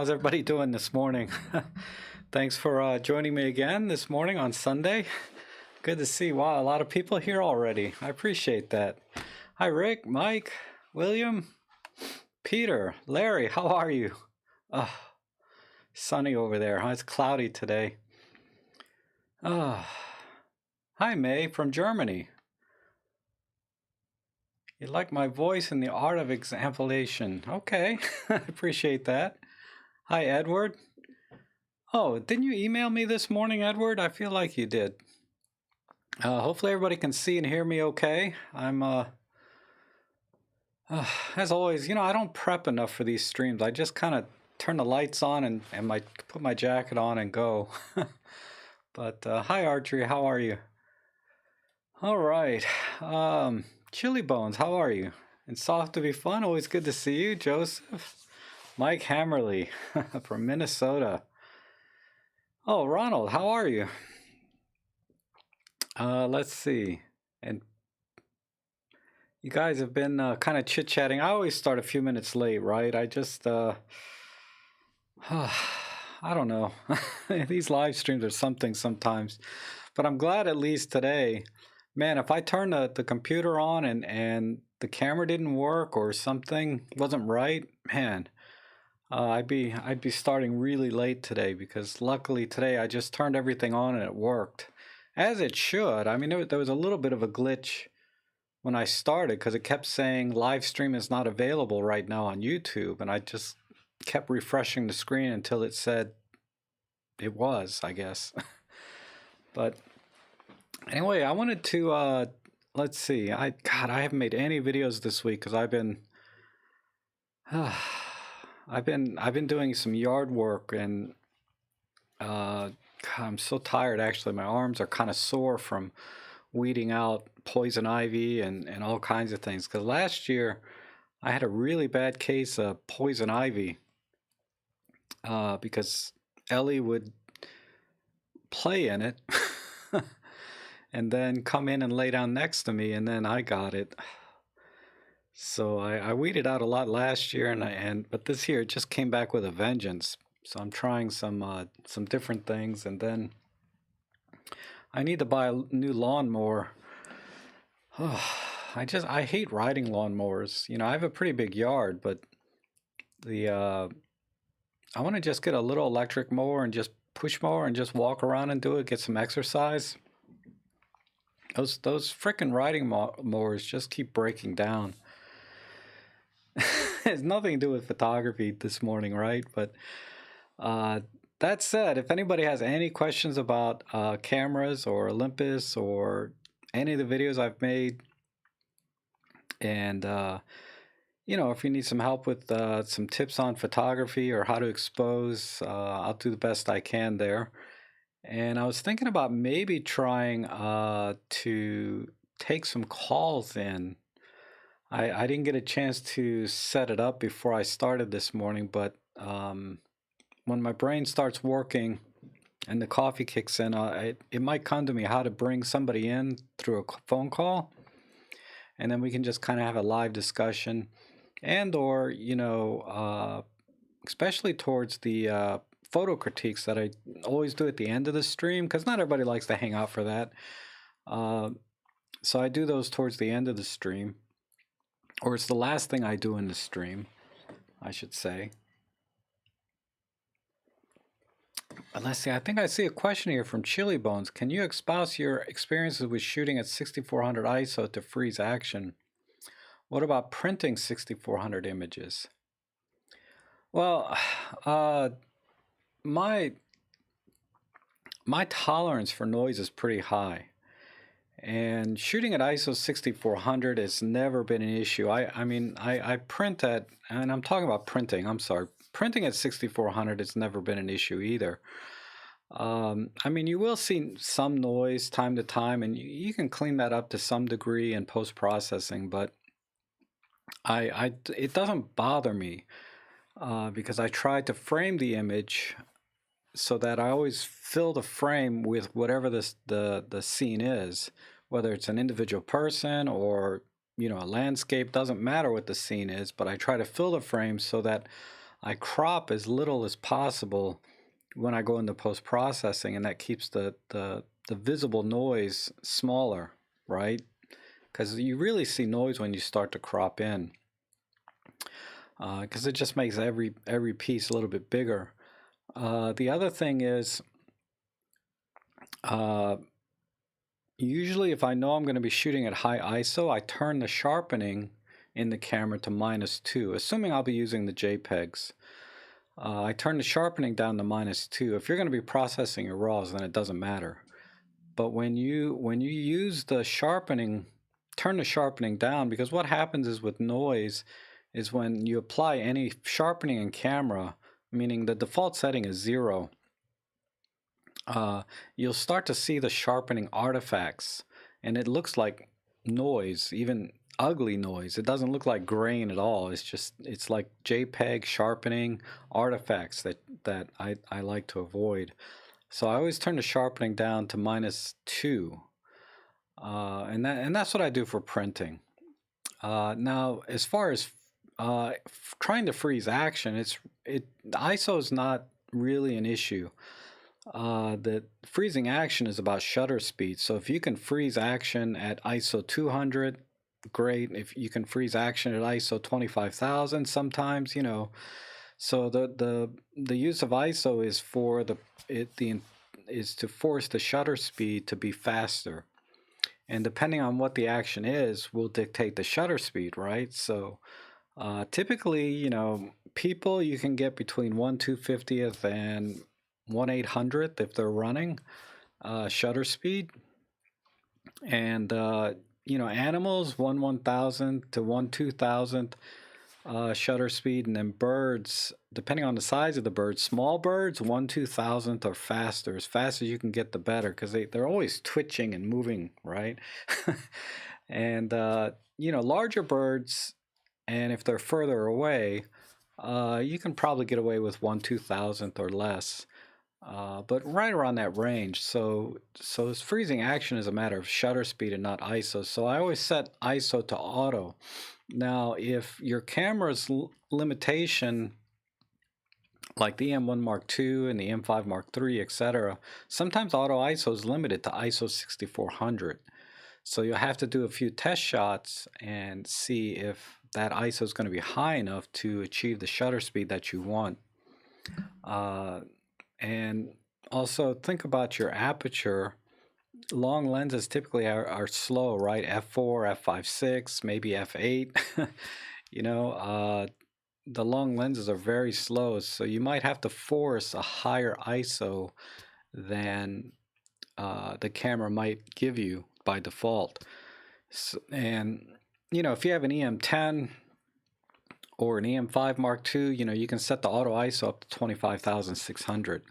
How's everybody doing this morning? Thanks for joining me again this morning on Sunday. Good to see. Wow, a lot of people here already. I appreciate that. Hi, Rick, Mike, William, Peter, Larry. How are you? Sunny over there. Huh? It's cloudy today. Hi, May from Germany. You like my voice in the art of exampulation. Okay, I appreciate that. Hi, Edward. Oh, didn't you email me this morning, Edward? I feel like you did. Hopefully everybody can see and hear me okay. I'm, as always, I don't prep enough for these streams. I just kind of turn the lights on and put my jacket on and go. But hi, Archery. How are you? All right. Chili Bones, how are you? And Soft to be Fun, always good to see you. Joseph. Mike Hammerly from Minnesota. Oh, Ronald, how are you? Let's see. And you guys have been kind of chit-chatting. I always start a few minutes late, right? I just, I don't know. These live streams are something sometimes. But I'm glad at least today. Man, if I turned the computer on and the camera didn't work or something wasn't right, man, I'd be starting really late today because luckily today I just turned everything on and it worked. As it should. I mean, there was a little bit of a glitch when I started because it kept saying live stream is not available right now on YouTube, and I just kept refreshing the screen until it said it was, I guess. But anyway, I wanted to let's see. I haven't made any videos this week because I've been doing some yard work, and God, I'm so tired actually. My arms are kind of sore from weeding out poison ivy and all kinds of things. Because last year I had a really bad case of poison ivy because Ellie would play in it and then come in and lay down next to me, and then I got it. So I weeded out a lot last year, but this year it just came back with a vengeance. So I'm trying some different things, and then I need to buy a new lawnmower. I hate riding lawnmowers. I have a pretty big yard, but I want to just get a little electric mower and just push mower and just walk around and do it, get some exercise. Those frickin' riding mowers just keep breaking down. It has nothing to do with photography this morning, right? But that said, if anybody has any questions about cameras or Olympus or any of the videos I've made, and if you need some help with some tips on photography or how to expose, I'll do the best I can there. And I was thinking about maybe trying to take some calls in. I didn't get a chance to set it up before I started this morning, but when my brain starts working and the coffee kicks in, it might come to me how to bring somebody in through a phone call, and then we can just kind of have a live discussion, and or especially towards the photo critiques that I always do at the end of the stream, because not everybody likes to hang out for that. So I do those towards the end of the stream, or it's the last thing I do in the stream, I should say. But let's see, I think I see a question here from Chili Bones. Can you espouse your experiences with shooting at 6400 ISO to freeze action? What about printing 6400 images? Well, my tolerance for noise is pretty high, and shooting at ISO 6400 has never been an issue. I print at, and I'm talking about printing, I'm sorry, printing at 6400 has never been an issue either. You will see some noise time to time, and you can clean that up to some degree in post-processing, but it doesn't bother me because I try to frame the image so that I always fill the frame with whatever the scene is, whether it's an individual person or a landscape. Doesn't matter what the scene is, but I try to fill the frame so that I crop as little as possible when I go into post-processing, and that keeps the visible noise smaller, right? Because you really see noise when you start to crop in, because it just makes every piece a little bit bigger. The other thing is, usually if I know I'm going to be shooting at high ISO, I turn the sharpening in the camera to -2, assuming I'll be using the JPEGs. I turn the sharpening down to -2. If you're going to be processing your RAWs, then it doesn't matter. But when you use the sharpening, turn the sharpening down, because what happens is with noise is when you apply any sharpening in camera, meaning the default setting is 0, you'll start to see the sharpening artifacts, and it looks like noise, even ugly noise. It doesn't look like grain at all. It's like JPEG sharpening artifacts that I like to avoid. So I always turn the sharpening down to -2, and that's what I do for printing. Now, as far as trying to freeze action, the ISO is not really an issue. The freezing action is about shutter speed. So if you can freeze action at ISO 200, great. If you can freeze action at ISO 25,000, sometimes, So the use of ISO is for is to force the shutter speed to be faster, and depending on what the action is, will dictate the shutter speed, right? So typically, people, you can get between 1/250th and 1/800th if they're running shutter speed, and animals 1/1000th to 1/2000th shutter speed, and then birds, depending on the size of the bird, small birds 1/2000th or faster. As fast as you can get, the better, because they're always twitching and moving, right? And larger birds, and if they're further away, you can probably get away with 1/2000th or less, but right around that range. So freezing action is a matter of shutter speed and not ISO. So I always set ISO to auto. Now, if your camera's limitation, like the M1 Mark II and the M5 Mark III, etc., sometimes auto ISO is limited to ISO 6400. So you'll have to do a few test shots and see if that ISO is going to be high enough to achieve the shutter speed that you want. And also think about your aperture. Long lenses typically are slow, right? F4, f5.6, maybe f8. The long lenses are very slow, so you might have to force a higher ISO than the camera might give you by default. So, and if you have an EM10 or an EM5 Mark II, you can set the auto ISO up to 25,600.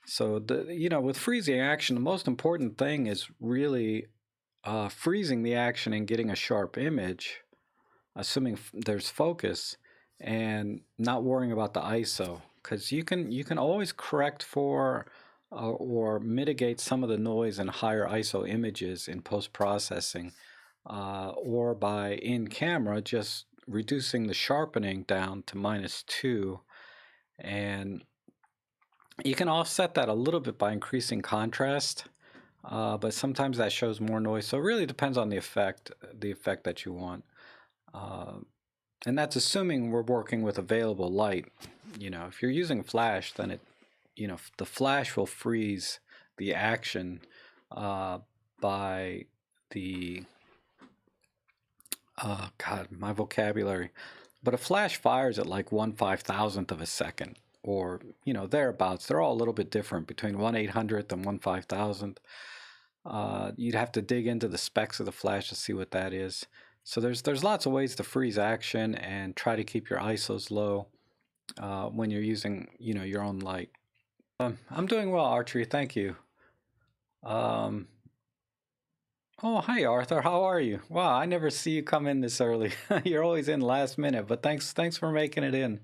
So with freezing action, the most important thing is really freezing the action and getting a sharp image, assuming there's focus, and not worrying about the ISO, because you can always correct for or mitigate some of the noise in higher ISO images in post-processing, or by in camera just reducing the sharpening down to -2, and you can offset that a little bit by increasing contrast, but sometimes that shows more noise. So it really depends on the effect that you want. And that's assuming we're working with available light. If you're using flash, then the flash will freeze the action by the, God, my vocabulary. But a flash fires at like 1/5000th of a second, or thereabouts. They're all a little bit different between 1/800th and 1/5000th. You'd have to dig into the specs of the flash to see what that is. So there's lots of ways to freeze action and try to keep your ISOs low when you're using your own light. I'm doing well, Archery. Thank you. Oh, hi Arthur. How are you? Wow, I never see you come in this early. You're always in last minute, but thanks for making it in.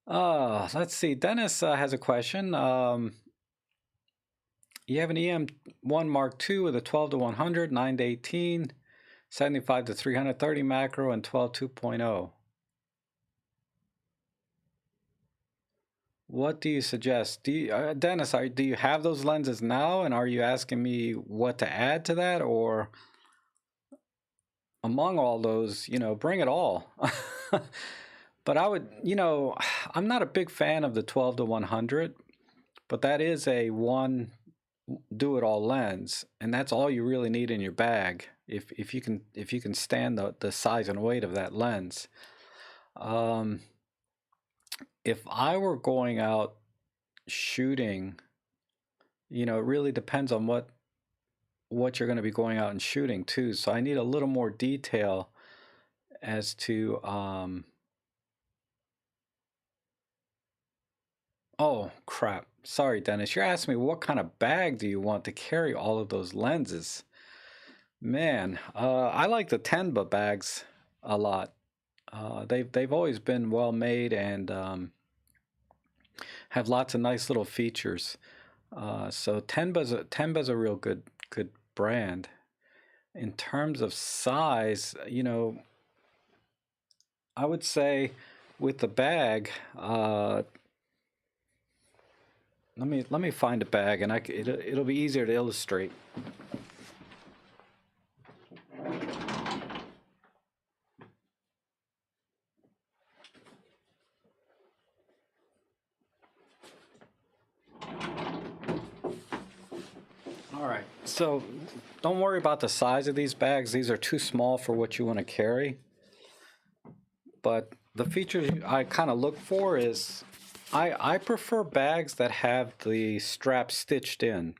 Let's see. Dennis has a question. You have an EM1 Mark II with a 12-100, 9-18, 75-330 macro, and 12 2.0. What do you suggest? Do you, Dennis, do you have those lenses now, and are you asking me what to add to that, or among all those, bring it all? But I would, I'm not a big fan of the 12 to 100, but that is a one do-it-all lens, and that's all you really need in your bag if you can stand the size and weight of that lens. Um, if I were going out shooting, it really depends on what you're going to be going out and shooting too. So I need a little more detail as to oh crap. Sorry, Dennis. You're asking me what kind of bag do you want to carry all of those lenses? Man, I like the Tenba bags a lot. They've always been well made and have lots of nice little features. So Tenba's a real good brand. In terms of size, I would say with the bag, let me find a bag, and it'll be easier to illustrate. All right, so don't worry about the size of these bags. These are too small for what you want to carry. But the features I kind of look for is I prefer bags that have the strap stitched in,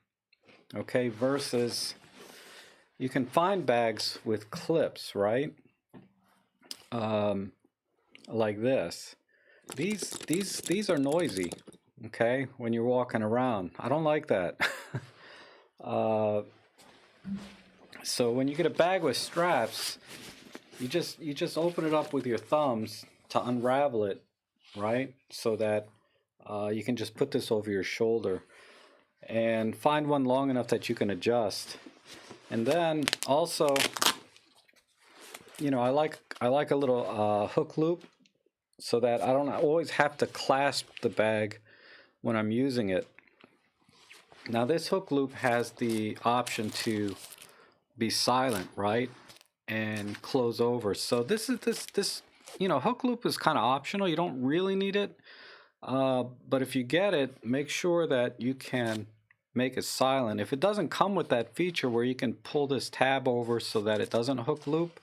okay, versus you can find bags with clips, right? Like this. These are noisy, okay, when you're walking around. I don't like that. So when you get a bag with straps, you just open it up with your thumbs to unravel it, right? So that you can just put this over your shoulder and find one long enough that you can adjust. And then also, I like a little hook loop so that I don't always have to clasp the bag when I'm using it. Now this hook loop has the option to be silent, right? And close over. So this hook loop is kind of optional. You don't really need it. But if you get it, make sure that you can make it silent. If it doesn't come with that feature where you can pull this tab over so that it doesn't hook loop,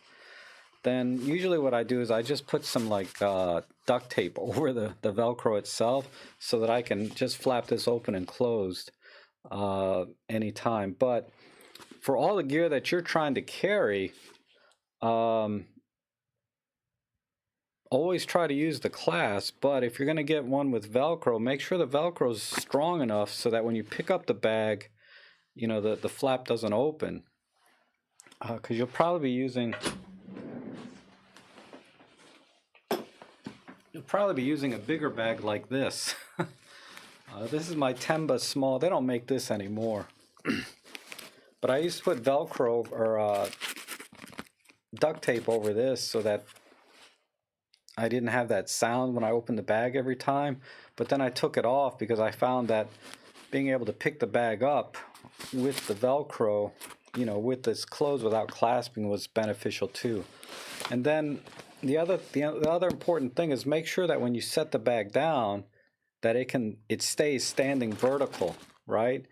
then usually what I do is I just put some like duct tape over the Velcro itself so that I can just flap this open and closed anytime. But for all the gear that you're trying to carry, always try to use the clasp, but if you're going to get one with Velcro, make sure the Velcro is strong enough so that when you pick up the bag, the flap doesn't open. Because you'll probably be using a bigger bag like this. This is my Tenba small. They don't make this anymore. But I used to put Velcro or duct tape over this so that I didn't have that sound when I opened the bag every time. But then I took it off because I found that being able to pick the bag up with the Velcro, with this closed without clasping was beneficial too. And then the other important thing is make sure that when you set the bag down that it stays standing vertical, right?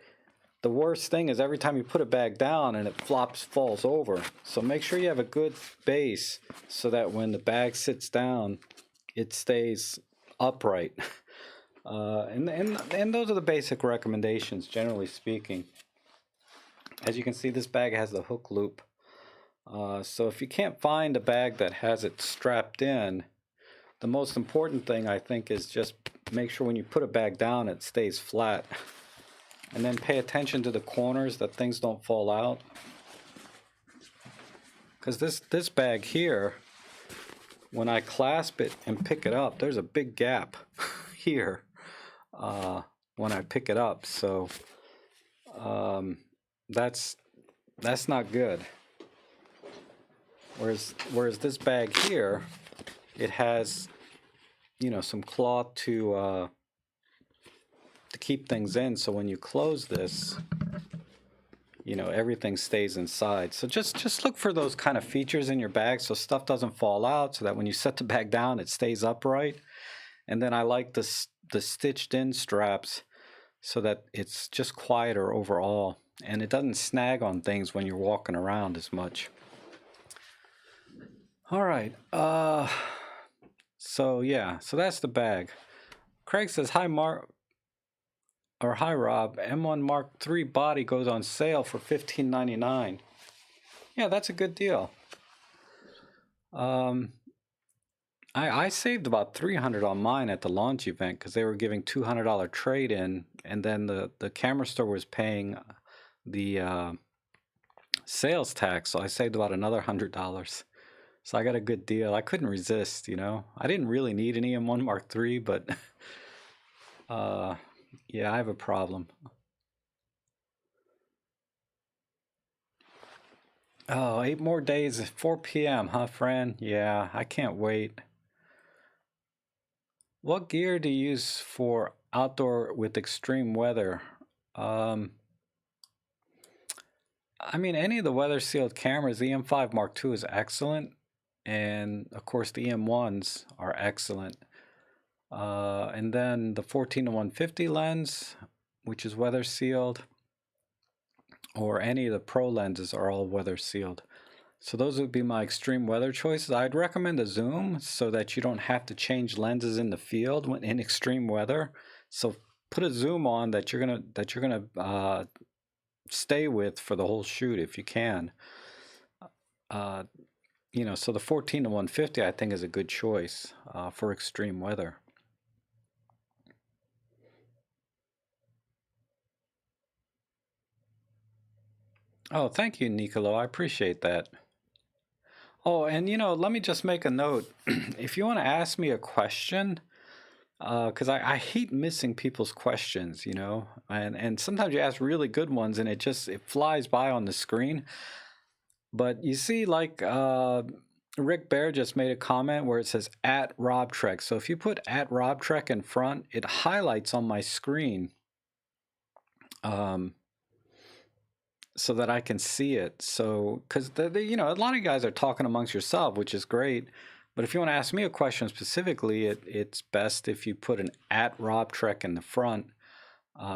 The worst thing is every time you put a bag down and it falls over. So make sure you have a good base so that when the bag sits down, it stays upright. And those are the basic recommendations, generally speaking. As you can see, this bag has the hook loop. So if you can't find a bag that has it strapped in, the most important thing I think is just make sure when you put a bag down, it stays flat. And then pay attention to the corners that things don't fall out. Because this bag here, when I clasp it and pick it up, there's a big gap here when I pick it up. So that's not good. Whereas this bag here, it has some cloth to to keep things in, so when you close this, you know, everything stays inside. So just look for those kind of features in your bag so stuff doesn't fall out, so that when you set the bag down, it stays upright. And then I like the stitched in straps so that it's just quieter overall, and it doesn't snag on things when you're walking around as much. All right. So yeah, so that's the bag. Craig says, hi Mark, or hi Rob, M1 Mark III body goes on sale for $15.99. Yeah, that's a good deal. I saved about $300 on mine at the launch event because they were giving $200 trade in, and then the camera store was paying the sales tax, so I saved about another $100. So I got a good deal. I couldn't resist, you know. I didn't really need an EM1 Mark III, but yeah, I have a problem. Oh, 8 more days, 4 p.m., huh, Fran? Yeah, I can't wait. What gear do you use for outdoor with extreme weather? I mean, any of the weather sealed cameras, the EM5 Mark II is excellent. And of course, the EM1s are excellent. And then the 14-150 lens, which is weather sealed, or any of the pro lenses are all weather sealed. So those would be my extreme weather choices. I'd recommend a zoom so that you don't have to change lenses in the field when in extreme weather. So put a zoom on that you're gonna stay with for the whole shoot if you can. You know, so the 14-150 I think is a good choice for extreme weather. Oh, thank you, Nicolo. I appreciate that. Oh, and you know, let me just make a note. If you want to ask me a question, because I hate missing people's questions, you know, and sometimes you ask really good ones and it flies by on the screen. But you see, like Rick Bear just made a comment where it says at robtrek. So if you put at robtrek in front, it highlights on my screen. So that I can see it. So, because you know, a lot of you guys are talking amongst yourself, which is great. But if you want to ask me a question specifically, it's best if you put an at robtrek in the front,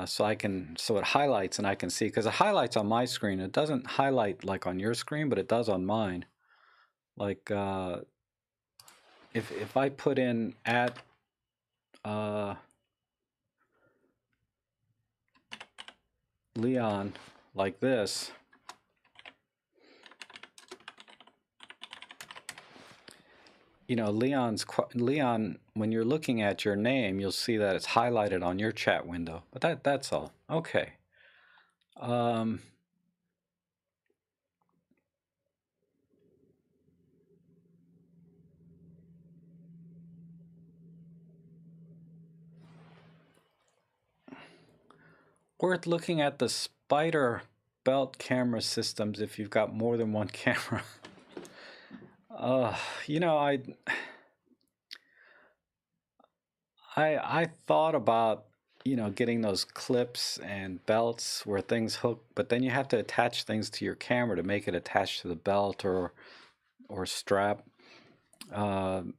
so it highlights and I can see. Because it highlights on my screen, it doesn't highlight like on your screen, but it does on mine. Like if I put in at Leon like this, you know, Leon, when you're looking at your name, you'll see that it's highlighted on your chat window. But that's all. Okay. Worth looking at the spider belt camera systems if you've got more than one camera. You know, I thought about, you know, getting those clips and belts where things hook, but then you have to attach things to your camera to make it attach to the belt or strap. And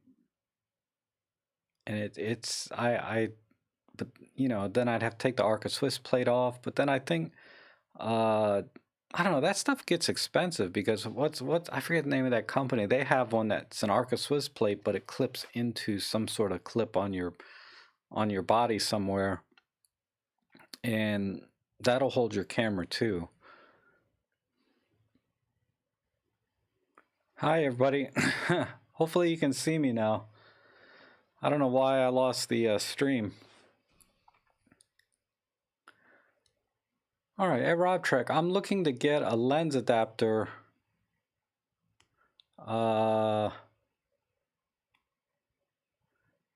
but you know, then I'd have to take the Arca Swiss plate off. But then I think, I don't know, that stuff gets expensive because what's I forget the name of that company. They have one that's an Arca Swiss plate, but it clips into some sort of clip on your body somewhere, and that'll hold your camera too. Hi everybody. Hopefully you can see me now. I don't know why I lost the stream. All right, at robtrek, I'm looking to get a lens adapter to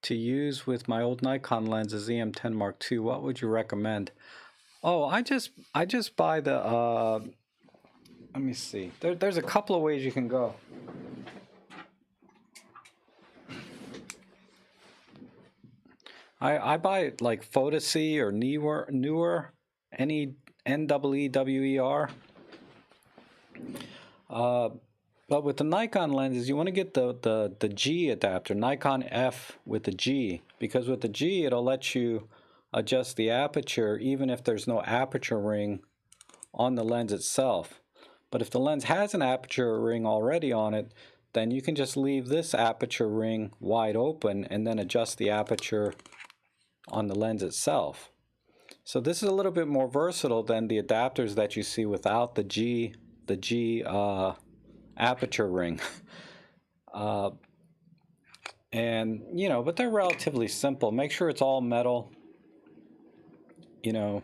use with my old Nikon lenses, EM10 Mark II. What would you recommend? Oh, I just buy the let me see. There's a couple of ways you can go. I buy like Photocy or newer, NEEWER. But with the Nikon lenses, you want to get the G adapter, Nikon F with the G, because with the G it'll let you adjust the aperture even if there's no aperture ring on the lens itself. But if the lens has an aperture ring already on it, then you can just leave this aperture ring wide open and then adjust the aperture on the lens itself. So this is a little bit more versatile than the adapters that you see without the G aperture ring. And you know, but they're relatively simple. Make sure it's all metal. You know,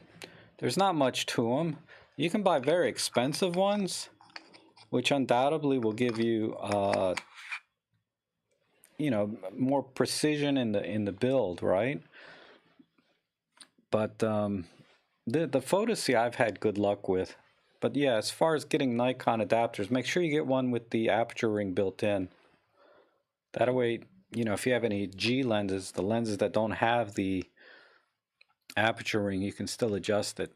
there's not much to them. You can buy very expensive ones, which undoubtedly will give you you know, more precision in the build, right? But the Photocy I've had good luck with. But yeah, as far as getting Nikon adapters, make sure you get one with the aperture ring built in. That way, you know, if you have any G lenses, the lenses that don't have the aperture ring, you can still adjust it.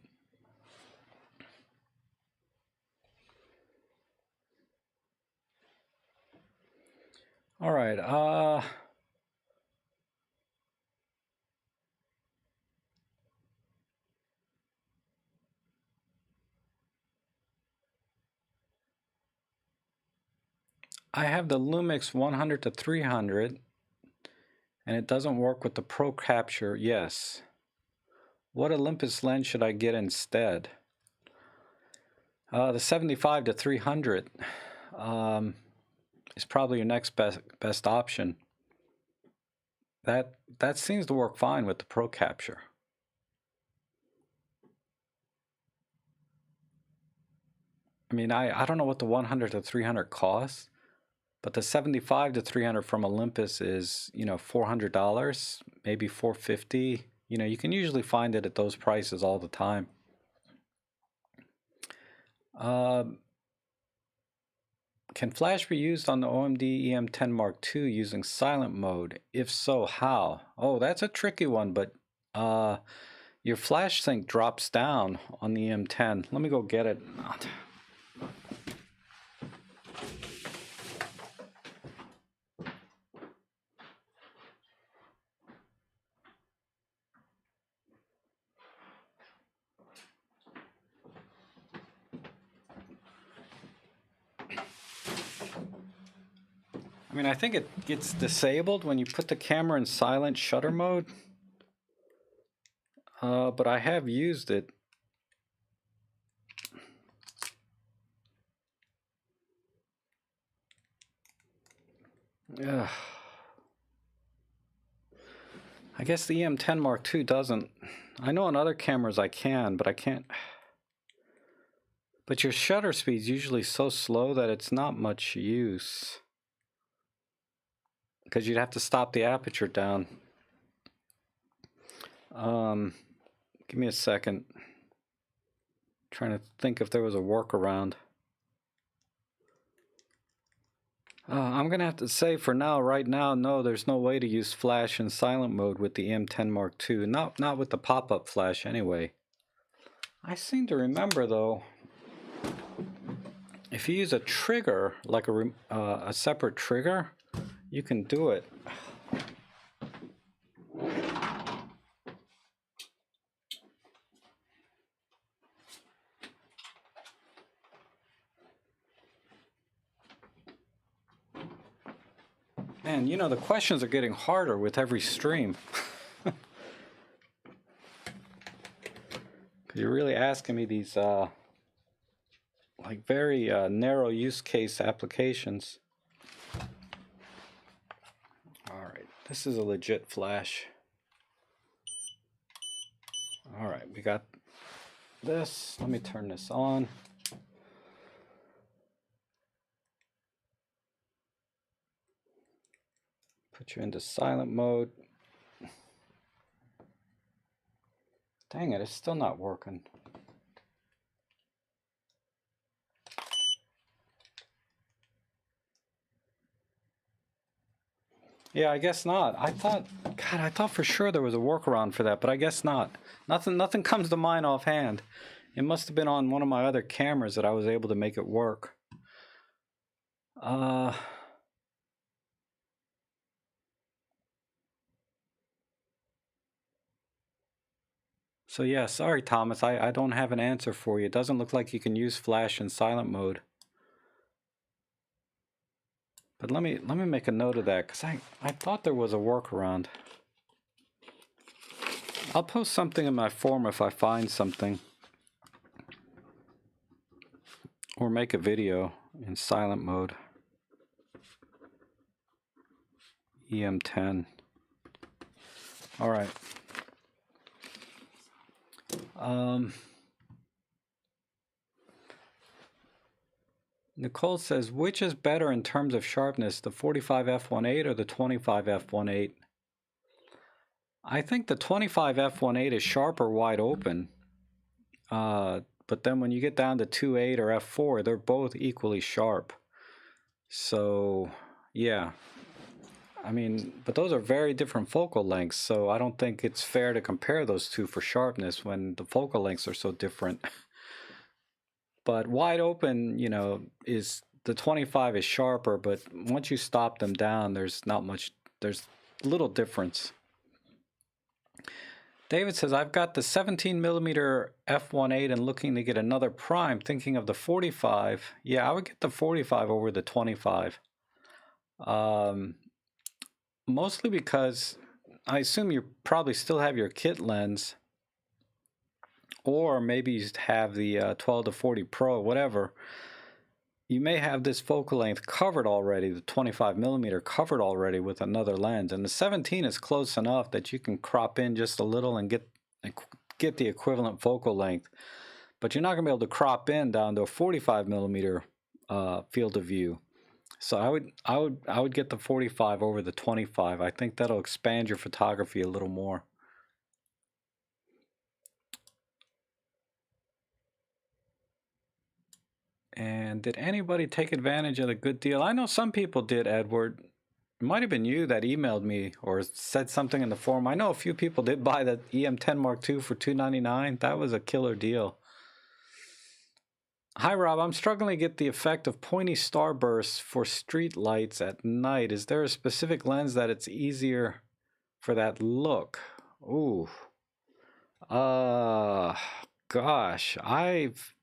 All right, I have the Lumix 100 to 300, and it doesn't work with the Pro Capture. Yes. What Olympus lens should I get instead? The 75 to 300 is probably your next best option. That seems to work fine with the Pro Capture. I mean, I don't know what the 100 to 300 costs, but the 75 to 300 from Olympus is, you know, $400, maybe $450. You know, you can usually find it at those prices all the time. Can flash be used on the OMD EM10 Mark II using silent mode? If so, how? Oh, that's a tricky one, but your flash sync drops down on the EM10. Let me go get it. I mean, I think it gets disabled when you put the camera in silent shutter mode. But I have used it. Ugh. I guess the EM10 Mark II doesn't. I know on other cameras I can, but I can't. But your shutter speed's usually so slow that it's not much use, because you'd have to stop the aperture down. Give me a second. Trying to think if there was a workaround. I'm gonna have to say for now, right now, no, there's no way to use flash in silent mode with the EM10 Mark II. Not with the pop-up flash anyway. I seem to remember though, if you use a trigger, like a separate trigger, you can do it. Man, you know, the questions are getting harder with every stream. Because you're really asking me these like very narrow use case applications. All right, this is a legit flash. All right, we got this. Let me turn this on. Put you into silent mode. Dang it, it's still not working. Yeah, I guess not. I thought, God, I thought for sure there was a workaround for that, but I guess not. Nothing comes to mind offhand. It must have been on one of my other cameras that I was able to make it work. So yeah, sorry, Thomas. I don't have an answer for you. It doesn't look like you can use flash in silent mode. But let me make a note of that, because I thought there was a workaround. I'll post something in my forum if I find something. Or make a video in silent mode. EM10. All right. Nicole says, which is better in terms of sharpness, the 45 f1.8 or the 25 f1.8? I think the 25 f1.8 is sharper wide open. But then when you get down to 2.8 or f4, they're both equally sharp. So, yeah. I mean, but those are very different focal lengths, so I don't think it's fair to compare those two for sharpness when the focal lengths are so different. But wide open, you know, is the 25 is sharper, but once you stop them down, there's not much, there's little difference. David says, I've got the 17mm f1.8 and looking to get another prime, thinking of the 45. Yeah, I would get the 45 over the 25. Mostly because I assume you probably still have your kit lens, or maybe you have the 12 to 40 Pro, whatever. You may have this focal length covered already, the 25mm covered already with another lens, and the 17 is close enough that you can crop in just a little and get the equivalent focal length. But you're not going to be able to crop in down to a 45mm field of view. So I would get the 45 over the 25. I think that'll expand your photography a little more. And did anybody take advantage of the good deal? I know some people did, Edward. It might have been you that emailed me or said something in the forum. I know a few people did buy the EM10 Mark II for $299. That was a killer deal. Hi, Rob. I'm struggling to get the effect of pointy starbursts for street lights at night. Is there a specific lens that it's easier for that look? Ooh. Gosh, I've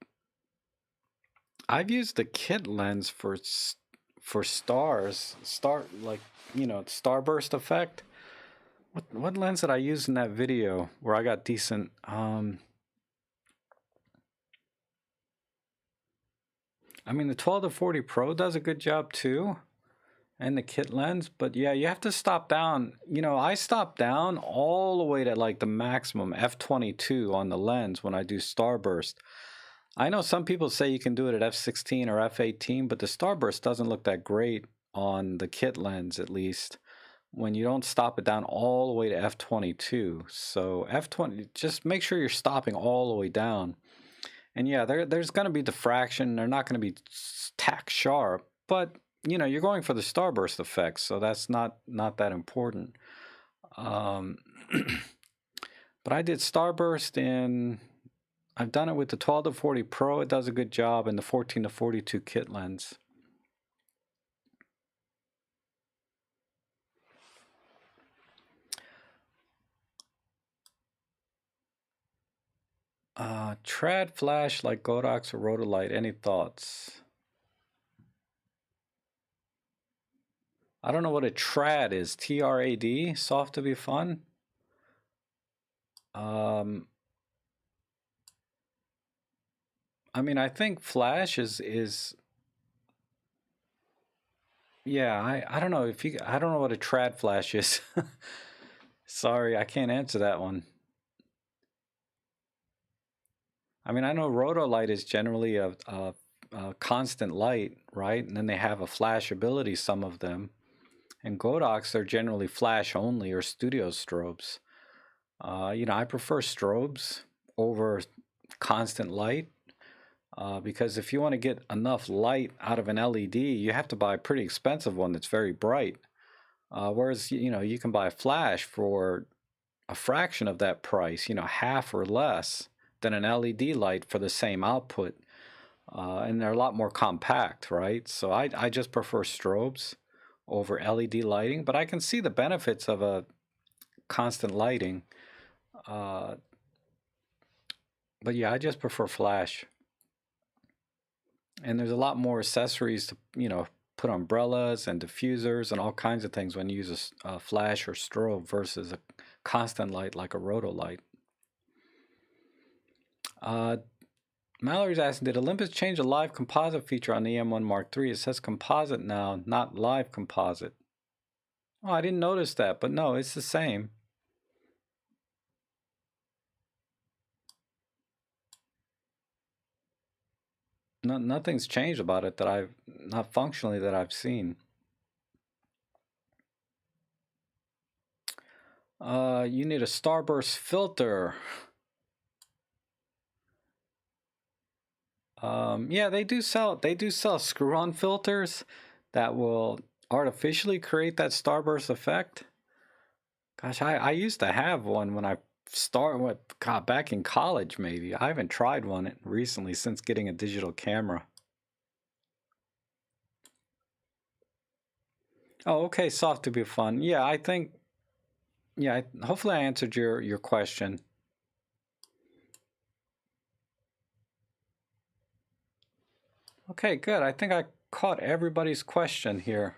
used the kit lens for stars, like, you know, starburst effect. What lens did I use in that video where I got decent? I mean, the 12 to 40 Pro does a good job too, and the kit lens. But yeah, you have to stop down. You know, I stop down all the way to like the maximum f22 on the lens when I do starburst. I know some people say you can do it at f16 or f18, but the starburst doesn't look that great on the kit lens, at least, when you don't stop it down all the way to f22. So f20, just make sure you're stopping all the way down. And yeah, there's going to be diffraction. They're not going to be tack sharp, but you know, you're going for the starburst effect, so that's not that important. But I did starburst in, I've done it with the 12 to 40 Pro. It does a good job, and the 14 to 42 kit lens. Trad flash like Godox or Rotolite. Any thoughts? I don't know what a trad is. T-R-A-D? Soft to be fun? I mean, I think flash is yeah, I don't know if you, I don't know what a trad flash is. Sorry, I can't answer that one. I mean, I know Rotolite is generally a constant light, right? And then they have a flash ability, some of them. And Godox, they're generally flash only or studio strobes. You know, I prefer strobes over constant light because if you want to get enough light out of an LED, you have to buy a pretty expensive one that's very bright. Whereas, you know, you can buy a flash for a fraction of that price, you know, half or less than an LED light for the same output. And they're a lot more compact, right? So I just prefer strobes over LED lighting, but I can see the benefits of a constant lighting. But yeah, I just prefer flash. And there's a lot more accessories to, you know, put umbrellas and diffusers and all kinds of things when you use a flash or strobe versus a constant light like a roto light. Mallory's asking, did Olympus change the live composite feature on the EM1 Mark III? It says composite now, not live composite. Oh, I didn't notice that, but no, it's the same. Nothing's changed about it that I've, not functionally that I've seen. You need a starburst filter. Yeah, they do sell screw-on filters that will artificially create that starburst effect. Gosh, I used to have one when I started with, God, back in college maybe. I haven't tried one recently since getting a digital camera. Oh, okay, soft to be fun. Yeah, I think, yeah, hopefully I answered your question. Okay, good. I think I caught everybody's question here.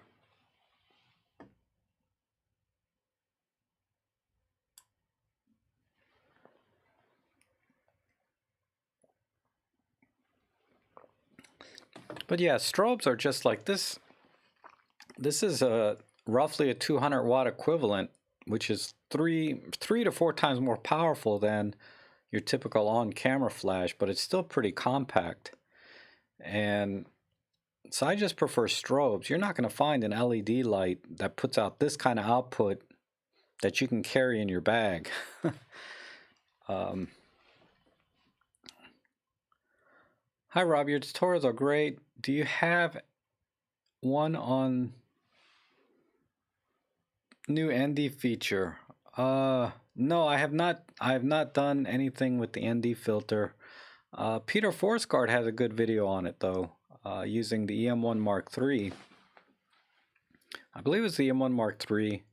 But yeah, strobes are just like this. This is roughly a 200 watt equivalent, which is three to four times more powerful than your typical on-camera flash, but it's still pretty compact. And so I just prefer strobes. You're not going to find an LED light that puts out this kind of output that you can carry in your bag. Hi Rob, your tutorials are great. Do you have one on new ND feature? No, I have not. I have not done anything with the ND filter. Peter Forsgaard has a good video on it though, using the EM1 Mark III. I believe it's the EM1 Mark III.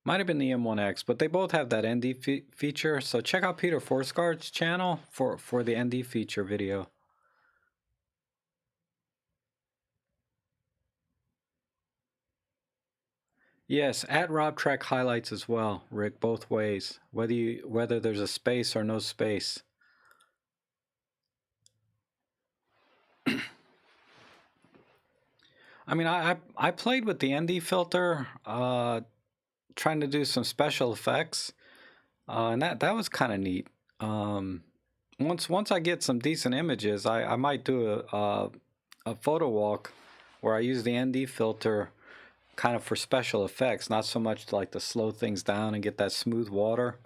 Might have been the EM1X, but they both have that ND feature. So check out Peter Forsgaard's channel for the ND feature video. Yes, at robtrek highlights as well, Rick, both ways, whether there's a space or no space. I mean, I played with the ND filter, trying to do some special effects, and that was kind of neat. Once I get some decent images, I might do a photo walk where I use the ND filter kind of for special effects, not so much to like to slow things down and get that smooth water.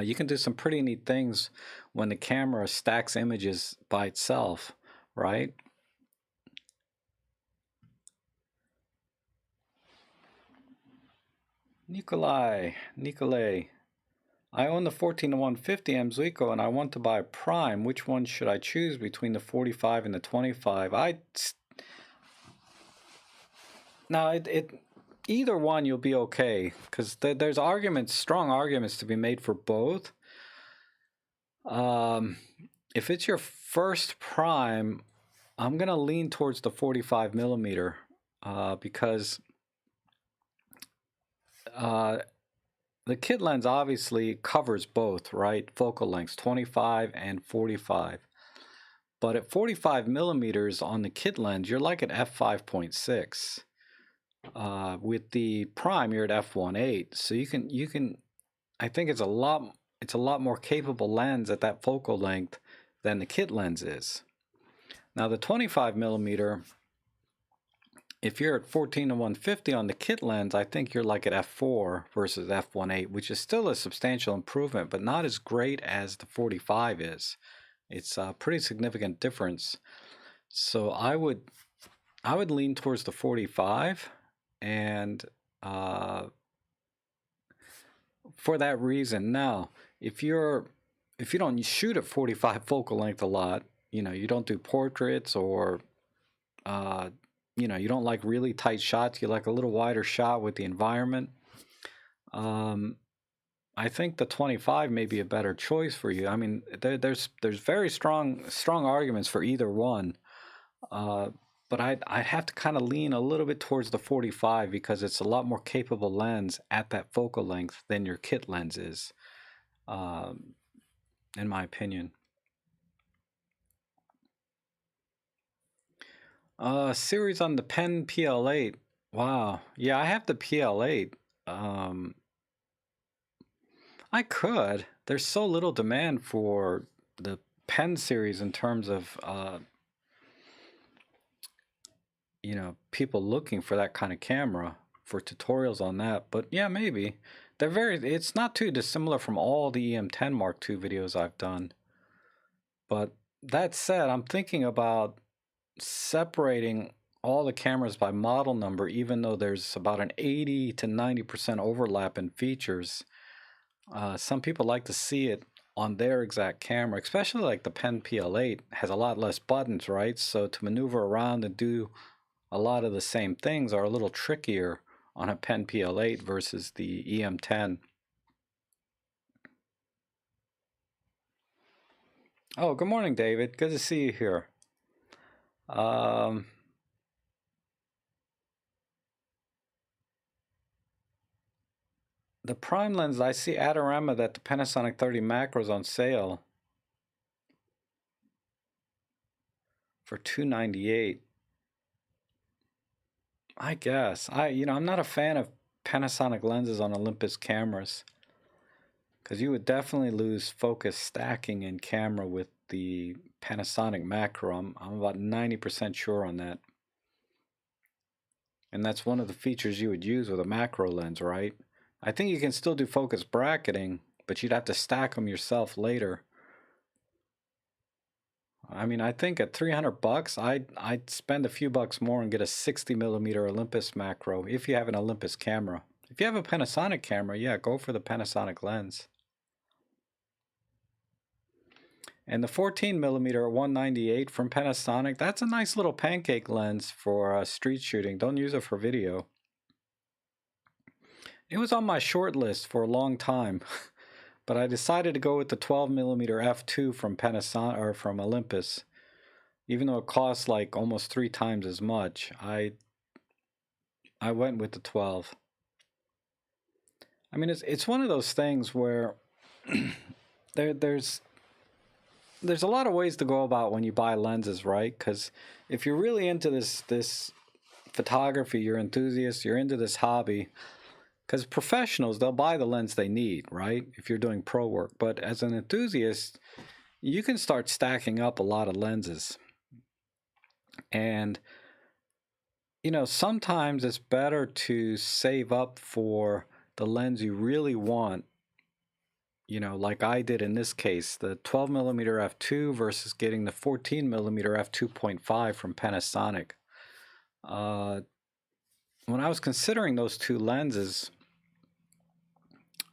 You can do some pretty neat things when the camera stacks images by itself, right? Nikolai, I own the 14-to-150 Zuiko and I want to buy a prime. Which one should I choose between the 45 and the 25? Now, either one you'll be okay, because there's strong arguments to be made for both. If it's your first prime, I'm gonna lean towards the 45 millimeter because the kit lens obviously covers both, right? Focal lengths 25 and 45. But at 45 millimeters on the kit lens, you're like at f5.6. With the prime, you're at f1.8. So you can. I think it's a lot more capable lens at that focal length than the kit lens is. Now the 25 millimeter, if you're at 14-to-150 on the kit lens, I think you're like at f4 versus f1.8, which is still a substantial improvement, but not as great as the 45 is. It's a pretty significant difference. So I would lean towards the 45. and for that reason. Now, if you don't shoot at 45 focal length a lot, you know, you don't do portraits, or you know, you don't like really tight shots, you like a little wider shot with the environment, I think the 25 may be a better choice for you. I mean, there's very strong arguments for either one, but I'd have to kind of lean a little bit towards the 45 because it's a lot more capable lens at that focal length than your kit lens is, in my opinion. Series on the Pen PL8. Wow. Yeah, I have the PL8. I could. There's so little demand for the Pen series in terms of, you know, people looking for that kind of camera for tutorials on that. But yeah, maybe. It's not too dissimilar from all the EM10 Mark II videos I've done. But that said, I'm thinking about separating all the cameras by model number, even though there's about an 80 to 90% overlap in features. Some people like to see it on their exact camera, especially like the Pen PL8 has a lot less buttons, right? So to maneuver around and do a lot of the same things are a little trickier on a Pen PL8 versus the EM10. Oh, good morning, David. Good to see you here. The prime lens, I see Adorama that the Panasonic 30 macros on sale for $298. I guess. I'm not a fan of Panasonic lenses on Olympus cameras, because you would definitely lose focus stacking in camera with the Panasonic macro. I'm about 90% sure on that. And that's one of the features you would use with a macro lens, right? I think you can still do focus bracketing, but you'd have to stack them yourself later. I mean, I think at $300, I'd spend a few bucks more and get a 60mm Olympus macro if you have an Olympus camera. If you have a Panasonic camera, yeah, go for the Panasonic lens. And the 14mm 198 from Panasonic, that's a nice little pancake lens for street shooting. Don't use it for video. It was on my short list for a long time, but I decided to go with the 12mm f2 from Panasonic, or from Olympus. Even though it costs like almost 3 times as much, I went with the 12. I mean, it's one of those things where there's a lot of ways to go about when you buy lenses, right? Because if you're really into this photography, you're enthusiast, you're into this hobby, because professionals, they'll buy the lens they need, right? If you're doing pro work. But as an enthusiast, you can start stacking up a lot of lenses. And, you know, sometimes it's better to save up for the lens you really want, you know, like I did in this case, the 12mm f2 versus getting the 14mm f2.5 from Panasonic. When I was considering those two lenses,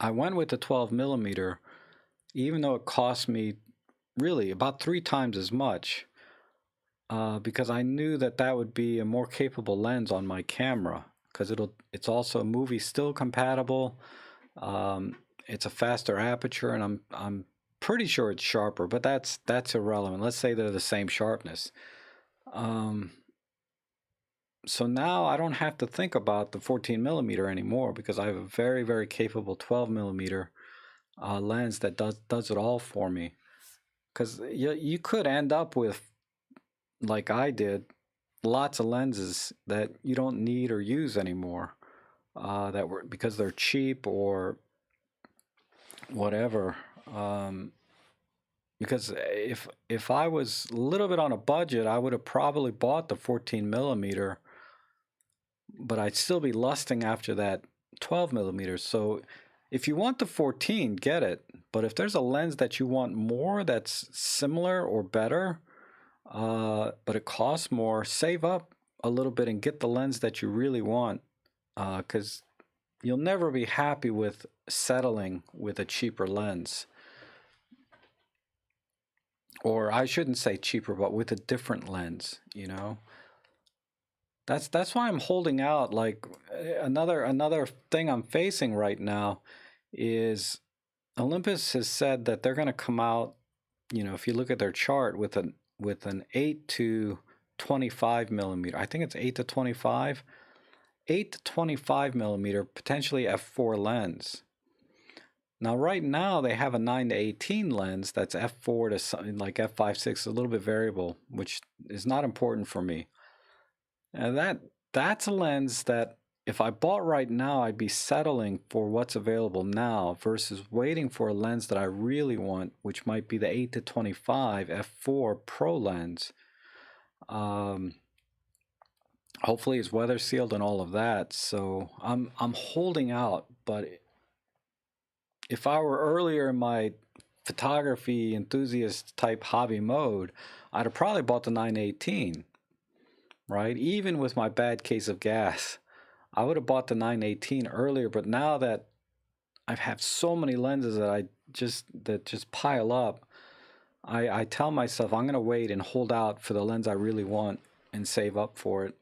I went with the 12mm, even though it cost me really about 3 times as much, because I knew that that would be a more capable lens on my camera, because it's also movie still compatible. It's a faster aperture, and I'm pretty sure it's sharper, but that's irrelevant. Let's say they're the same sharpness. So now I don't have to think about the 14mm anymore, because I have a very, very capable 12mm lens that does it all for me. Because you could end up with, like I did, lots of lenses that you don't need or use anymore, because they're cheap or whatever. Because if I was a little bit on a budget, I would have probably bought the 14mm, but I'd still be lusting after that 12mm. So if you want the 14, get it. But if there's a lens that you want more that's similar or better, but it costs more, save up a little bit and get the lens that you really want. because you'll never be happy with settling with a cheaper lens. Or I shouldn't say cheaper, but with a different lens, you know. That's why I'm holding out. Like another thing I'm facing right now is Olympus has said that they're going to come out, you know, if you look at their chart with an 8 to 25 millimeter. I think it's 8 to 25. 8 to 25 millimeter, potentially f4 lens. Now, right now, they have a 9 to 18 lens that's f4 to something like f5.6, a little bit variable, which is not important for me. And that's a lens that if I bought right now, I'd be settling for what's available now versus waiting for a lens that I really want, which might be the 8 to 25 f4 Pro lens. Hopefully it's weather sealed and all of that. So I'm holding out, but if I were earlier in my photography enthusiast type hobby mode, I'd have probably bought the 918, right? Even with my bad case of gas, I would have bought the 918 earlier. But now that I have so many lenses that just pile up, I tell myself I'm going to wait and hold out for the lens I really want and save up for it.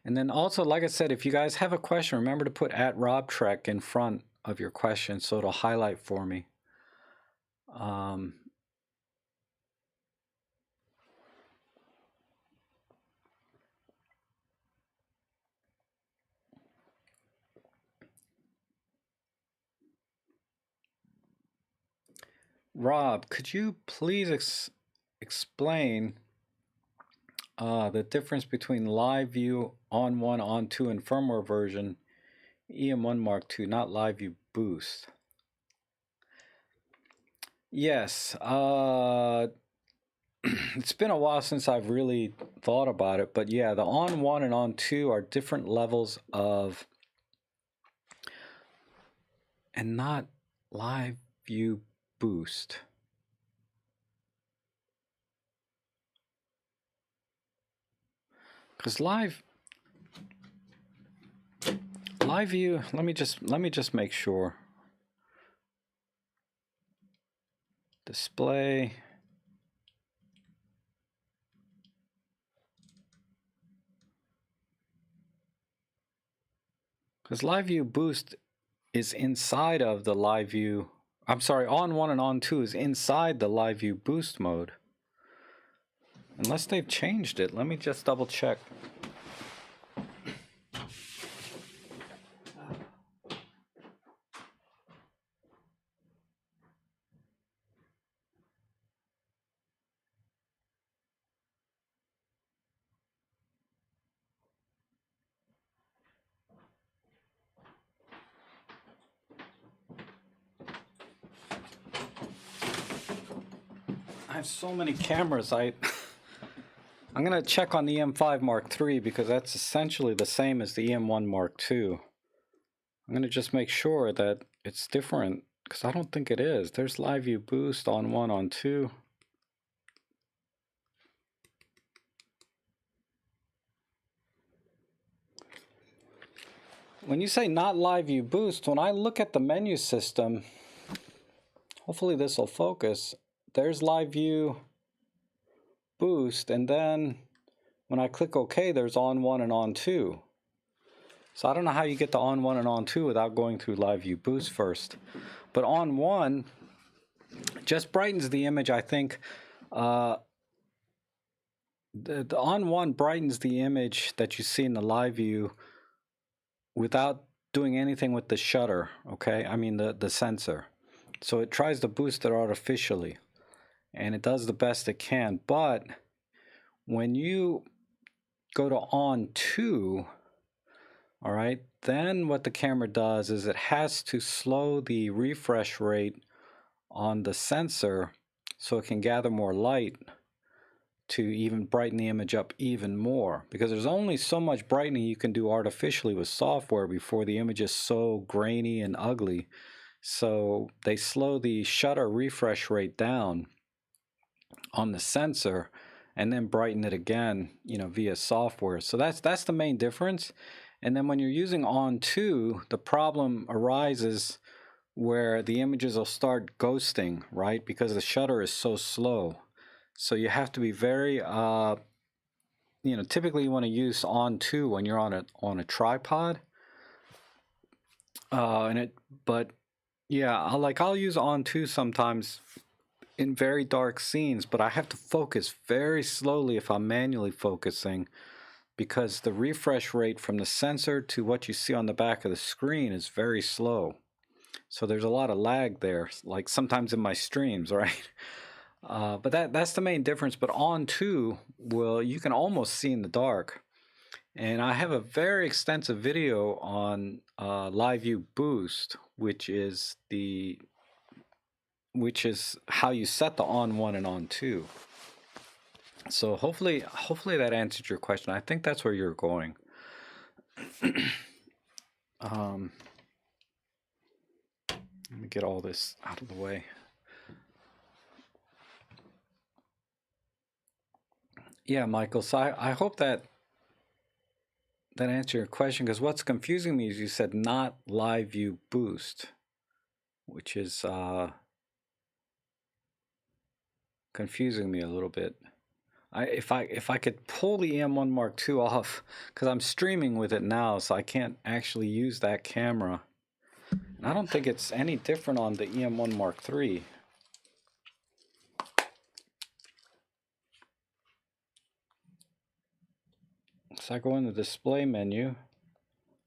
And then also, like I said, if you guys have a question, remember to put @robtrek in front of your question so it'll highlight for me. Rob, could you please explain the difference between live view on 1, on 2, and firmware version EM1 Mark II, not live view boost? Yes, it's been a while since I've really thought about it, but yeah, the on 1 and on 2 are different levels of, and not live view boost. Because live view, let me just make sure. Display. Because live view boost is inside of the live view. I'm sorry, on 1 and on 2 is inside the live view boost mode. Unless they've changed it. Let me just double check. I have so many cameras. I'm gonna check on the EM5 Mark III because that's essentially the same as the EM1 Mark II. I'm gonna just make sure that it's different because I don't think it is. There's live view boost on 1, on 2. When you say not live view boost, when I look at the menu system, hopefully this will focus. There's live view boost, and then when I click OK, there's on 1 and on 2. So I don't know how you get the on 1 and on 2 without going through live view boost first. But on 1 just brightens the image, I think. The on 1 brightens the image that you see in the live view without doing anything with the shutter, okay? I mean the sensor. So it tries to boost it artificially, and it does the best it can. But when you go to on 2, all right, then what the camera does is it has to slow the refresh rate on the sensor so it can gather more light to even brighten the image up even more, because there's only so much brightening you can do artificially with software before the image is so grainy and ugly. So they slow the shutter refresh rate down on the sensor, and then brighten it again, you know, via software. So that's the main difference. And then when you're using on 2, the problem arises where the images will start ghosting, right? Because the shutter is so slow. So you have to be very, you know, typically you want to use on 2 when you're on a tripod. But yeah, I'll use on 2 sometimes in very dark scenes, but I have to focus very slowly if I'm manually focusing, because the refresh rate from the sensor to what you see on the back of the screen is very slow. So there's a lot of lag there, like sometimes in my streams, right? But that's the main difference. But on 2, well, you can almost see in the dark. And I have a very extensive video on Live View Boost, which is how you set the on 1 and on 2. So hopefully that answered your question. I think that's where you're going. Let me get all this out of the way. Yeah, Michael. So I hope that answered your question, because what's confusing me is you said not Live View Boost, which is confusing me a little bit. If I could pull the EM1 Mark II off, because I'm streaming with it now, so I can't actually use that camera. And I don't think it's any different on the EM1 Mark III. So I go in the display menu,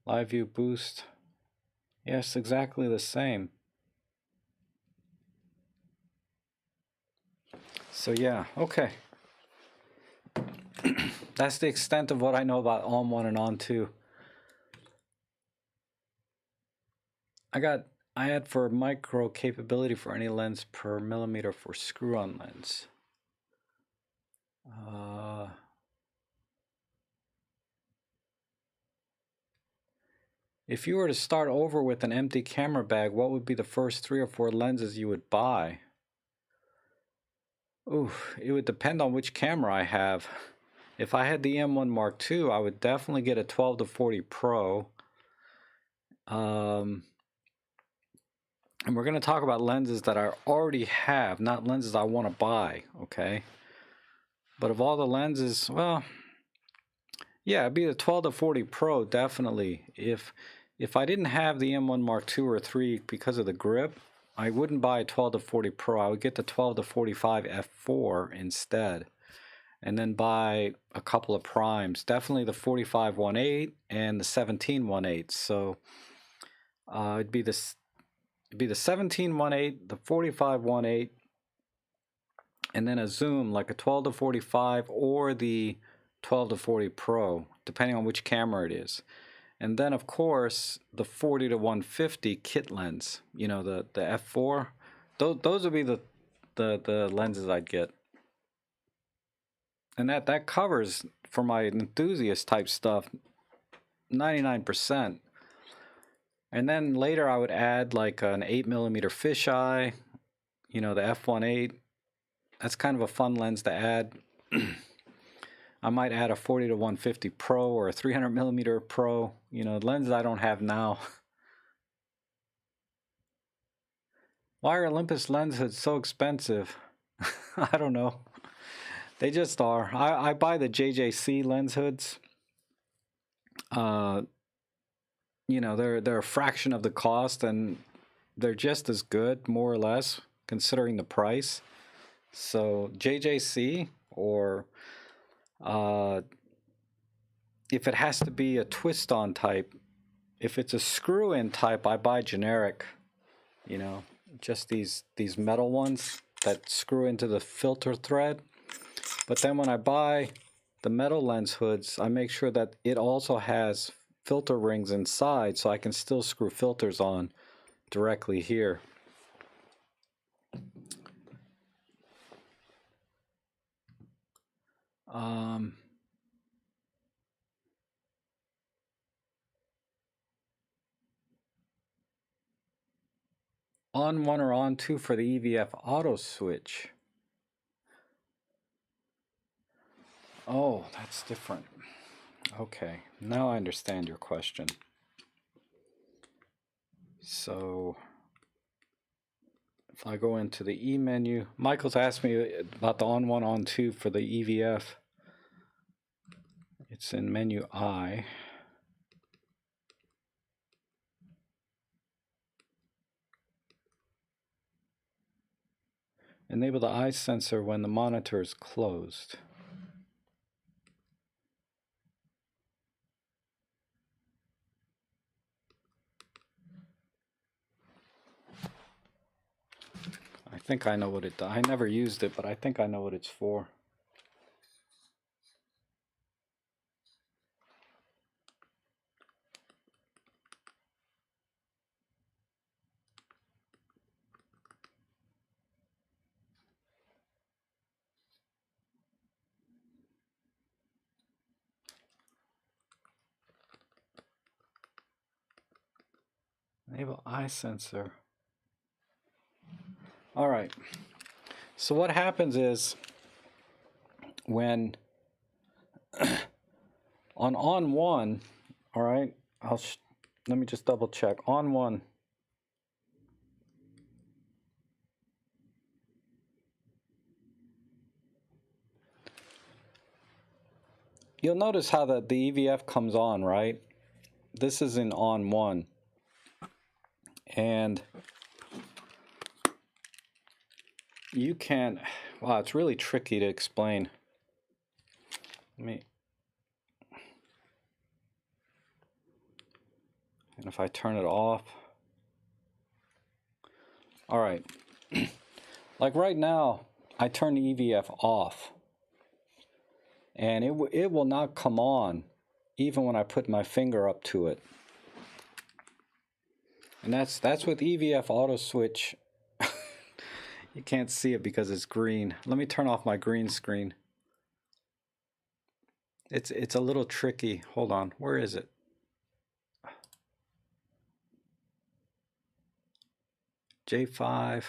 Live View Boost. Yes, exactly the same. So yeah, okay. That's the extent of what I know about on 1 and on 2. I had for micro capability for any lens per millimeter for screw-on lens. If you were to start over with an empty camera bag, what would be the first 3 or 4 lenses you would buy? Ooh, it would depend on which camera I have. If I had the M1 Mark II, I would definitely get a 12 to 40 Pro. And we're going to talk about lenses that I already have, not lenses I want to buy, okay? But of all the lenses, well, yeah, it'd be the 12 to 40 Pro, definitely. If I didn't have the M1 Mark II or 3 because of the grip, I wouldn't buy a 12 to 40 Pro. I would get the 12 to 45 f4 instead, and then buy a couple of primes. Definitely the 45 1.8 and the 17 1.8. So it'd be the 17 1.8, the 45 1.8, and then a zoom like a 12 to 45 or the 12 to 40 Pro, depending on which camera it is. And then, of course, the 40 to 150 kit lens, you know, the f4. Those would be the lenses I'd get. And that covers, for my enthusiast type stuff, 99%. And then later I would add like an 8mm fisheye, you know, the f1.8. That's kind of a fun lens to add. I might add a 40 to 150 Pro or a 300mm Pro, you know, lenses I don't have now. Why are Olympus lens hoods so expensive? I don't know. They just are. I buy the JJC lens hoods. You know, they're a fraction of the cost, and they're just as good, more or less, considering the price. So JJC, or if it has to be a twist-on type, if it's a screw-in type, I buy generic. You know, just these metal ones that screw into the filter thread. But then when I buy the metal lens hoods, I make sure that it also has filter rings inside, so I can still screw filters on directly here. On 1 or on 2 for the EVF auto switch. Oh, that's different. Okay, now I understand your question. So if I go into the E menu, Michael's asked me about the on 1, on 2 for the EVF. It's in menu I. Enable the eye sensor when the monitor is closed. I think I know what it does. I never used it, but I think I know what it's for. Enable eye sensor. All right. So what happens is when on 1, all right, let me just double check. On 1. You'll notice how the EVF comes on, right? This is in on 1. And you can, wow, it's really tricky to explain. And if I turn it off, all right. Like right now, I turn the EVF off, and it will not come on even when I put my finger up to it. And that's with EVF auto switch. You can't see it because it's green. Let me turn off my green screen. It's a little tricky. Hold on, where is it? J5.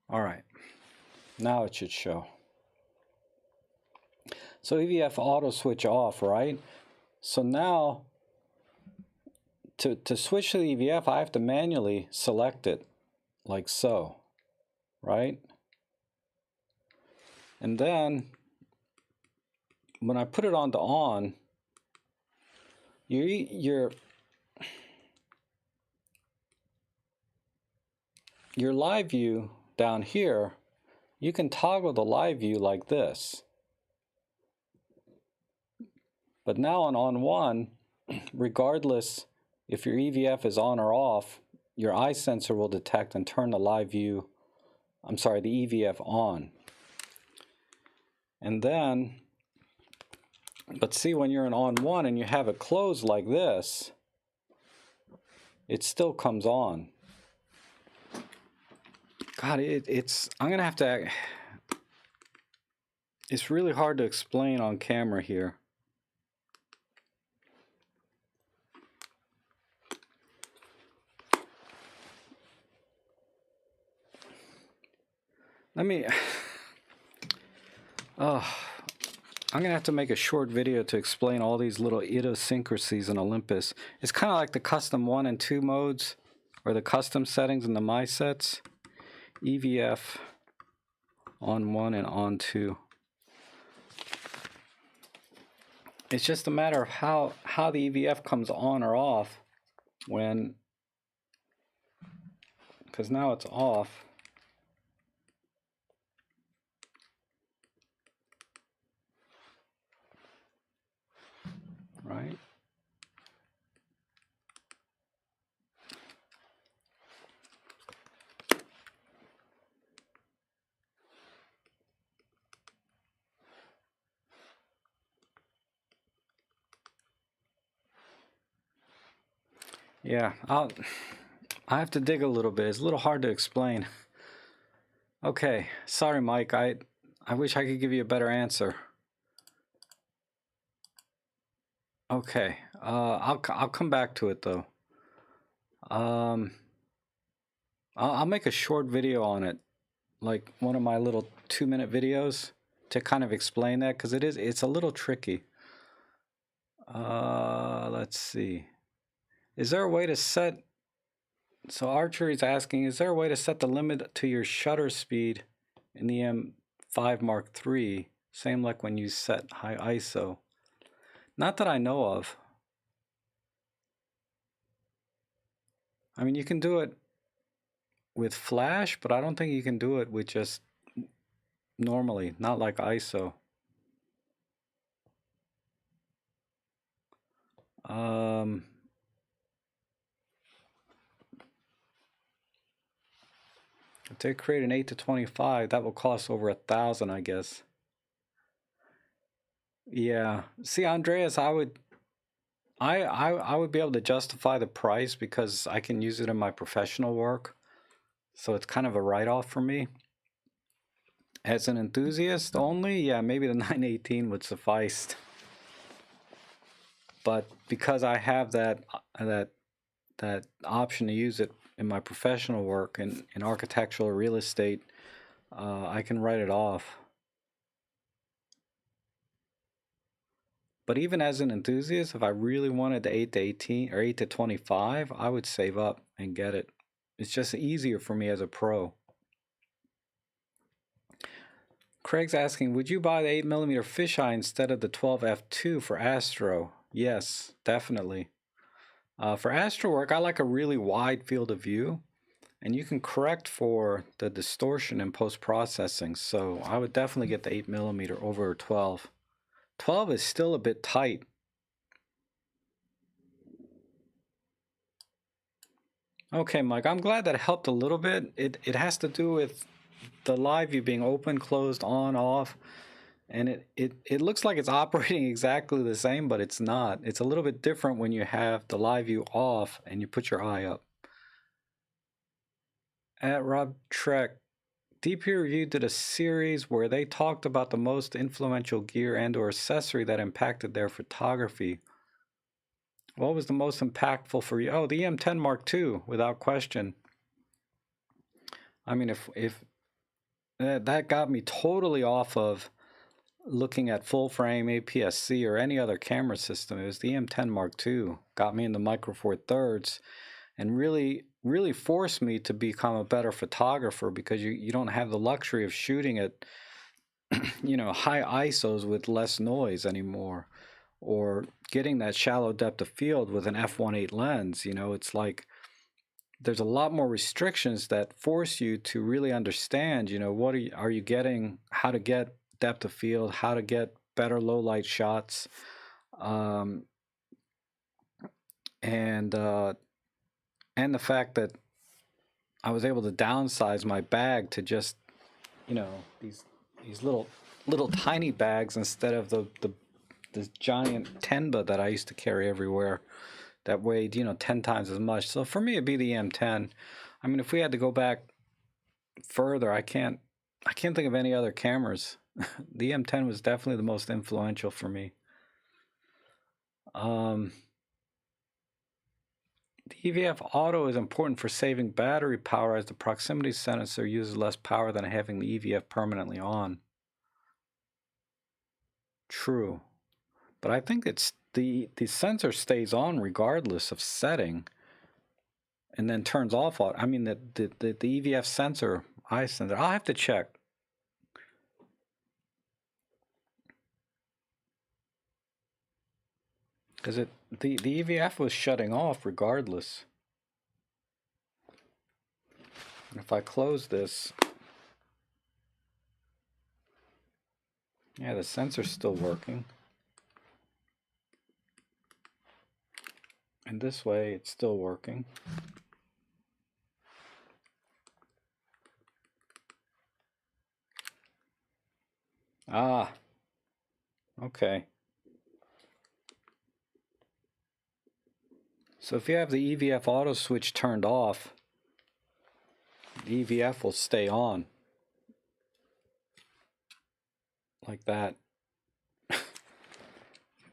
All right, now it should show. So EVF auto switch off, right? So now to switch to the EVF, I have to manually select it like so, right? And then when I put it on to on, your live view down here, you can toggle the live view like this. But now on 1, regardless if your EVF is on or off, your eye sensor will detect and turn the live view, I'm sorry, the EVF on. And then, but see, when you're in on 1 and you have it closed like this, it still comes on. God, I'm gonna have to, it's really hard to explain on camera here. Let me, I'm gonna have to make a short video to explain all these little idiosyncrasies in Olympus. It's kind of like the custom 1 and 2 modes, or the custom settings in the My Sets. EVF on 1 and on 2. It's just a matter of how the EVF comes on or off when, because now it's off. Right? Yeah, I have to dig a little bit. It's a little hard to explain. Okay, sorry, Mike. I wish I could give you a better answer. Okay, I'll come back to it though. I'll make a short video on it, like one of my little 2-minute videos to kind of explain that, because it's a little tricky. Let's see. Is there a way to set, so Archery is asking, is there a way to set the limit to your shutter speed in the M5 Mark III? Same like when you set high ISO. Not that I know of. I mean, you can do it with flash, but I don't think you can do it with just normally, not like ISO. If they create an 8 to 25, that will cost over $1,000, I guess. Yeah. See, Andreas, I would be able to justify the price because I can use it in my professional work. So it's kind of a write-off for me. As an enthusiast only, yeah, maybe the 918 would suffice. But because I have that option to use it in my professional work and in architectural or real estate, I can write it off. But even as an enthusiast, if I really wanted the 8 to 18 or 8 to 25, I would save up and get it. It's just easier for me as a pro. Craig's asking, would you buy the 8mm fisheye instead of the 12 f2 for astro? Yes, definitely. For astro work, I like a really wide field of view, and you can correct for the distortion in post-processing. So I would definitely get the 8mm over 12. 12 is still a bit tight. Okay, Mike, I'm glad that helped a little bit. It has to do with the live view being open, closed, on, off, and it looks like it's operating exactly the same, but it's not. It's a little bit different when you have the live view off and you put your eye up. At robtrek, DP Review did a series where they talked about the most influential gear and or accessory that impacted their photography. What was the most impactful for you? Oh, the EM10 Mark II, without question. I mean, if that got me totally off of looking at full frame APS-C or any other camera system. It was the EM10 Mark II. Got me into Micro Four Thirds and really forced me to become a better photographer, because you don't have the luxury of shooting at high ISOs with less noise anymore, or getting that shallow depth of field with an f1.8 lens. It's like there's a lot more restrictions that force you to really understand, what are you getting, how to get depth of field, how to get better low light shots, and the fact that I was able to downsize my bag to just these little tiny bags instead of the giant Tenba that I used to carry everywhere that weighed 10 times as much. So for me, it'd be the M10. I mean, if we had to go back further, I can't think of any other cameras. The M10 was definitely the most influential for me. The EVF auto is important for saving battery power, as the proximity sensor uses less power than having the EVF permanently on. True. But I think it's the sensor stays on regardless of setting and then turns off. I mean, the EVF sensor, eye sensor, I'll have to check. Because the EVF was shutting off regardless. If I close this, yeah, the sensor's still working. And this way, it's still working. Ah, okay. So if you have the EVF auto switch turned off, the EVF will stay on. Like that.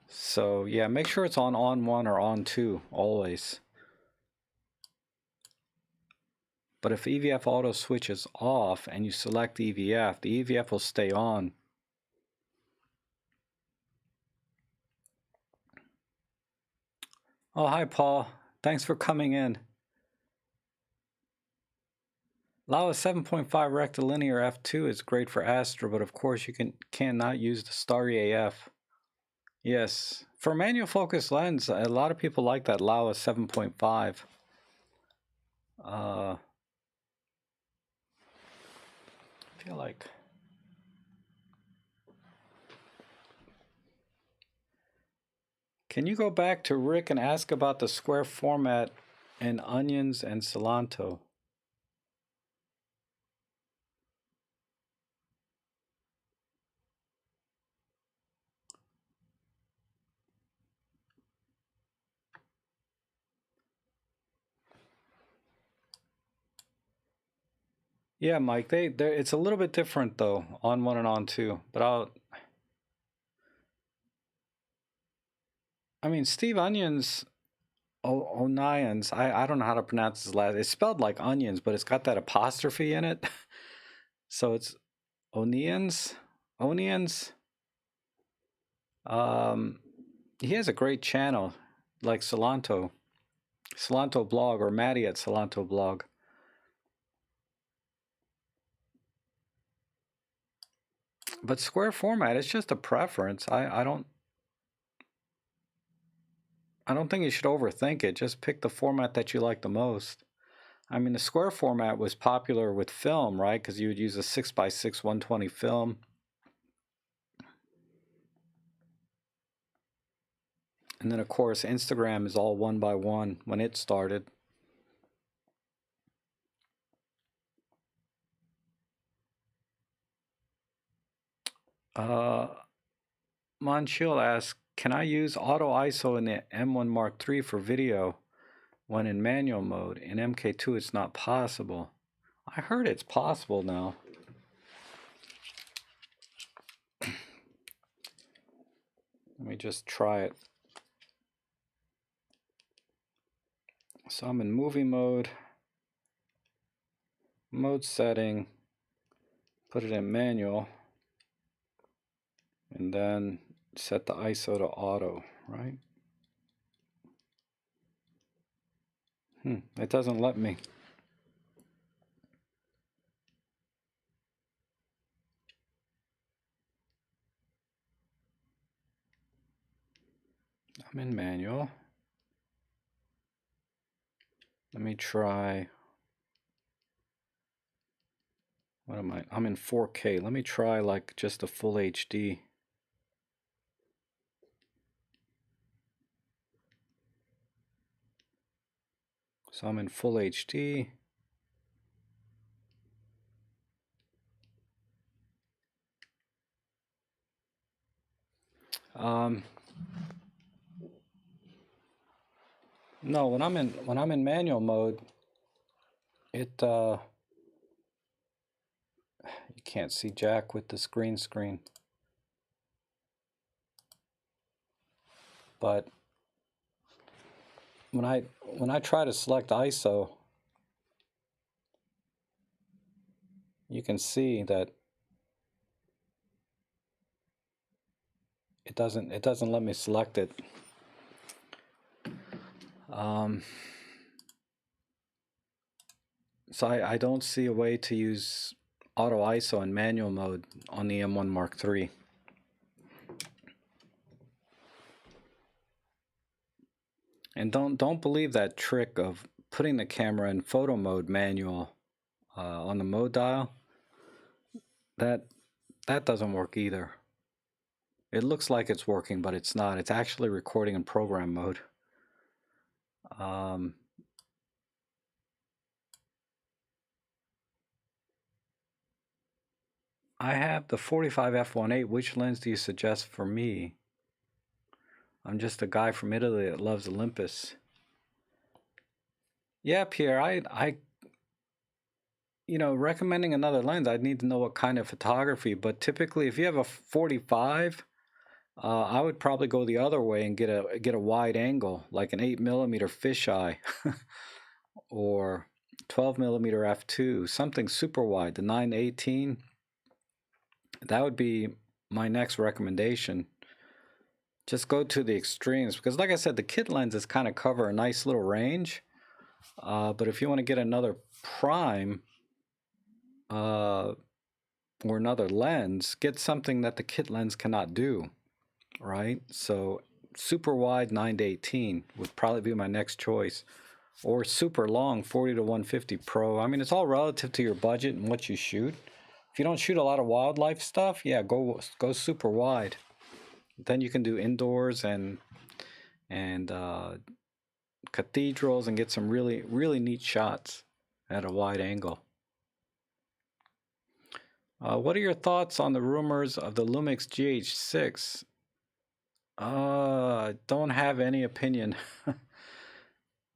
So yeah, make sure it's on 1 or on 2 always. But if EVF auto switch is off and you select EVF, the EVF will stay on. Oh, hi, Paul. Thanks for coming in. Laowa 7.5 rectilinear f2 is great for Astro, but of course you cannot use the starry AF. Yes, for manual focus lens, a lot of people like that Laowa 7.5. I feel like can you go back to Rick and ask about the square format in onions and cilantro? Yeah, Mike, it's a little bit different though, on one and on two. But I mean, Steve Onions, Onions, I don't know how to pronounce his last. It's spelled like onions, but it's got that apostrophe in it. So it's Onions. He has a great channel, like Cilantro blog, or Maddie at Cilantro blog. But square format, it's just a preference. I don't think you should overthink it. Just pick the format that you like the most. I mean, the square format was popular with film, right? Because you would use a 6x6 120 film. And then, of course, Instagram is all 1x1 when it started. Monchiel asks, can I use auto ISO in the M1 Mark III for video when in manual mode? In MK2, it's not possible. I heard it's possible now. Let me just try it. So I'm in movie mode, mode setting, put it in manual, and then set the ISO to auto, right? It doesn't let me. I'm in manual. Let me try. What am I? I'm in 4K. Let me try like just a full HD. So I'm in full HD. No, when I'm in manual mode, it you can't see Jack with this green screen. But when I try to select ISO, you can see that it doesn't let me select it. So I don't see a way to use auto ISO in manual mode on the M1 Mark III. And don't believe that trick of putting the camera in photo mode manual on the mode dial. That doesn't work either. It looks like it's working, but it's not. It's actually recording in program mode. I have the 45 f1.8. Which lens do you suggest for me? I'm just a guy from Italy that loves Olympus. Yeah, Pierre, I recommending another lens, I'd need to know what kind of photography. But typically, if you have a 45, I would probably go the other way and get a wide angle, like an 8mm fisheye, or 12mm f2, something super wide, the 918. That would be my next recommendation. Just go to the extremes, because like I said, the kit lenses kind of cover a nice little range. But if you want to get another prime or another lens, get something that the kit lens cannot do, right? So super wide 9-18 would probably be my next choice, or super long 40 to 150 Pro. I mean, it's all relative to your budget and what you shoot. If you don't shoot a lot of wildlife stuff, yeah, go super wide. Then you can do indoors and cathedrals and get some really neat shots at a wide angle. What are your thoughts on the rumors of the Lumix GH6? Don't have any opinion.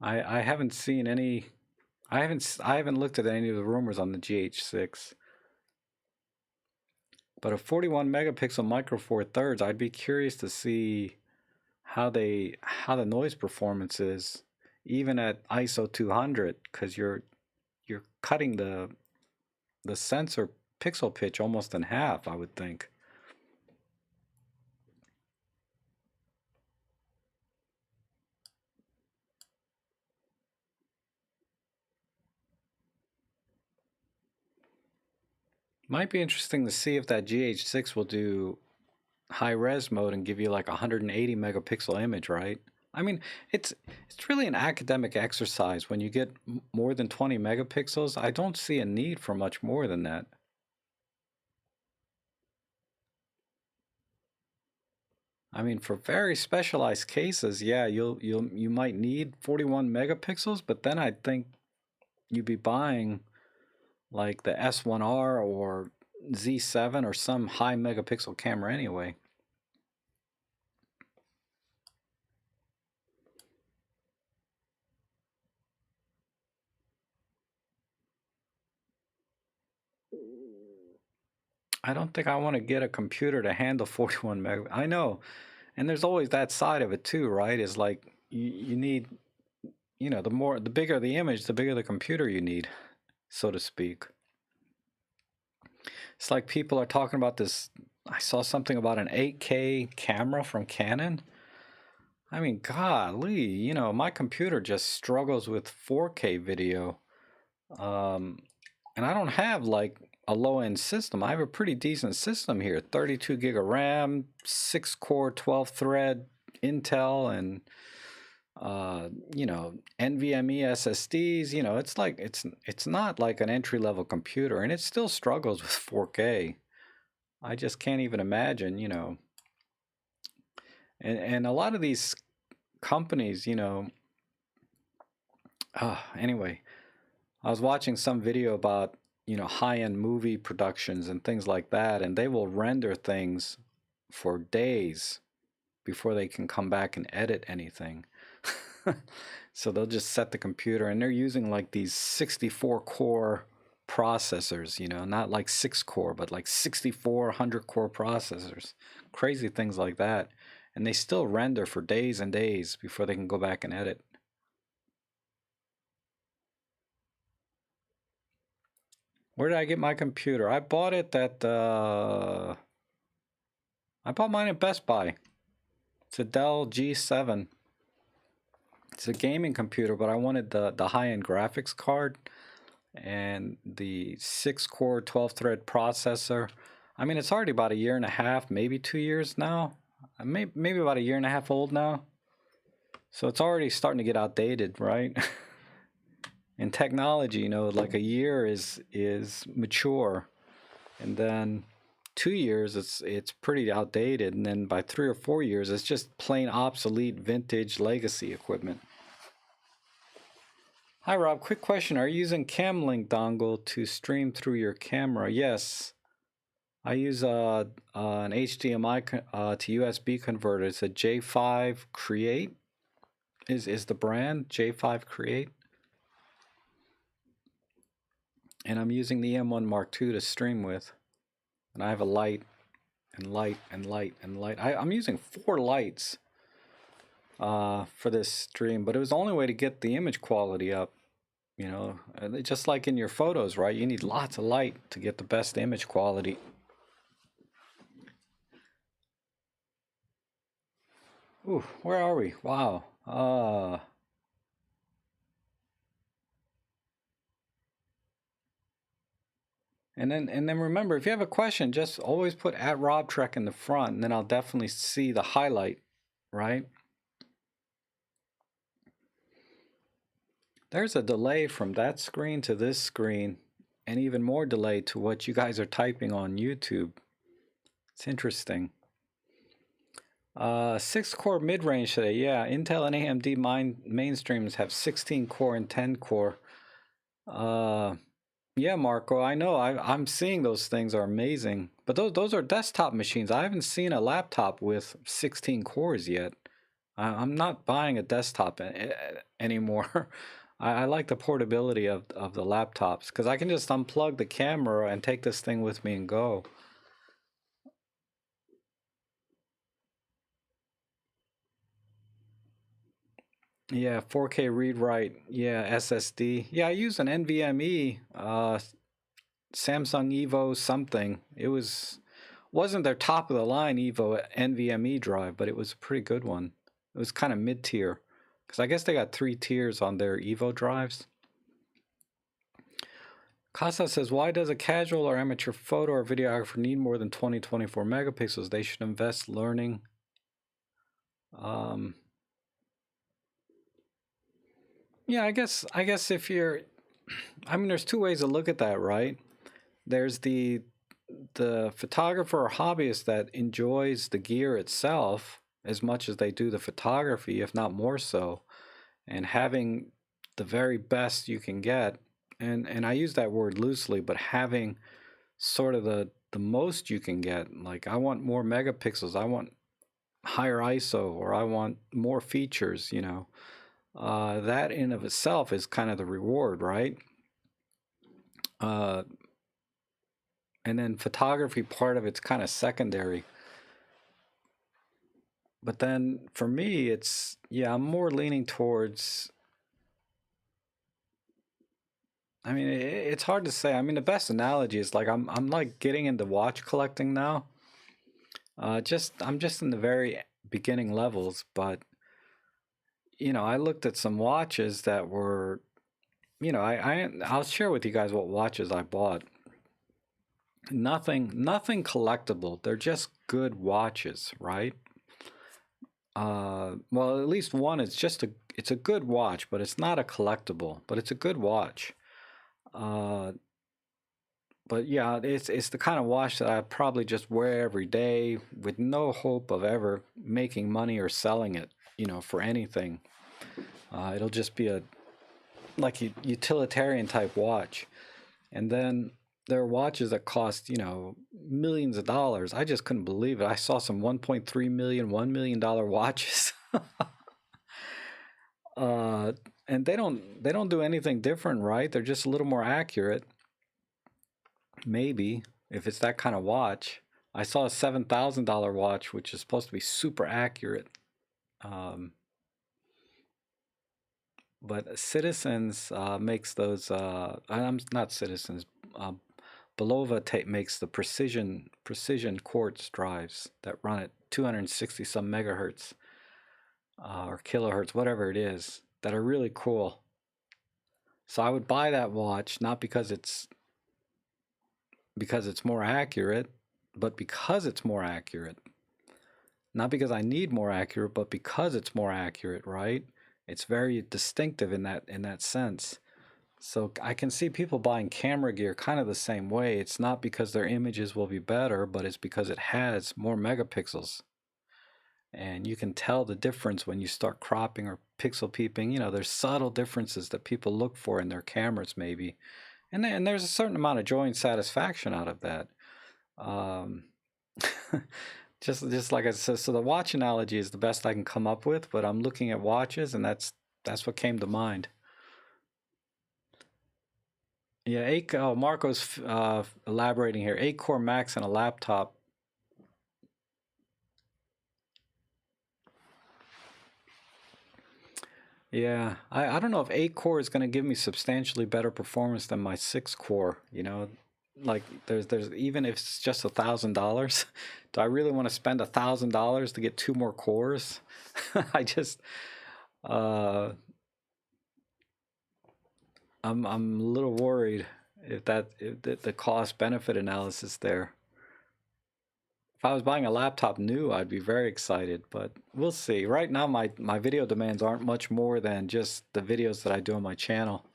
I haven't seen any. I haven't looked at any of the rumors on the GH6. But a 41 megapixel micro four thirds, I'd be curious to see how the noise performance is, even at ISO 200, because you're cutting the sensor pixel pitch almost in half, I would think. Might be interesting to see if that GH6 will do high res mode and give you like a 180 megapixel image, right? I mean, it's really an academic exercise. When you get more than 20 megapixels, I don't see a need for much more than that. I mean, for very specialized cases, yeah, you might need 41 megapixels, but then I think you'd be buying like the S1R or Z7 or some high megapixel camera anyway. I don't think I want to get a computer to handle 41 meg. I know, and there's always that side of it too, right? Is like you need, you know, the bigger the image, the bigger the computer you need, so to speak. It's like people are talking about this. I saw something about an 8K camera from Canon. I mean, golly, you know, my computer just struggles with 4K video. And I don't have like a low-end system. I have a pretty decent system here. 32 gig of RAM, 6-core, 12-thread Intel, and you know, NVMe SSDs. You know, it's like it's not like an entry-level computer, and it still struggles with 4K. I just can't even imagine, you know. And a lot of these companies, you know. Anyway, I was watching some video about, you know, high-end movie productions and things like that, and they will render things for days before they can come back and edit anything. So they'll just set the computer, and they're using like these 64 core processors, you know, not like 6 core, but like 64 100 core processors, crazy things like that. And they still render for days and days before they can go back and edit. Where did I get my computer? I bought it at I bought mine at Best Buy. It's a Dell G7. It's a gaming computer, but I wanted the high-end graphics card and the 6-core 12-thread processor. I mean, it's already about a year and a half, maybe 2 years now. Maybe about a year and a half old now. So it's already starting to get outdated, right? In technology, you know, like a year is mature, and then 2 years it's pretty outdated, and then by 3 or 4 years it's just plain obsolete vintage legacy equipment. Hi Rob, quick question. Are you using Camlink dongle to stream through your camera? Yes. I use an HDMI to USB converter. It's a J5 Create is the brand, J5 Create. And I'm using the M1 Mark II to stream with. And I have a light and light and light and light. I'm using 4 lights for this stream, but it was the only way to get the image quality up. You know, just like in your photos, right? You need lots of light to get the best image quality. Ooh, where are we? Wow. And then remember, if you have a question, just always put at robtrek in the front, and then I'll definitely see the highlight, right? There's a delay from that screen to this screen, and even more delay to what you guys are typing on YouTube. It's interesting. 6-core mid-range today. Yeah, Intel and AMD mainstreams have 16-core and 10-core. Yeah, Marco, I know. I'm seeing those things are amazing, but those are desktop machines. I haven't seen a laptop with 16 cores yet. I'm not buying a desktop anymore. I like the portability of the laptops because I can just unplug the camera and take this thing with me and go. Yeah, 4K read write. Yeah, SSD. Yeah, I use an NVMe, Samsung Evo something. It wasn't their top of the line Evo NVMe drive, but it was a pretty good one. It was kind of mid tier because I guess they got 3 tiers on their Evo drives. Casa says, why does a casual or amateur photo or videographer need more than 24 megapixels? They should invest learning. Yeah, I guess if you're, I mean, there's two ways to look at that, right? There's the photographer or hobbyist that enjoys the gear itself as much as they do the photography, if not more so, and having the very best you can get. And I use that word loosely, but having sort of the most you can get. Like, I want more megapixels, I want higher ISO, or I want more features, you know. That in of itself is kind of the reward, right? And then photography, part of it's kind of secondary. But then for me, it's, yeah, I'm more leaning towards, I mean, it's hard to say. I mean, the best analogy is like I'm like getting into watch collecting now. I'm just in the very beginning levels, but you know, I looked at some watches that were, you know, I'll share with you guys what watches I bought. Nothing collectible. They're just good watches, right? Well, at least one is just it's a good watch, but it's not a collectible, but it's a good watch. Uh, but yeah, it's the kind of watch that I probably just wear every day with no hope of ever making money or selling it, you know, for anything. It'll just be a like a utilitarian type watch. And then there are watches that cost, you know, millions of dollars. I just couldn't believe it. I saw some 1.3 million, $1 million watches. And they don't do anything different, right? They're just a little more accurate. Maybe if it's that kind of watch. I saw a $7,000 watch, which is supposed to be super accurate. But Citizens makes those. I'm not Citizens. Belova makes the precision quartz drives that run at 260 some megahertz or kilohertz, whatever it is, that are really cool. So I would buy that watch not because it's more accurate, but because it's more accurate. Not because I need more accurate, but because it's more accurate, right? It's very distinctive in that sense. So I can see people buying camera gear kind of the same way. It's not because their images will be better, but it's because it has more megapixels. And you can tell the difference when you start cropping or pixel peeping. You know, there's subtle differences that people look for in their cameras maybe. And there's a certain amount of joy and satisfaction out of that. Um, just like I said, so the watch analogy is the best I can come up with, but I'm looking at watches and that's what came to mind. Yeah, Marco's elaborating here. 8-core max and a laptop. Yeah, I don't know if 8 core is going to give me substantially better performance than my 6 core, you know. Like there's even if it's just $1,000, do I really want to spend $1,000 to get 2 more cores? I just uh I'm a little worried if the cost benefit analysis there. If I was buying a laptop new, I'd be very excited, but we'll see. Right now, my video demands aren't much more than just the videos that I do on my channel.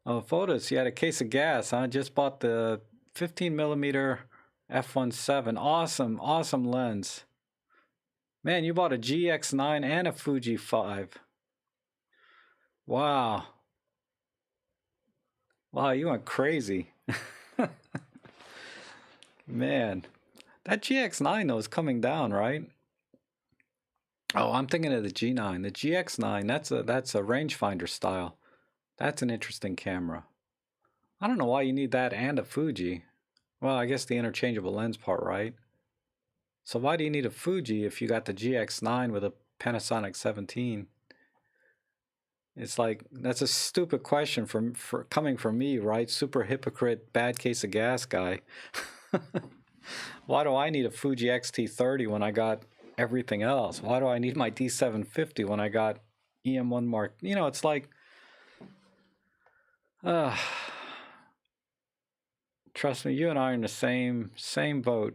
Oh, photos. You had a case of gas. I just bought the 15 millimeter f1.7. Awesome, awesome lens. Man, you bought a GX9 and a Fuji 5. Wow. Wow, you went crazy. Man, that GX9 though is coming down, right? Oh, I'm thinking of the G9. The GX9, that's a rangefinder style. That's an interesting camera. I don't know why you need that and a Fuji. Well, I guess the interchangeable lens part, right? So why do you need a Fuji if you got the GX9 with a Panasonic 17? It's like, that's a stupid question for coming from me, right? Super hypocrite, bad case of gas guy. Why do I need a Fuji X-T30 when I got everything else? Why do I need my D750 when I got EM1 Mark? You know, it's like, trust me, you and I are in the same boat.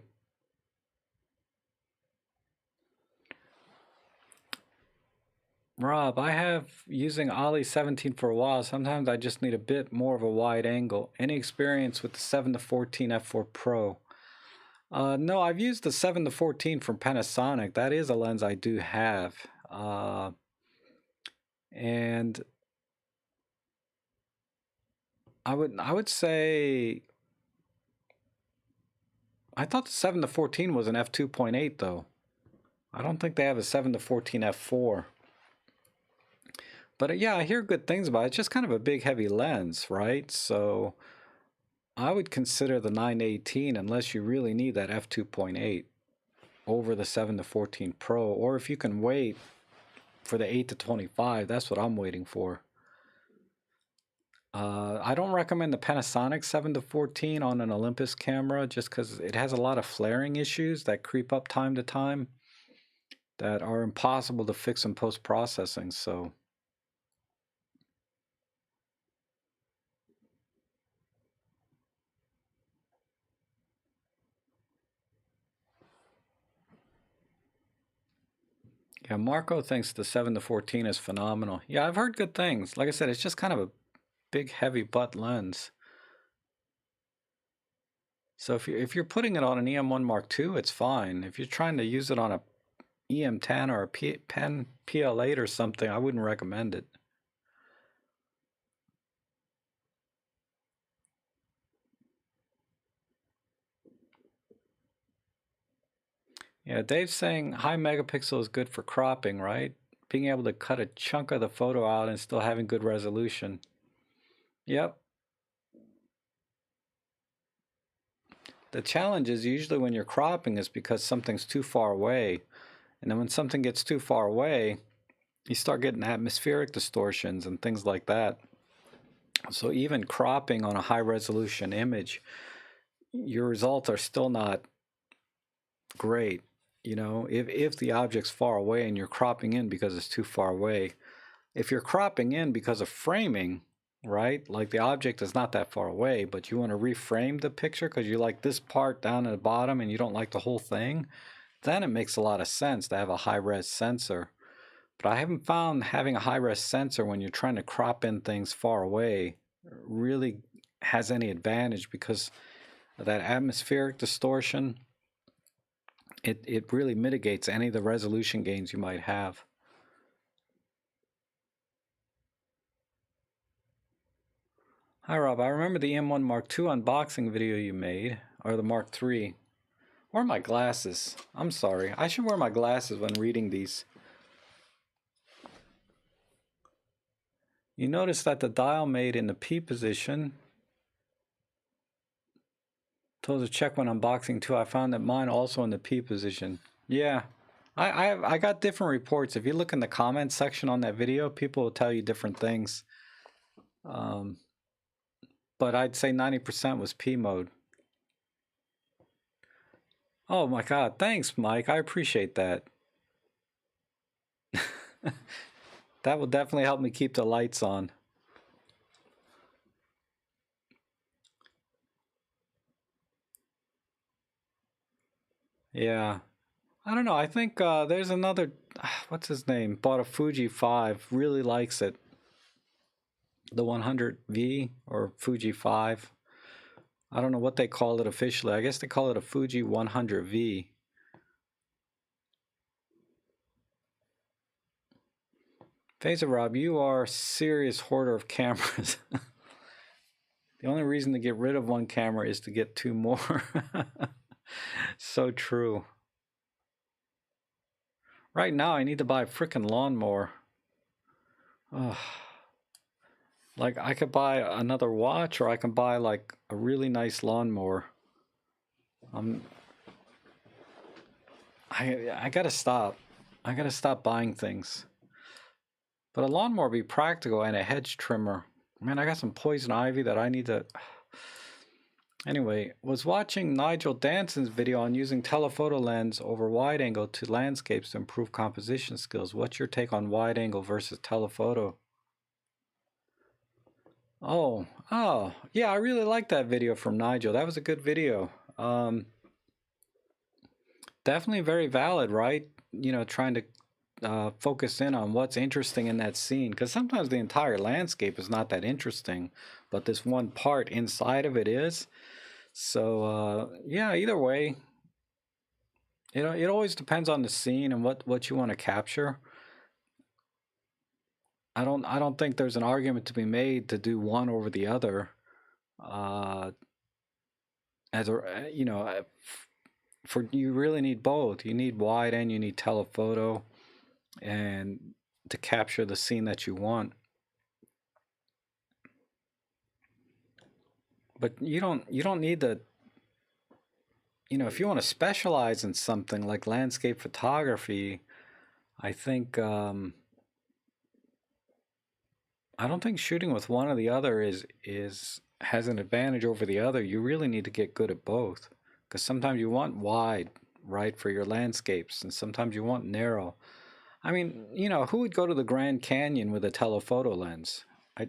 Rob, I have using Ollie 17 for a while. Sometimes I just need a bit more of a wide angle. Any experience with the 7-14 f4 Pro? No, I've used the 7-14 from Panasonic. That is a lens I do have. And I would say I thought the 7-14 was an f2.8 though. I don't think they have a 7-14 f4. But yeah, I hear good things about it. It's just kind of a big, heavy lens, right? So I would consider the 9-18 unless you really need that f2.8 over the 7-14 Pro. Or if you can wait for the 8-25, that's what I'm waiting for. I don't recommend the Panasonic 7-14 on an Olympus camera just because it has a lot of flaring issues that creep up time to time that are impossible to fix in post-processing. So yeah, Marco thinks the 7-14 is phenomenal. Yeah, I've heard good things. Like I said, it's just kind of a big, heavy butt lens. So if you're putting it on an EM1 Mark II, it's fine. If you're trying to use it on a EM10 or a Pen PL8 or something, I wouldn't recommend it. Yeah, Dave's saying high megapixel is good for cropping, right? Being able to cut a chunk of the photo out and still having good resolution. Yep. The challenge is usually when you're cropping is because something's too far away. And then when something gets too far away, you start getting atmospheric distortions and things like that. So even cropping on a high resolution image, your results are still not great. You know, if the object's far away and you're cropping in because it's too far away, if you're cropping in because of framing, right? Like the object is not that far away, but you want to reframe the picture because you like this part down at the bottom and you don't like the whole thing, then it makes a lot of sense to have a high-res sensor. But I haven't found having a high-res sensor when you're trying to crop in things far away really has any advantage because of that atmospheric distortion. It really mitigates any of the resolution gains you might have. Hi Rob, I remember the M1 Mark II unboxing video you made, or the Mark III. Or my glasses. I'm sorry, I should wear my glasses when reading these. You notice that the dial made in the P position. Told to check when unboxing too. I found that mine also in the P position. Yeah. I got different reports. If you look in the comments section on that video, people will tell you different things. But I'd say 90% was P mode. Oh my God, thanks, Mike. I appreciate that. That will definitely help me keep the lights on. Yeah. I don't know. I think there's another, what's his name? Bought a Fuji 5, really likes it. The 100V or Fuji 5. I don't know what they call it officially. I guess they call it a Fuji 100V. Phaser Rob, you are a serious hoarder of cameras. The only reason to get rid of one camera is to get two more. So true. Right now, I need to buy a freaking lawnmower. Ugh. Like, I could buy another watch, or I can buy, like, a really nice lawnmower. I gotta stop. I gotta stop buying things. But a lawnmower would be practical, and a hedge trimmer. Man, I got some poison ivy that I need to... Anyway, was watching Nigel Danson's video on using telephoto lens over wide angle to landscapes to improve composition skills. What's your take on wide angle versus telephoto? Oh, yeah, I really like that video from Nigel. That was a good video. Definitely very valid, right? You know, trying to focus in on what's interesting in that scene, because sometimes the entire landscape is not that interesting, but this one part inside of it is. So yeah, either way, it always depends on the scene and what you want to capture. I don't think there's an argument to be made to do one over the other. As a you know, for you really need both. You need wide and you need telephoto, and to capture the scene that you want. But you don't need to, you know, if you want to specialize in something like landscape photography, I think I don't think shooting with one or the other has an advantage over the other. You really need to get good at both, because sometimes you want wide, right, for your landscapes, and sometimes you want narrow. I mean, you know, who would go to the Grand Canyon with a telephoto lens? I,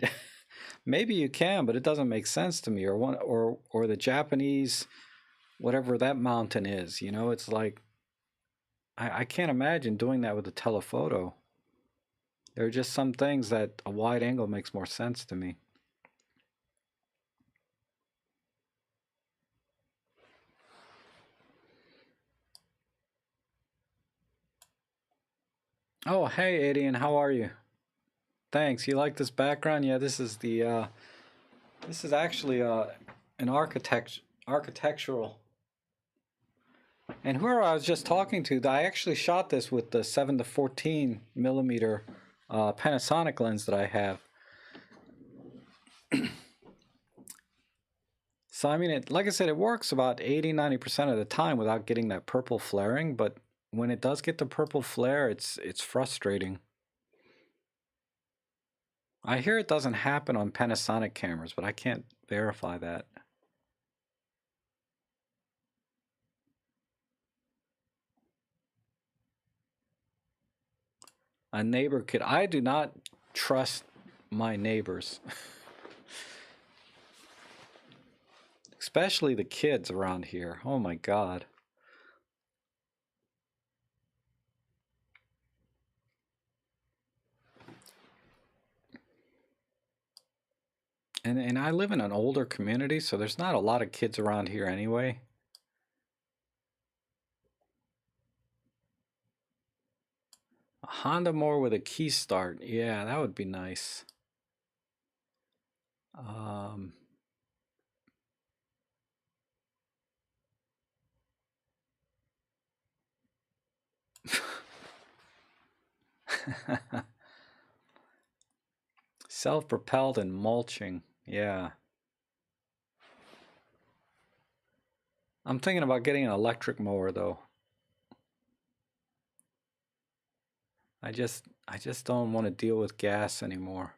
maybe you can, but it doesn't make sense to me. Or the Japanese, whatever that mountain is. You know, it's like I can't imagine doing that with a telephoto. There are just some things that a wide angle makes more sense to me. Oh, hey, Adian, how are you? Thanks. You like this background? Yeah, this is the this is actually an architectural. And whoever I was just talking to, I actually shot this with the 7 to 14 millimeter Panasonic lens that I have. So I mean, like I said, it works about 80-90% of the time without getting that purple flaring, but when it does get the purple flare, it's frustrating. I hear it doesn't happen on Panasonic cameras, but I can't verify that. A neighbor kid. I do not trust my neighbors. Especially the kids around here. Oh my God. And I live in an older community, so there's not a lot of kids around here anyway. A Honda more with a key start. Yeah, that would be nice. Self-propelled and mulching. Yeah. I'm thinking about getting an electric mower though. I just don't want to deal with gas anymore.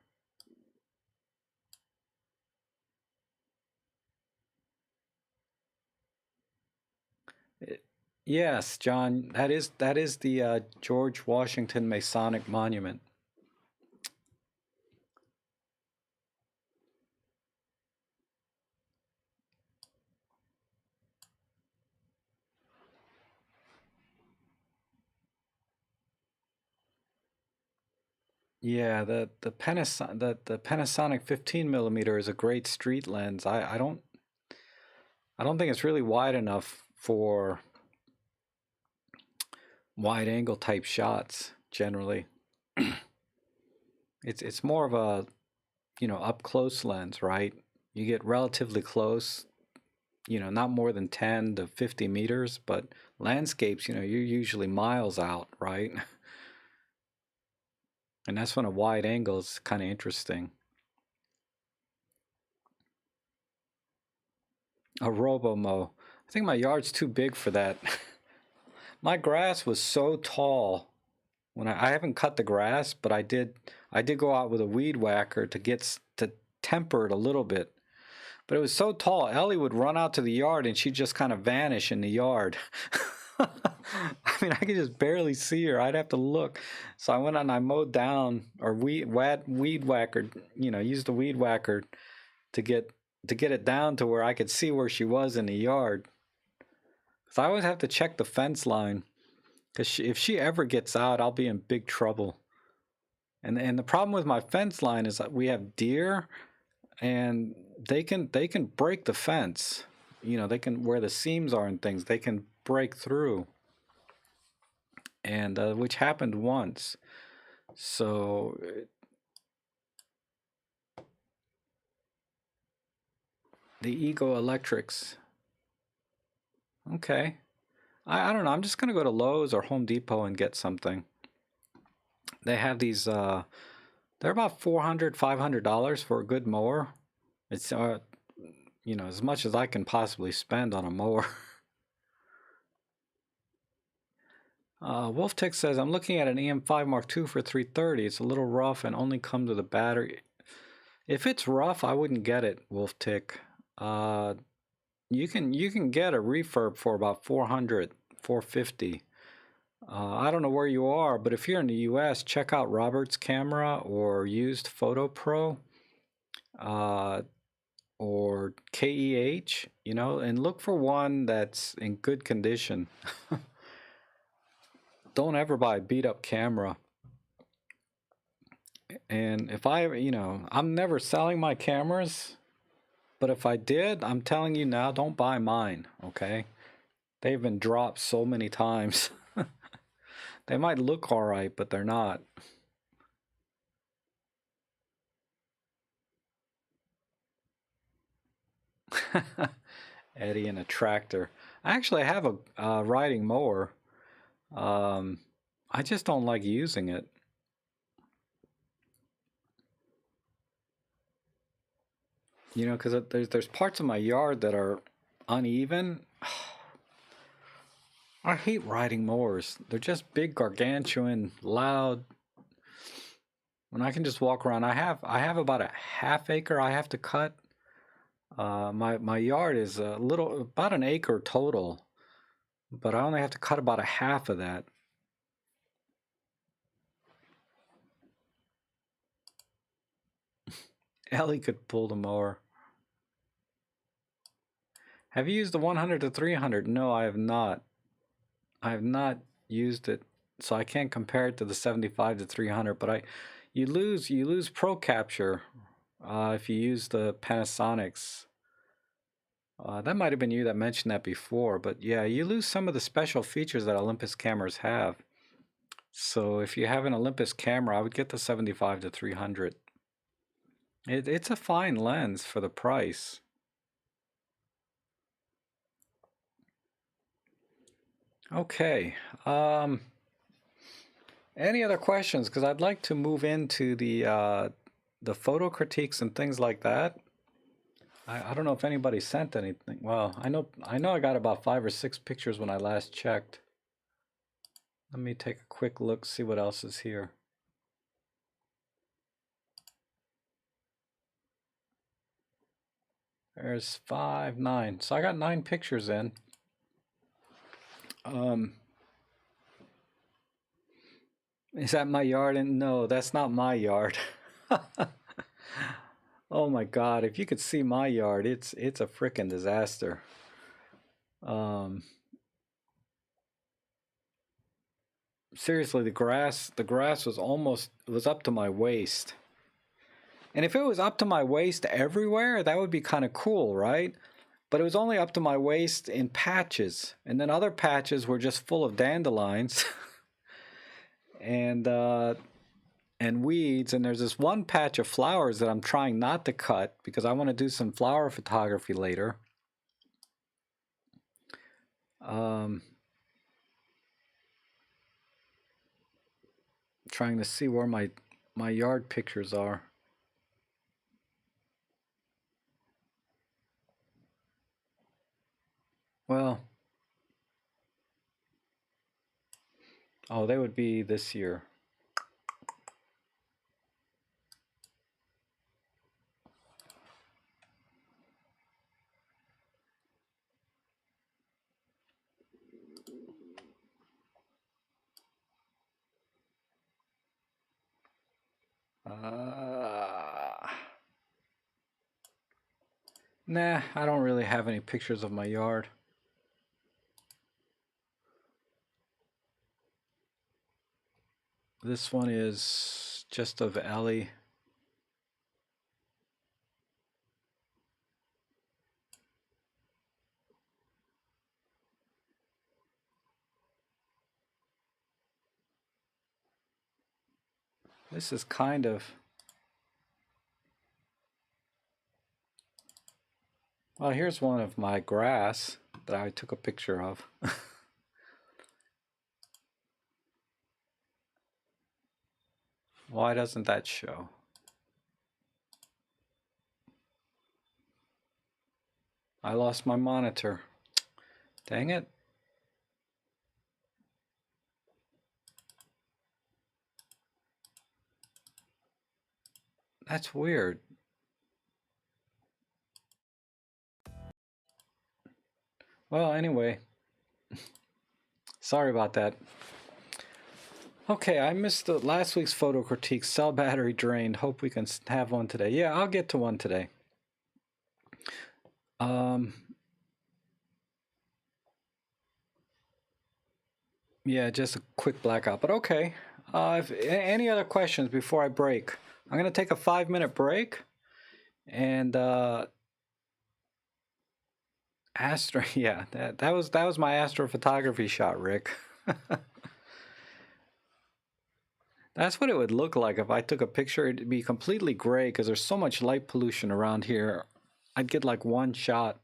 Yes, John, that is the George Washington Masonic Monument. Yeah, the Panasonic 15 millimeter is a great street lens. I don't think it's really wide enough for wide angle type shots generally. It's more of a, up close lens, right? You get relatively close, not more than 10 to 50 meters, but landscapes, you're usually miles out, right? And that's when a wide angle is kind of interesting. A robo-mow. I think my yard's too big for that. My grass was so tall when I haven't cut the grass, but I did go out with a weed whacker to temper it a little bit. But it was so tall, Ellie would run out to the yard and she'd just kind of vanish in the yard. I mean, I could just barely see her. I'd have to look. So I went out and I mowed down or weed whacker, used the weed whacker to get it down to where I could see where she was in the yard. So I always have to check the fence line because if she ever gets out, I'll be in big trouble. And the problem with my fence line is that we have deer, and they can break the fence. They can, where the seams are and things, they can break through. And which happened once. So the Ego Electrics. Okay. I don't know. I'm just gonna go to Lowe's or Home Depot and get something. They have these. They're about $400-$500 for a good mower. It's as much as I can possibly spend on a mower. Wolftech says, I'm looking at an EM5 Mark II for 330. It's a little rough and only comes with a battery. If it's rough, I wouldn't get it, Wolftech. You can get a refurb for about 400, 450. I don't know where you are, but if you're in the US, check out Robert's Camera or Used Photo Pro, or KEH, and look for one that's in good condition. Don't ever buy a beat up camera. And if I'm never selling my cameras, but if I did, I'm telling you now, don't buy mine, okay? They've been dropped so many times. They might look all right, but they're not. Eddie and a tractor. I actually have a riding mower. I just don't like using it. Because there's parts of my yard that are uneven. I hate riding mowers. They're just big, gargantuan, loud. When I can just walk around, I have about a half acre I have to cut. My yard is about an acre total, but I only have to cut about a half of that. Ellie could pull the mower. Have you used the 100 to 300? No, I have not. I have not used it, so I can't compare it to the 75 to 300. But you lose pro capture if you use the Panasonics. That might have been you that mentioned that before, but yeah, you lose some of the special features that Olympus cameras have. So if you have an Olympus camera, I would get the 75 to 300. It's a fine lens for the price. Okay. Any other questions? Because I'd like to move into the photo critiques and things like that. I don't know if anybody sent anything. Well, I know I got about 5 or 6 pictures when I last checked. Let me take a quick look, see what else is here. There's 5, 9. So I got 9 pictures in. Is that my yard? And no, that's not my yard. Oh my God, if you could see my yard, it's a freaking disaster. Seriously, the grass was up to my waist. And if it was up to my waist everywhere, that would be kind of cool, right? But it was only up to my waist in patches, and then other patches were just full of dandelions and weeds. And there's this one patch of flowers that I'm trying not to cut because I want to do some flower photography later. Trying to see where my yard pictures are. Well, oh, they would be this year. Nah, I don't really have any pictures of my yard. This one is just of Ellie. This is kind of... Well, here's one of my grass that I took a picture of. Why doesn't that show? I lost my monitor. Dang it. That's weird. Well, anyway. Sorry about that. Okay, I missed the last week's photo critique. Cell battery drained. Hope we can have one today. Yeah, I'll get to one today. Yeah, just a quick blackout, but okay. If any other questions before I break? I'm gonna take a 5-minute break, and astro. Yeah, that was my astrophotography shot, Rick. That's what it would look like if I took a picture. It'd be completely gray because there's so much light pollution around here. I'd get like one shot.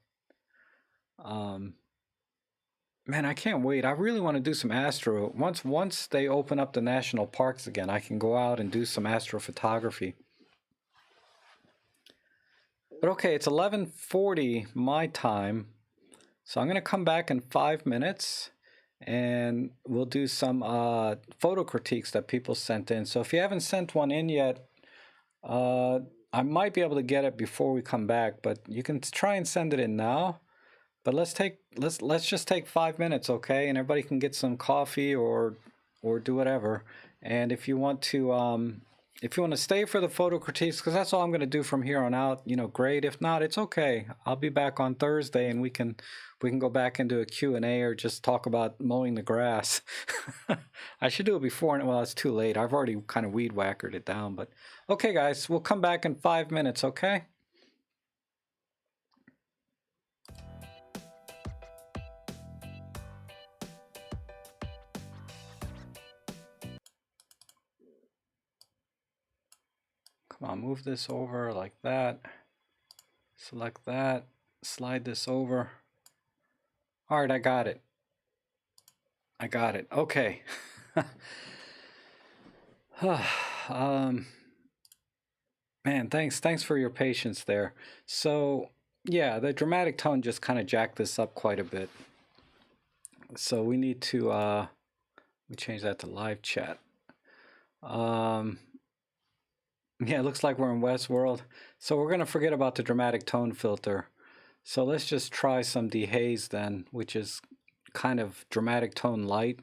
Man, I can't wait. I really want to do some astro. Once they open up the national parks again, I can go out and do some astrophotography. But okay, it's 11:40 my time. So I'm going to come back in 5 minutes and we'll do some photo critiques that people sent in. So if you haven't sent one in yet, I might be able to get it before we come back, but you can try and send it in now. But let's just take 5 minutes, okay? And everybody can get some coffee or do whatever. And if you want to stay for the photo critiques, because that's all I'm going to do from here on out, you know, great. If not, it's okay. I'll be back on Thursday and we can go back into a Q&A or just talk about mowing the grass. I should do it before, well, it's too late. I've already kind of weed whackered it down, but okay, guys, we'll come back in 5 minutes, okay? Come on, move this over like that. Select that, slide this over. All right, I got it. I got it. Okay. Man, thanks for your patience there. So, yeah, the dramatic tone just kind of jacked this up quite a bit. So we need to We change that to live chat. Yeah, it looks like we're in Westworld. So we're going to forget about the dramatic tone filter. So let's just try some dehaze then, which is kind of dramatic tone light.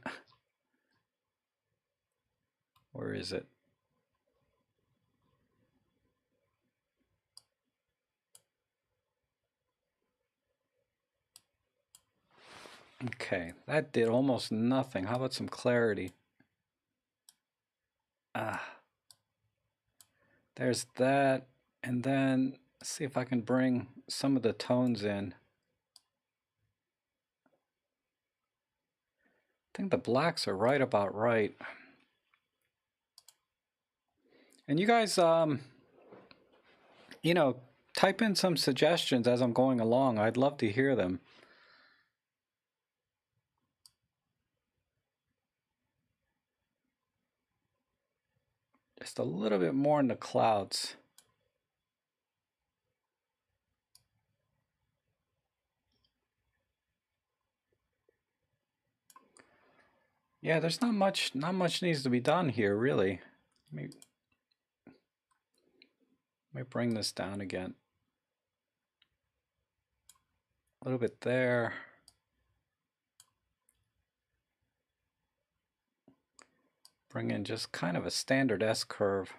Where is it? Okay, that did almost nothing. How about some clarity? There's that. And then let's see if I can bring some of the tones in. I think the blacks are right about right. And you guys, you know, type in some suggestions as I'm going along. I'd love to hear them. Just a little bit more in the clouds. Yeah, there's not much needs to be done here, really. Let me bring this down again. A little bit there. Bring in just kind of a standard S curve.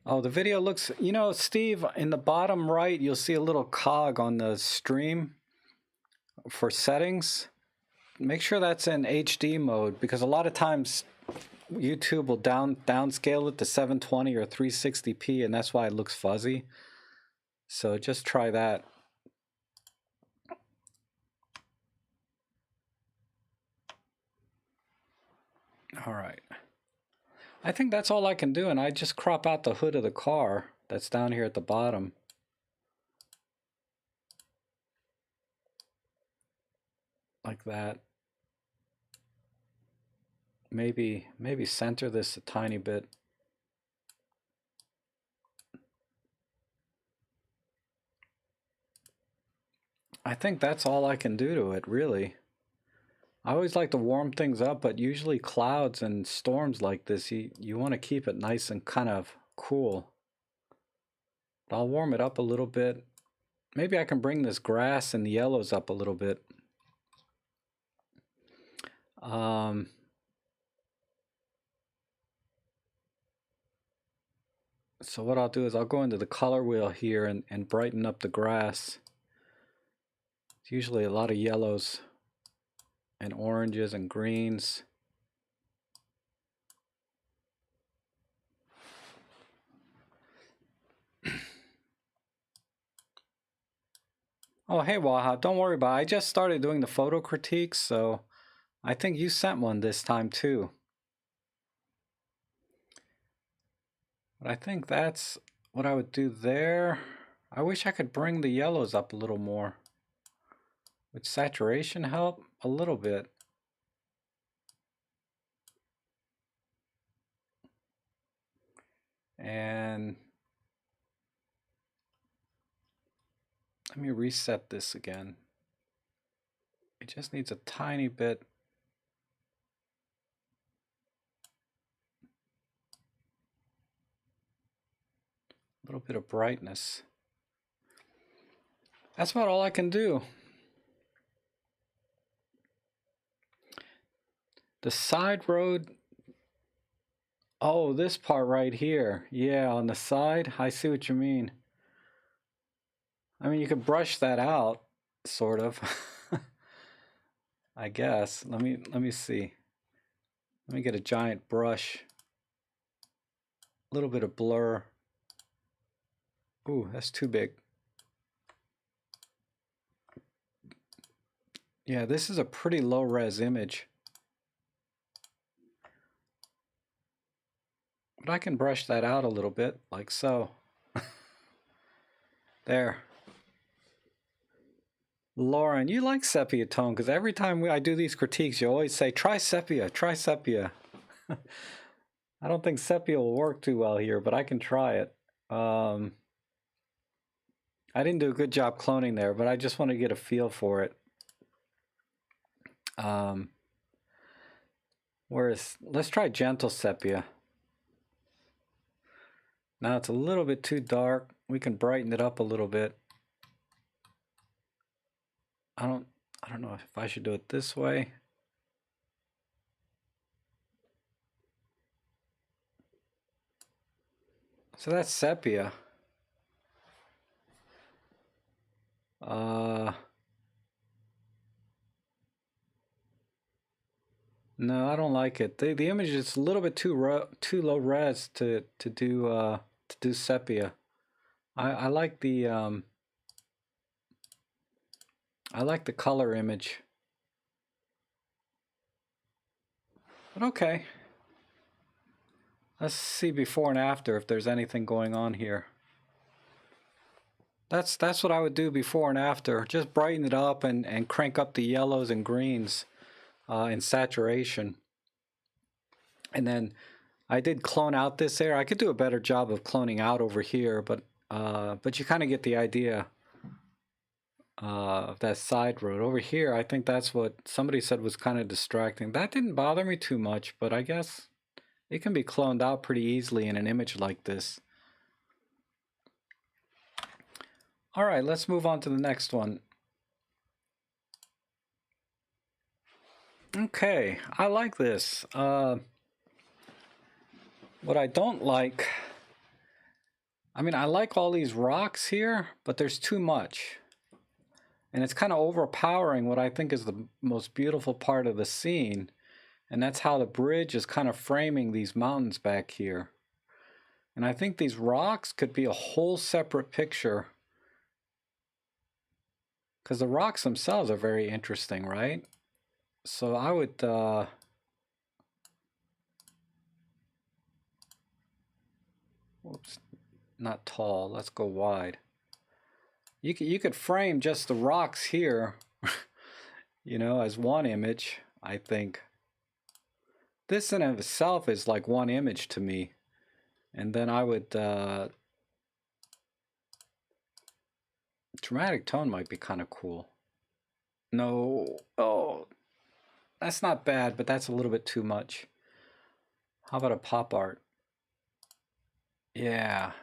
Oh, the video looks, you know, Steve, in the bottom right, you'll see a little cog on the stream for settings. Make sure that's in HD mode, because a lot of times YouTube will downscale it to 720 or 360p, and that's why it looks fuzzy. So just try that. All right. I think that's all I can do, and I just crop out the hood of the car that's down here at the bottom. Like that. Maybe center this a tiny bit. I think that's all I can do to it, really. I always like to warm things up, but usually clouds and storms like this, you want to keep it nice and kind of cool. But I'll warm it up a little bit. Maybe I can bring this grass and the yellows up a little bit. So what I'll do is I'll go into the color wheel here and brighten up the grass. It's usually a lot of yellows and oranges and greens. Oh, hey Waha, don't worry about it. I just started doing the photo critiques, so I think you sent one this time too. But I think that's what I would do there. I wish I could bring the yellows up a little more. Would saturation help? A little bit. And let me reset this again. It just needs a tiny bit. A little bit of brightness. That's about all I can do. The side road. Oh, this part right here. Yeah, on the side. I see what you mean. I mean, you could brush that out, sort of. I guess. Let me see. Let me get a giant brush. A little bit of blur. Ooh, that's too big. Yeah, this is a pretty low res image. But I can brush that out a little bit, like so. There. Lauren, you like sepia tone, because every time I do these critiques, you always say, try sepia, try sepia. I don't think sepia will work too well here, but I can try it. I didn't do a good job cloning there, but I just want to get a feel for it. Let's try gentle sepia. Now it's a little bit too dark. We can brighten it up a little bit. I don't know if I should do it this way. So that's sepia. No, I don't like it. The image is a little bit too low res to do sepia. I like the color image. But okay. Let's see before and after if there's anything going on here. That's what I would do before and after. Just brighten it up and crank up the yellows and greens in saturation. And then I did clone out this area. I could do a better job of cloning out over here, but you kind of get the idea of that side road. Over here, I think that's what somebody said was kind of distracting. That didn't bother me too much, but I guess it can be cloned out pretty easily in an image like this. All right, let's move on to the next one. Okay, I like this. What I don't like, I mean, I like all these rocks here, but there's too much. And it's kind of overpowering what I think is the most beautiful part of the scene. And that's how the bridge is kind of framing these mountains back here. And I think these rocks could be a whole separate picture. Because the rocks themselves are very interesting, right? So I would... whoops, not tall. Let's go wide. You could frame just the rocks here, you know, as one image, I think. This in of itself is like one image to me. And then I would... dramatic tone might be kind of cool. No, oh, that's not bad, but that's a little bit too much. How about a pop art? Yeah.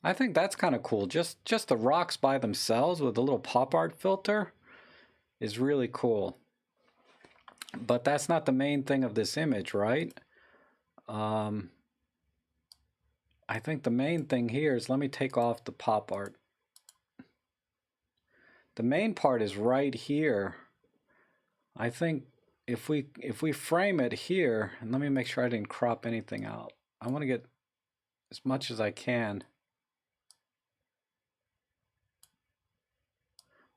I think that's kind of cool. Just the rocks by themselves with a little pop art filter is really cool. But that's not the main thing of this image, right? I think the main thing here is, let me take off the pop art. The main part is right here. I think if we frame it here, and let me make sure I didn't crop anything out. I want to get as much as I can.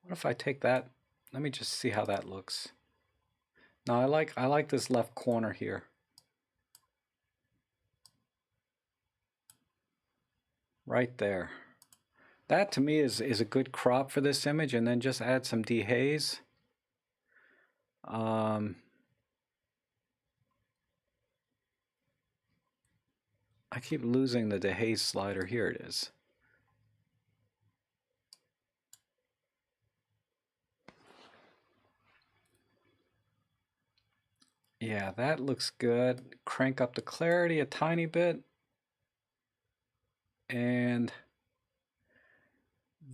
What if I take that? Let me just see how that looks. Now I like this left corner here. Right there. That to me is a good crop for this image, and then just add some dehaze. I keep losing the dehaze slider. Here it is. Yeah, that looks good. Crank up the clarity a tiny bit. And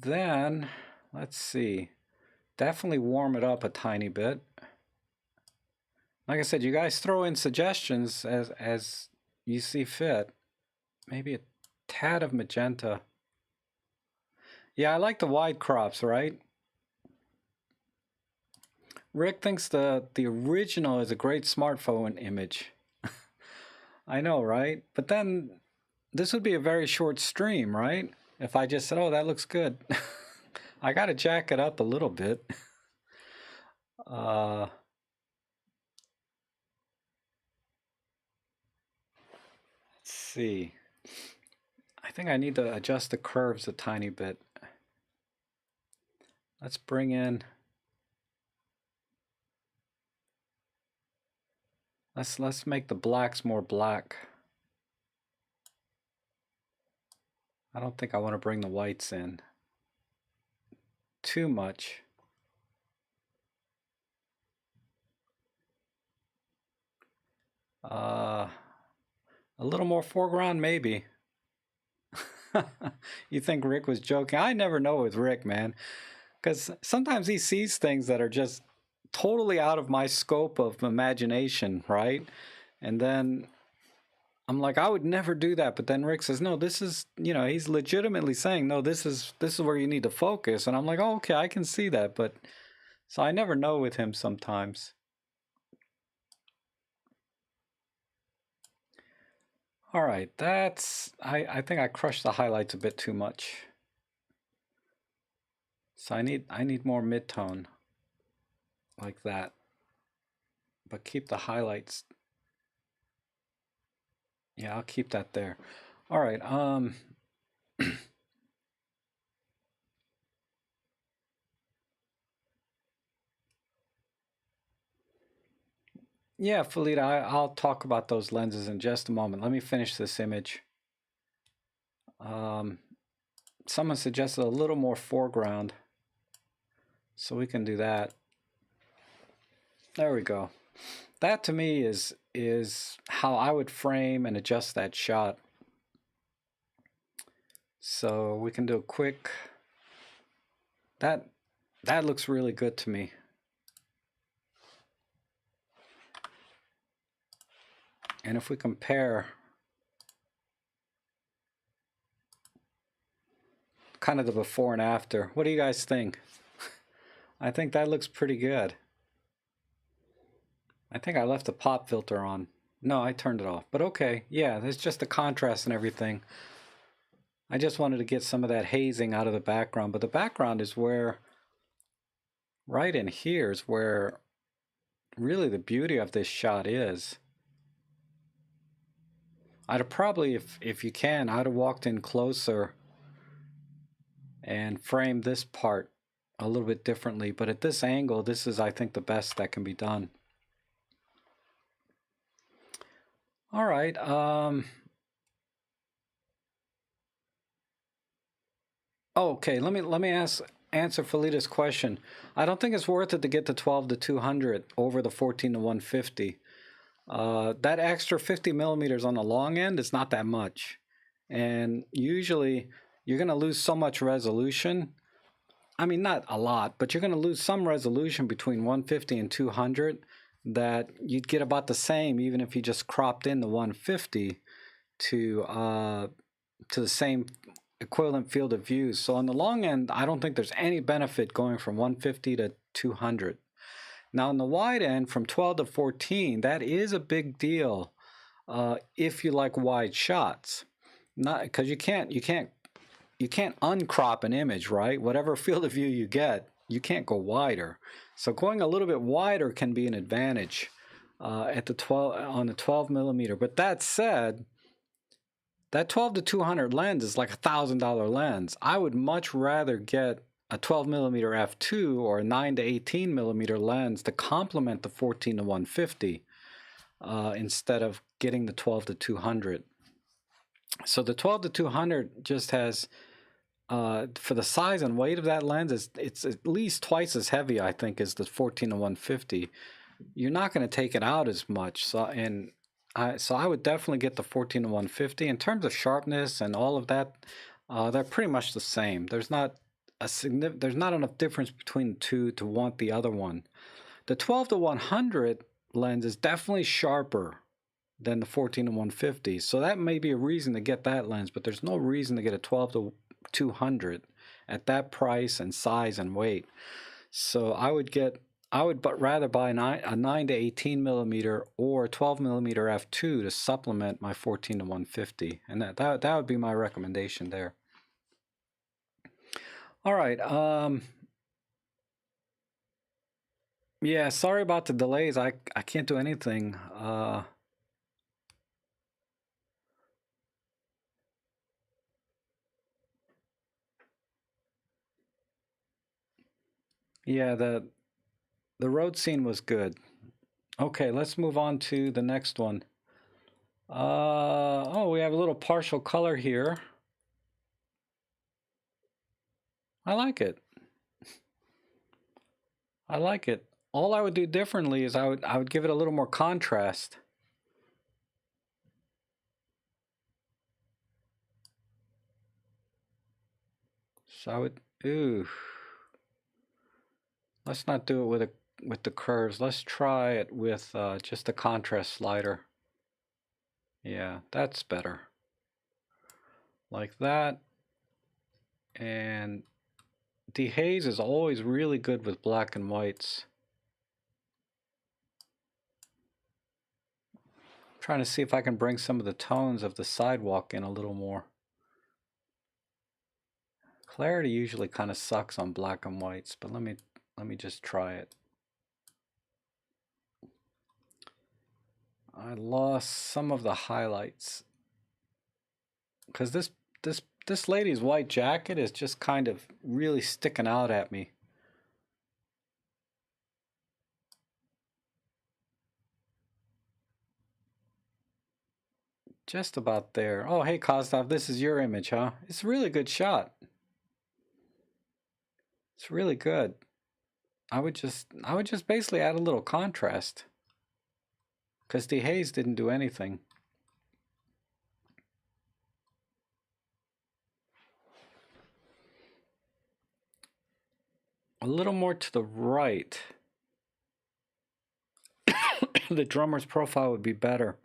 then, let's see. Definitely warm it up a tiny bit. Like I said, you guys throw in suggestions as you see fit. Maybe a tad of magenta. Yeah, I like the wide crops, right? Rick thinks the original is a great smartphone image. I know, right? But then this would be a very short stream, right? If I just said, oh, that looks good. I got to jack it up a little bit. Let's see. I think I need to adjust the curves a tiny bit. Let's bring in... Let's make the blacks more black. I don't think I want to bring the whites in too much. A little more foreground, maybe. You think Rick was joking? I never know with Rick, man, because sometimes he sees things that are just totally out of my scope of imagination, right? And then I'm like, I would never do that. But then Rick says, no, this is, you know, he's legitimately saying, no, this is where you need to focus. And I'm like, oh, okay, I can see that. But so I never know with him sometimes. All right, that's, I think I crushed the highlights a bit too much. So I need more mid-tone like that. But keep the highlights. Yeah, I'll keep that there. All right, yeah, Felita, I'll talk about those lenses in just a moment. Let me finish this image. Someone suggested a little more foreground, so we can do that. There we go. That to me is how I would frame and adjust that shot. So we can do a quick, that looks really good to me. And if we compare kind of the before and after, what do you guys think? I think that looks pretty good. I think I left the pop filter on. No, I turned it off, but okay. Yeah, there's just the contrast and everything. I just wanted to get some of that hazing out of the background, but the background is where, right in here is where really the beauty of this shot is. I'd have probably, if you can, I'd have walked in closer and framed this part a little bit differently, but at this angle, this is, I think, the best that can be done. All right. Okay, let me answer Felita's question. I don't think it's worth it to get the 12 to 200 over the 14 to 150. That extra 50 millimeters on the long end is not that much, and usually you're going to lose so much resolution. I mean, not a lot, but you're going to lose some resolution between 150 and 200 that you'd get about the same even if you just cropped in the 150 to the same equivalent field of view. So on the long end, I don't think there's any benefit going from 150 to 200. Now on the wide end, from 12 to 14, that is a big deal if you like wide shots. Not because you can't uncrop an image, right? Whatever field of view you get, you can't go wider. So going a little bit wider can be an advantage at the 12 on the 12 millimeter. But that said, that 12 to 200 lens is like $1,000 lens. I would much rather get a 12 millimeter f2 or a 9 to 18 millimeter lens to complement the 14 to 150 instead of getting the 12 to 200. So the 12 to 200 just has, for the size and weight of that lens, it's at least twice as heavy, I think, as the 14 to 150. You're not going to take it out as much. So I would definitely get the 14 to 150. In terms of sharpness and all of that, they're pretty much the same. There's not enough difference between the two to want the other one. The 12 to 100 lens is definitely sharper than the 14 to 150. So that may be a reason to get that lens, but there's no reason to get a 12 to 200 at that price and size and weight. So I would rather buy a 9 to 18 millimeter or 12 millimeter f2 to supplement my 14 to 150, and that would be my recommendation there. All right. Yeah, sorry about the delays. I can't do anything. Yeah, the road scene was good. Okay, let's move on to the next one. Oh, we have a little partial color here. I like it. I like it. All I would do differently is I would give it a little more contrast. So I would, ooh. Let's not do it with the curves. Let's try it with just the contrast slider. Yeah, that's better. Like that. And dehaze is always really good with black and whites. I'm trying to see if I can bring some of the tones of the sidewalk in a little more. Clarity usually kind of sucks on black and whites, but let me just try it. I lost some of the highlights because this lady's white jacket is just kind of really sticking out at me. Just about there. Oh, hey Kostov, this is your image, huh? It's a really good shot. It's really good. I would just basically add a little contrast because dehaze didn't do anything. A little more to the right. The drummer's profile would be better.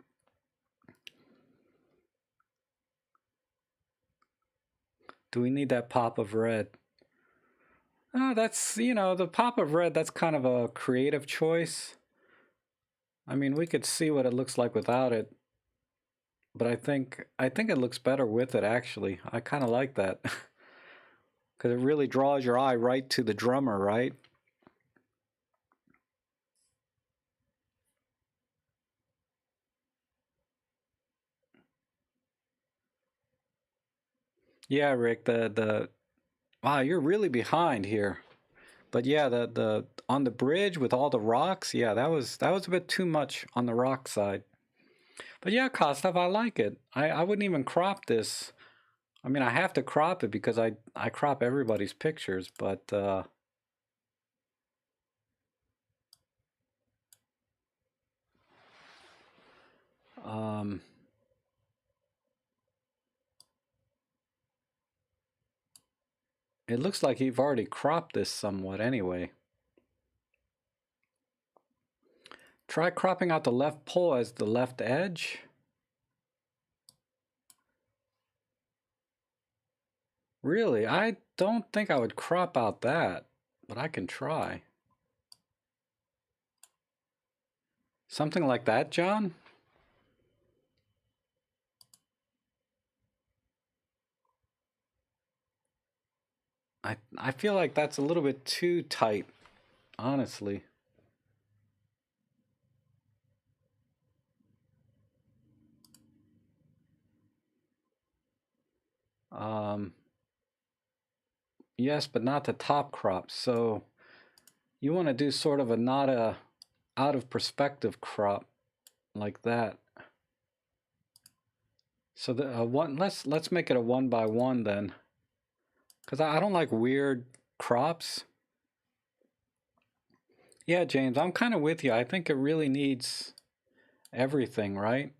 Do we need that pop of red? That's, you know, the pop of red, that's kind of a creative choice. I mean, we could see what it looks like without it, but I think it looks better with it, actually. I kind of like that because it really draws your eye right to the drummer, right? Yeah, Rick, wow, you're really behind here. But yeah, the on the bridge with all the rocks, yeah, that was a bit too much on the rock side. But yeah, Kostov, I like it. I wouldn't even crop this. I mean, I have to crop it because I crop everybody's pictures, but um, it looks like you've already cropped this somewhat anyway. Try cropping out the left pole as the left edge. Really, I don't think I would crop out that, but I can try. Something like that, John? I feel like that's a little bit too tight, honestly. Yes, but not the top crop. So you want to do sort of a not a out of perspective crop like that. So the one let's make it a 1x1 then, because I don't like weird crops. Yeah, James, I'm kind of with you. I think it really needs everything, right?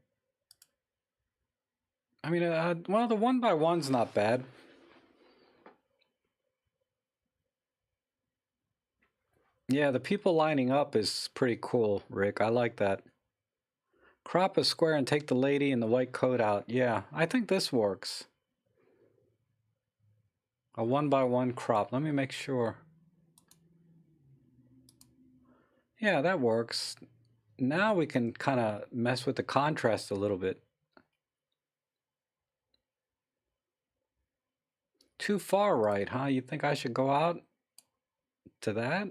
I mean, well, the 1x1's not bad. Yeah, the people lining up is pretty cool, Rick. I like that. Crop a square and take the lady in the white coat out. Yeah, I think this works. A 1x1 crop. Let me make sure. Yeah, that works. Now we can kind of mess with the contrast a little bit. Too far right, huh? You think I should go out to that?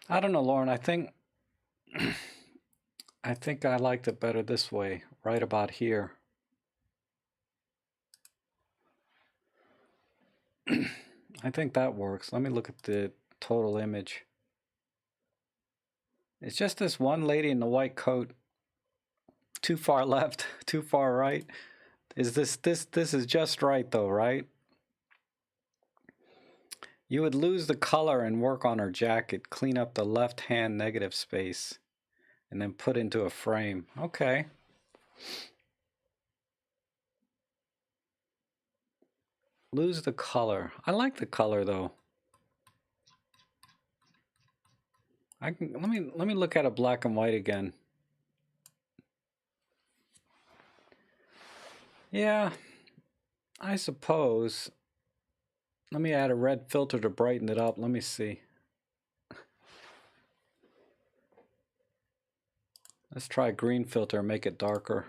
I don't know, Lauren. I think I liked it better this way, right about here. I think that works. Let me look at the total image. It's just this one lady in the white coat. Too far left, too far right. Is this is just right though, right? You would lose the color and work on her jacket, clean up the left hand negative space, and then put into a frame. Okay. Lose the color. I like the color though. I can let me look at a black and white again. Yeah, I suppose. Let me add a red filter to brighten it up. Let me see. Let's try green filter and make it darker.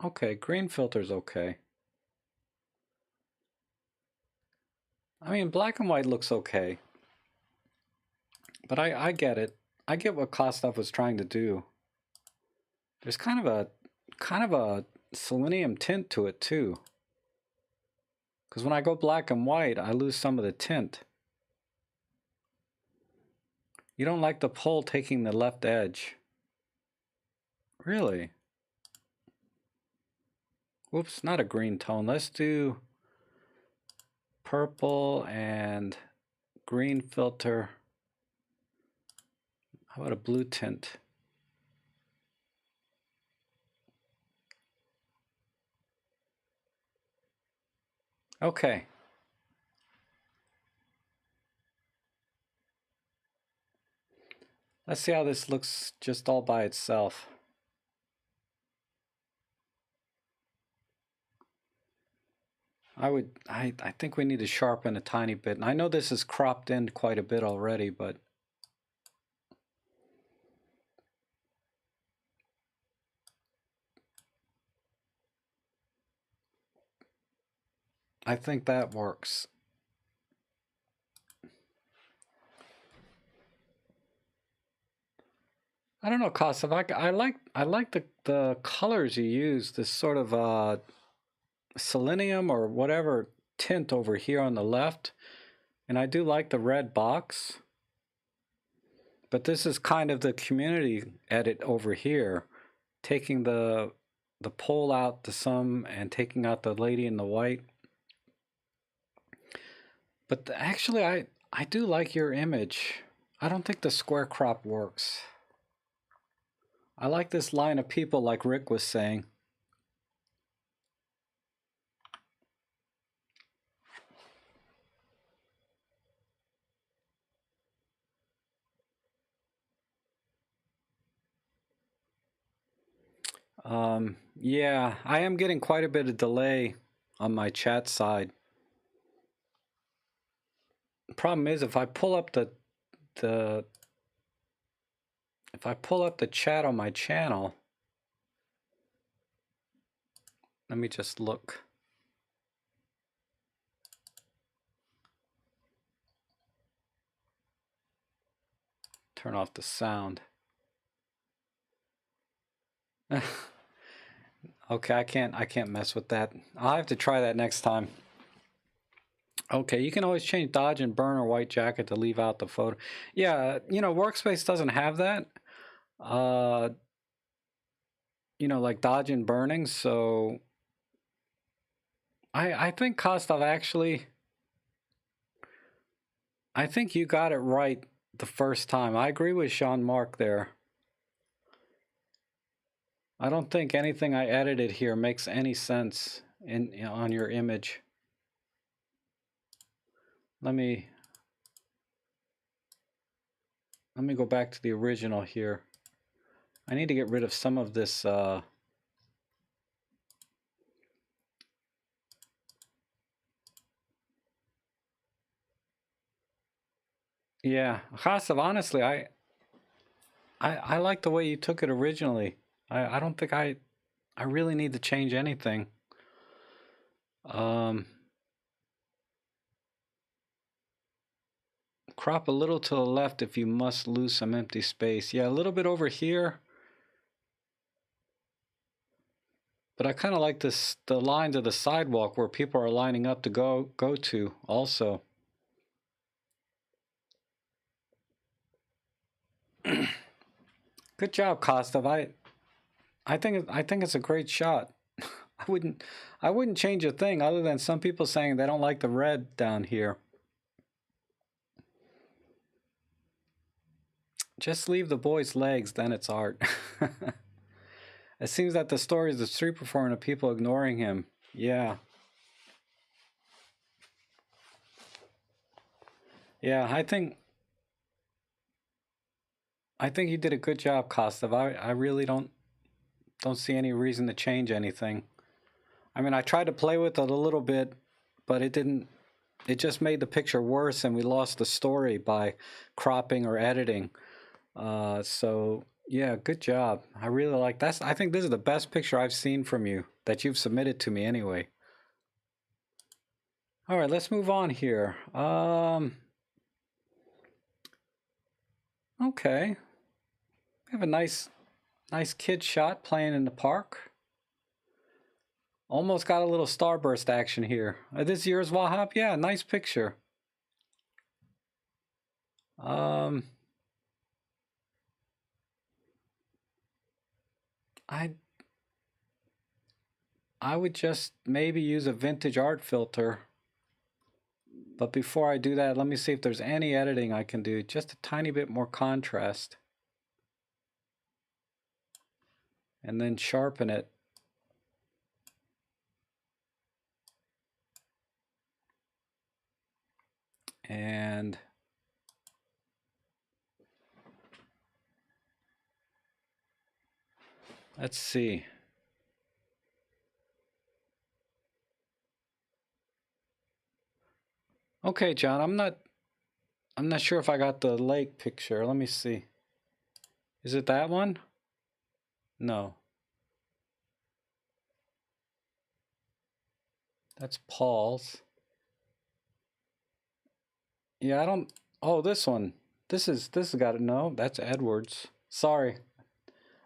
Okay, green filter's okay. I mean, black and white looks okay. But I get it. I get what Kostov was trying to do. There's kind of a selenium tint to it too. Because when I go black and white, I lose some of the tint. You don't like the pole taking the left edge. Really? Whoops, not a green tone. Let's do purple and green filter. How about a blue tint? Okay. Let's see how this looks just all by itself. I think we need to sharpen a tiny bit. And I know this is cropped in quite a bit already, but I think that works. I don't know, Kostov. I like the colors you use. This sort of selenium or whatever tint over here on the left, and I do like the red box. But this is kind of the community edit over here, taking the pole out to some and taking out the lady in the white. But actually, I do like your image. I don't think the square crop works. I like this line of people like Rick was saying. Yeah, I am getting quite a bit of delay on my chat side. The problem is if I pull up the chat on my channel, let me just look. Turn off the sound. Okay, I can't mess with that. I'll have to try that next time. Okay, you can always change dodge and burn or white jacket to leave out the photo. Yeah, you know, Workspace doesn't have that. You know, like dodge and burning, so I think Kostov actually, I think you got it right the first time. I agree with Sean Mark there. I don't think anything I edited here makes any sense on your image. Let me go back to the original here. I need to get rid of some of this yeah, Kostov, honestly, I like the way you took it originally. I don't think I really need to change anything. Crop a little to the left if you must lose some empty space. Yeah, a little bit over here. But I kind of like this, the lines of the sidewalk where people are lining up to go to also. Good job, Kostov. I think it's a great shot. I wouldn't change a thing other than some people saying they don't like the red down here. Just leave the boy's legs, then it's art. It seems that the story is the street performer and people ignoring him. Yeah. Yeah, I think you did a good job, Kostov. I really don't see any reason to change anything. I mean, I tried to play with it a little bit, but it didn't. It just made the picture worse, and we lost the story by cropping or editing. So yeah, good job. I really like that. I think this is the best picture I've seen from you that you've submitted to me anyway. All right, let's move on here. Okay, we have a nice kid shot playing in the park. Almost got a little starburst action here. This yours, Wahab? Yeah, nice picture. I would just maybe use a vintage art filter. But before I do that, let me see if there's any editing I can do. Just a tiny bit more contrast. And then sharpen it. And let's see. Okay, John, I'm not sure if I got the lake picture. Let me see. Is it that one? No. That's Paul's. Yeah, I don't. Oh, this one. This has got it. No, that's Edward's. Sorry.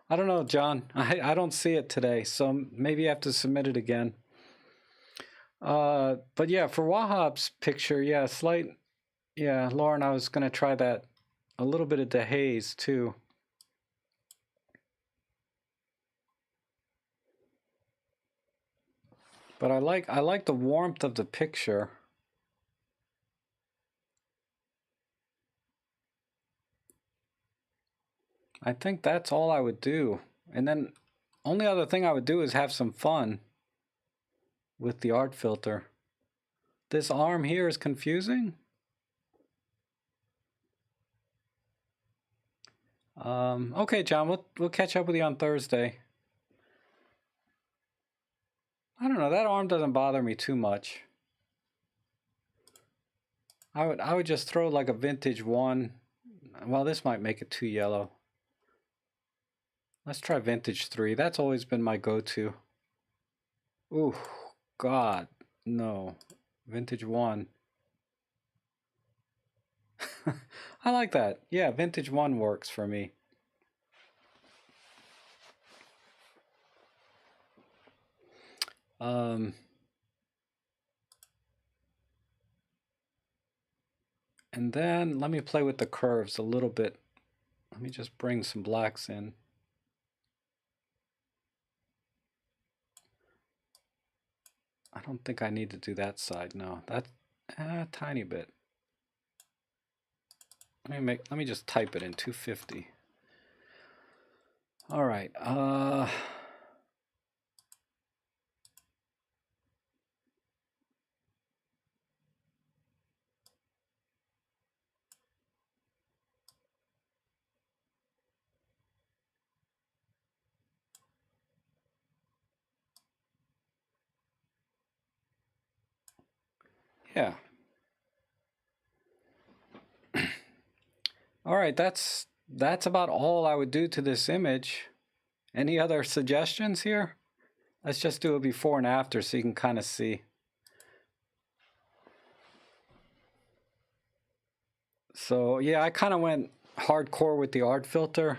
I don't know, John. I don't see it today, so maybe you have to submit it again. But yeah, for Wahab's picture, yeah, yeah, Lauren, I was gonna try that. A little bit of dehaze too. But I like the warmth of the picture. I think that's all I would do. And then only other thing I would do is have some fun with the art filter. This arm here is confusing. Okay, John, we'll catch up with you on Thursday. I don't know, that arm doesn't bother me too much. I would just throw like a vintage one. Well, this might make it too yellow. Let's try vintage 3. That's always been my go-to. Ooh, God, no. Vintage 1. I like that. Yeah, vintage 1 works for me. And then let me play with the curves a little bit. Let me just bring some blacks in. I don't think I need to do that side. No, that's a tiny bit. Let me just type it in 250. All right. Yeah. All right, that's about all I would do to this image. Any other suggestions here? Let's just do a before and after so you can kind of see. So yeah, I kind of went hardcore with the art filter.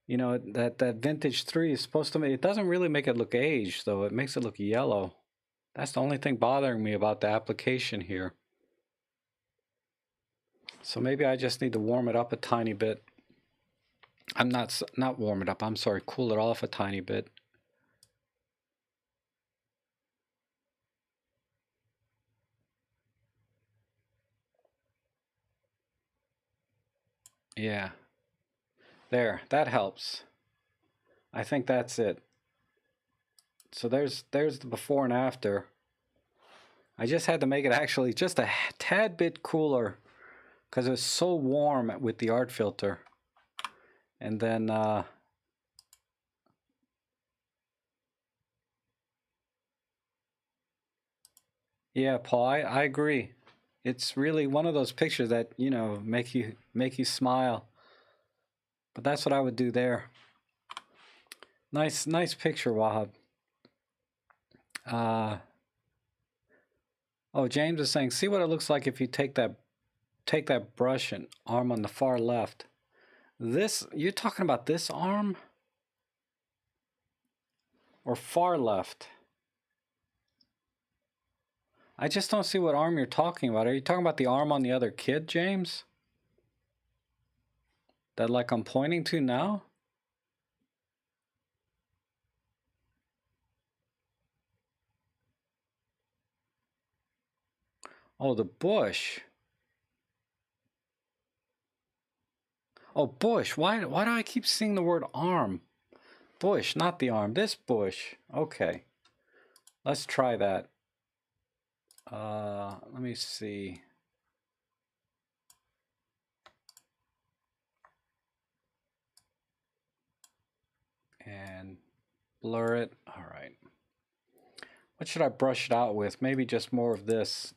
You know, that vintage 3 is supposed to make, it doesn't really make it look aged though. It makes it look yellow. That's the only thing bothering me about the application here. So maybe I just need to warm it up a tiny bit. I'm not warm it up, I'm sorry, cool it off a tiny bit. Yeah. There, that helps. I think that's it. So there's the before and after. I just had to make it actually just a tad bit cooler because it was so warm with the art filter. And then yeah, Paul, I agree. It's really one of those pictures that, you know, make you smile. But that's what I would do there. Nice picture, Wahab. Oh, James is saying, see what it looks like if you take that brush and arm on the far left. This, you're talking about this arm? Or far left? I just don't see what arm you're talking about. Are you talking about the arm on the other kid, James? That like I'm pointing to now? Oh, the bush. Oh, bush. Why do I keep seeing the word arm? Bush, not the arm. This bush. Okay. Let's try that. Let me see. And blur it. All right. What should I brush it out with? Maybe just more of this.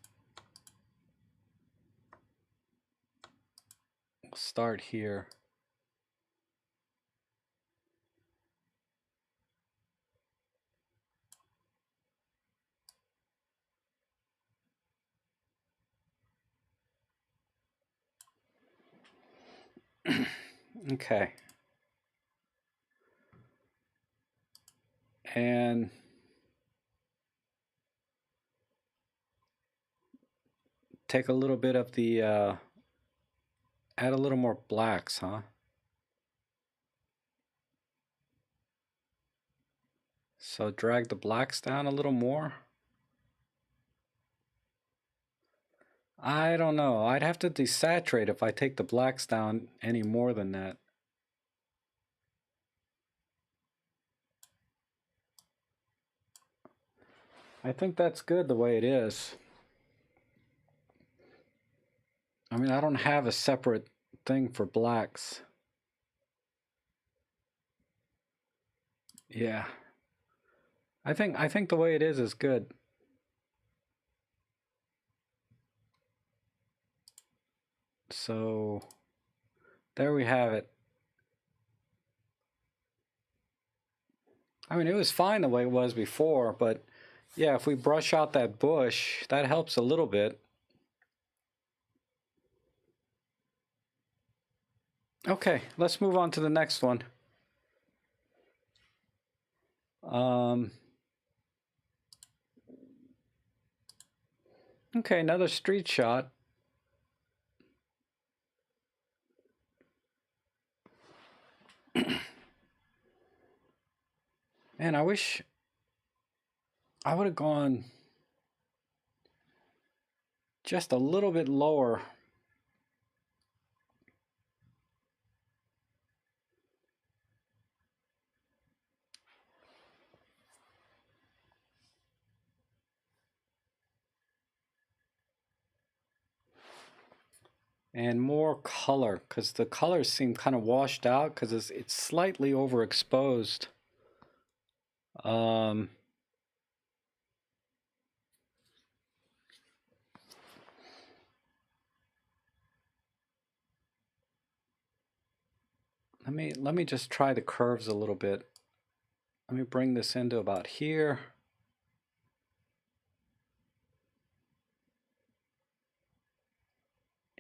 We'll start here. Okay. And take a little bit of the, add a little more blacks, huh? So drag the blacks down a little more. I don't know. I'd have to desaturate if I take the blacks down any more than that. I think that's good the way it is. I mean, I don't have a separate thing for blacks. Yeah. I think the way it is good. So there we have it. I mean, it was fine the way it was before, but yeah, if we brush out that bush, that helps a little bit. Okay, let's move on to the next one. Okay, another street shot. Man, I wish I would have gone just a little bit lower. And more color, because the colors seem kind of washed out because it's slightly overexposed. Let me just try the curves a little bit. Let me bring this into about here.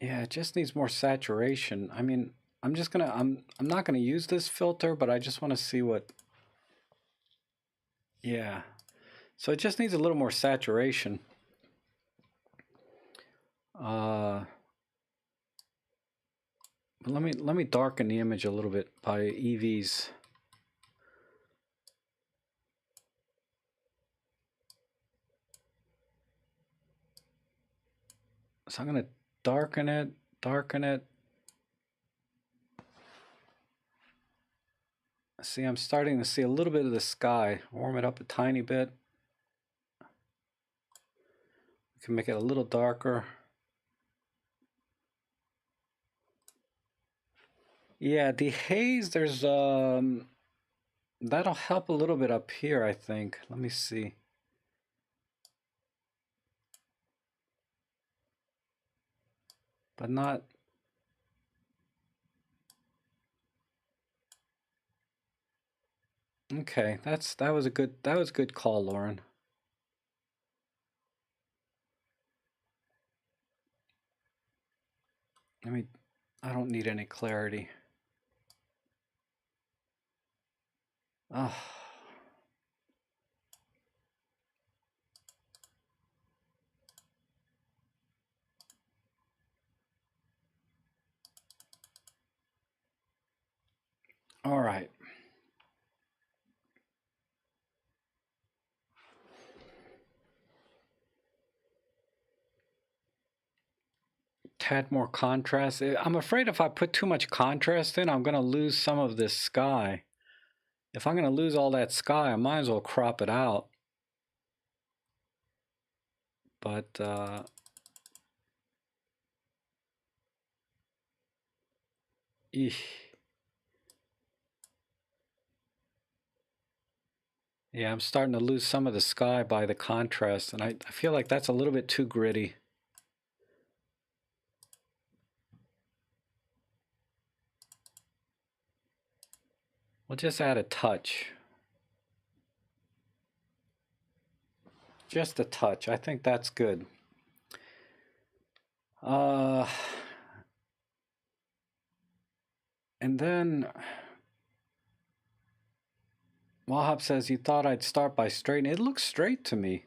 Yeah, it just needs more saturation. I mean, I'm not gonna use this filter, but I just want to see what. Yeah, so it just needs a little more saturation. Let me darken the image a little bit by EVs. So I'm going to darken it, darken it. See, I'm starting to see a little bit of the sky. Warm it up a tiny bit. We can make it a little darker. Yeah, the haze, there's that'll help a little bit up here, I think. Let me see. But not. Okay, that was a good call, Lauren. I don't need any clarity. Oh. All right. Tad more contrast. I'm afraid if I put too much contrast in, I'm going to lose some of this sky. If I'm going to lose all that sky, I might as well crop it out. But yeah, I'm starting to lose some of the sky by the contrast, and I feel like that's a little bit too gritty. We'll just add a touch. Just a touch. I think that's good. And then Wahab says, you thought I'd start by straightening. It looks straight to me.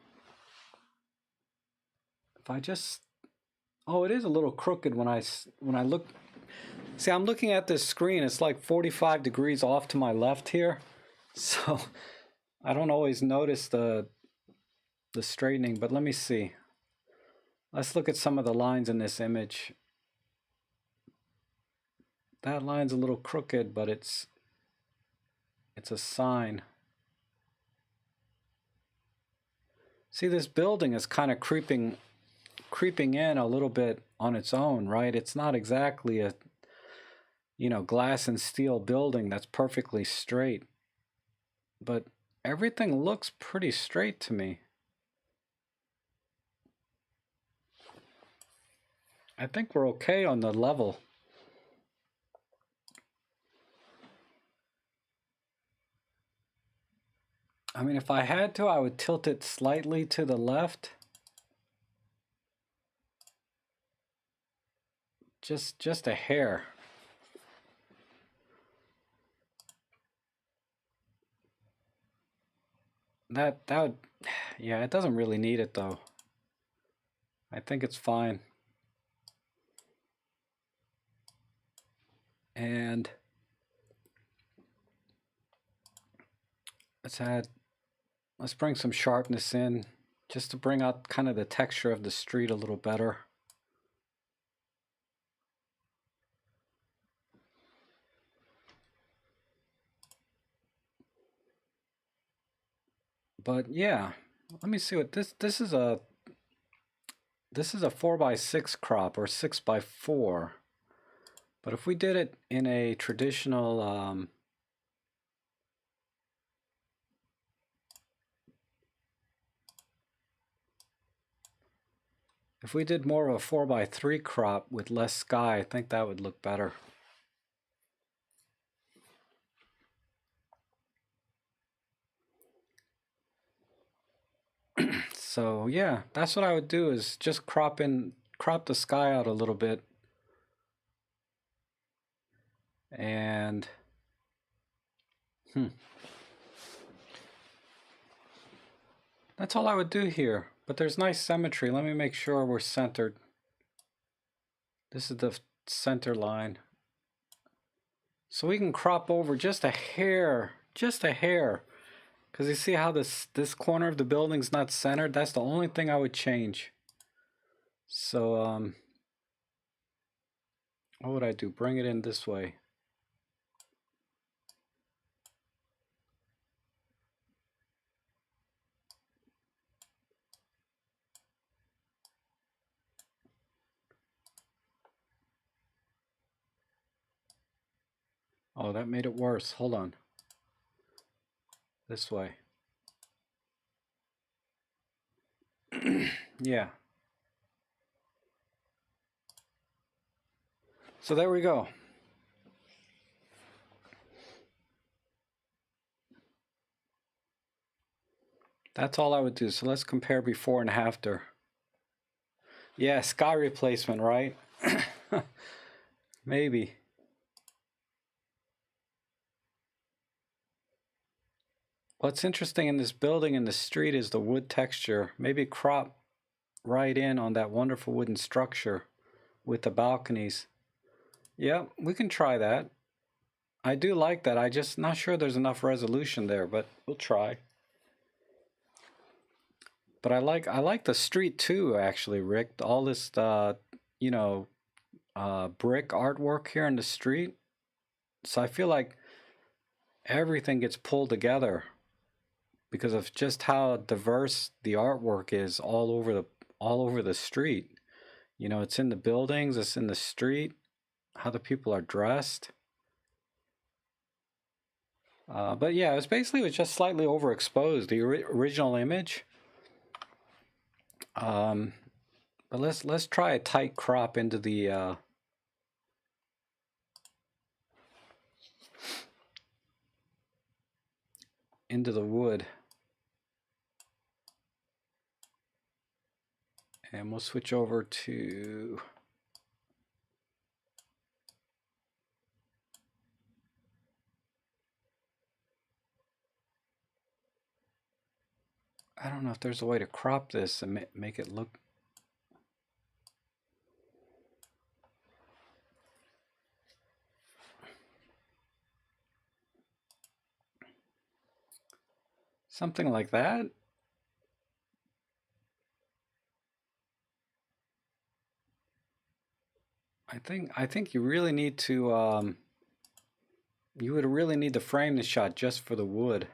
If I just, oh, it is a little crooked when I look. See, I'm looking at this screen. It's like 45 degrees off to my left here. So I don't always notice the straightening, but let me see. Let's look at some of the lines in this image. That line's a little crooked, but it's a sign. See, this building is kind of creeping in a little bit on its own, right? It's not exactly a, glass and steel building that's perfectly straight. But everything looks pretty straight to me. I think we're okay on the level. I mean, if I had to, I would tilt it slightly to the left. Just a hair. That would, yeah, it doesn't really need it though. I think it's fine. And let's bring some sharpness in just to bring out kind of the texture of the street a little better. But yeah, let me see what this is a 4x6 crop or 6x4. But if we did it in a traditional if we did more of a 4x3 crop with less sky, I think that would look better. So yeah, that's what I would do, is just crop the sky out a little bit. And that's all I would do here. But there's nice symmetry. Let me make sure we're centered. This is the center line. So we can crop over just a hair, because you see how this corner of the building's not centered? That's the only thing I would change. So what would I do? Bring it in this way. Oh, that made it worse. Hold on. This way. Yeah. So there we go. That's all I would do. So let's compare before and after. Yeah, sky replacement, right? Maybe. What's interesting in this building in the street is the wood texture. Maybe crop right in on that wonderful wooden structure with the balconies. Yeah, we can try that. I do like that. I just not sure there's enough resolution there, but we'll try. But I like the street too, actually, Rick. All this you know, brick artwork here in the street. So I feel like everything gets pulled together because of just how diverse the artwork is all over the street. You know, it's in the buildings, it's in the street, how the people are dressed. But yeah, it was just slightly overexposed, the original image. But let's try a tight crop into the wood. And we'll switch over to I don't know if there's a way to crop this and make it look. Something like that. I think you really need to you would really need to frame the shot just for the wood.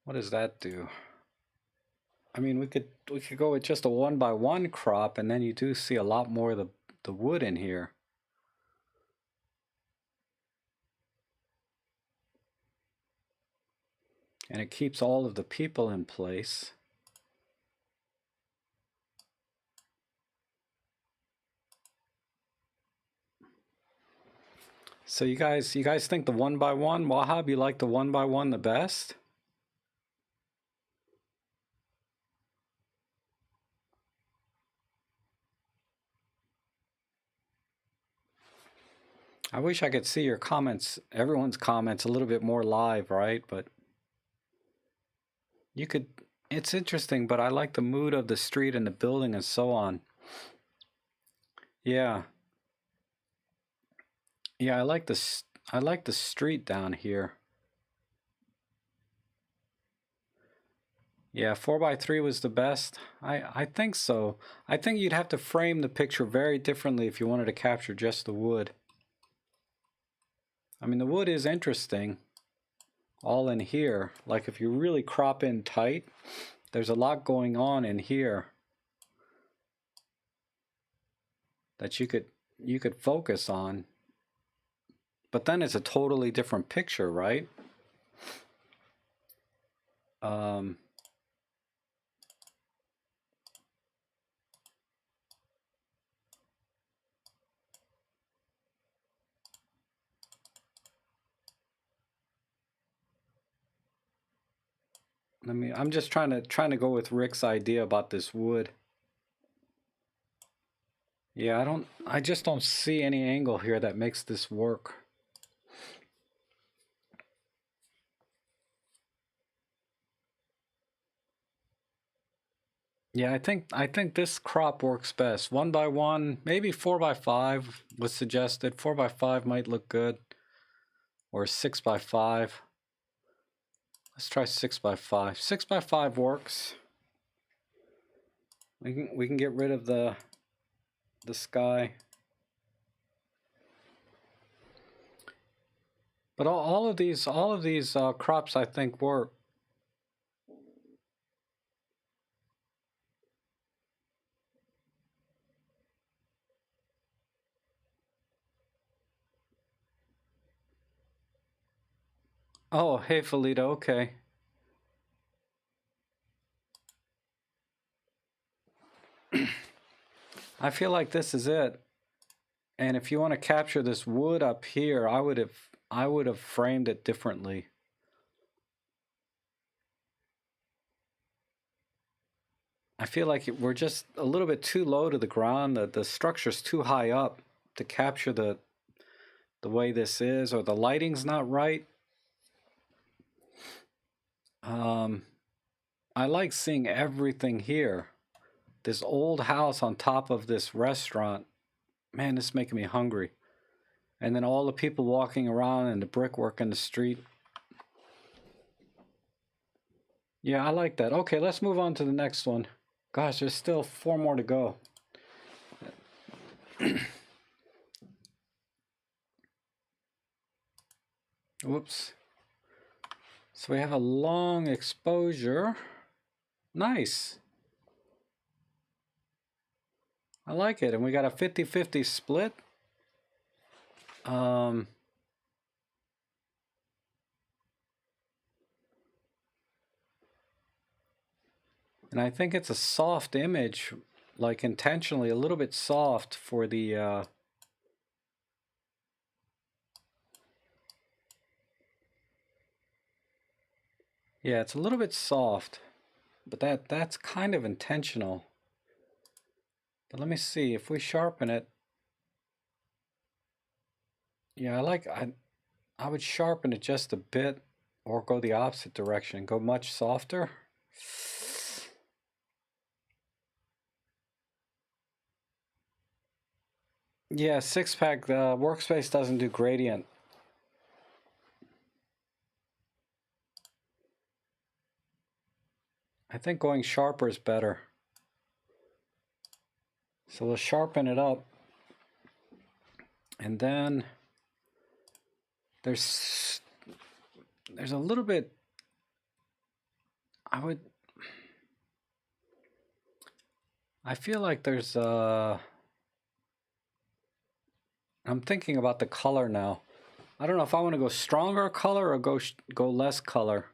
What does that do? I mean, we could go with just a 1x1 crop, and then you do see a lot more of the wood in here. And it keeps all of the people in place. So you guys think the 1x1? Wahab, you like the 1x1 the best? I wish I could see your comments, everyone's comments, a little bit more live, right? But you could. It's interesting, but I like the mood of the street and the building and so on. Yeah, yeah, I like the street down here. Yeah, 4x3 was the best. I think so. I think you'd have to frame the picture very differently if you wanted to capture just the wood. I mean, the wood is interesting, all in here. Like if you really crop in tight, there's a lot going on in here that you could focus on. But then it's a totally different picture, right? I'm just trying to go with Rick's idea about this wood. Yeah, I just don't see any angle here that makes this work. Yeah, I think this crop works best. 1x1, maybe 4x5 was suggested. 4x5 might look good, or 6x5. Let's try 6x5. 6x5 works. We can get rid of the sky. But all of these crops I think work. Oh, hey Felita, okay. I feel like this is it. And if you want to capture this wood up here, I would have framed it differently. I feel like we're just a little bit too low to the ground. The structure's too high up to capture the way this is, or the lighting's not right. I like seeing everything here. This old house on top of this restaurant. Man, this is making me hungry. And then all the people walking around and the brickwork in the street. Yeah, I like that. Okay, let's move on to the next one. Gosh, there's still 4 more to go. Whoops. So we have a long exposure. Nice. I like it. And we got a 50-50 split. And I think it's a soft image, like intentionally a little bit soft for the yeah, it's a little bit soft, but that's kind of intentional. But let me see if we sharpen it. Yeah, I would sharpen it just a bit, or go the opposite direction, go much softer. Yeah, 6-pack workspace doesn't do gradient. I think going sharper is better. So we'll sharpen it up. And then there's a little bit, I feel like there's I'm thinking about the color now. I don't know if I want to go stronger color or go less color.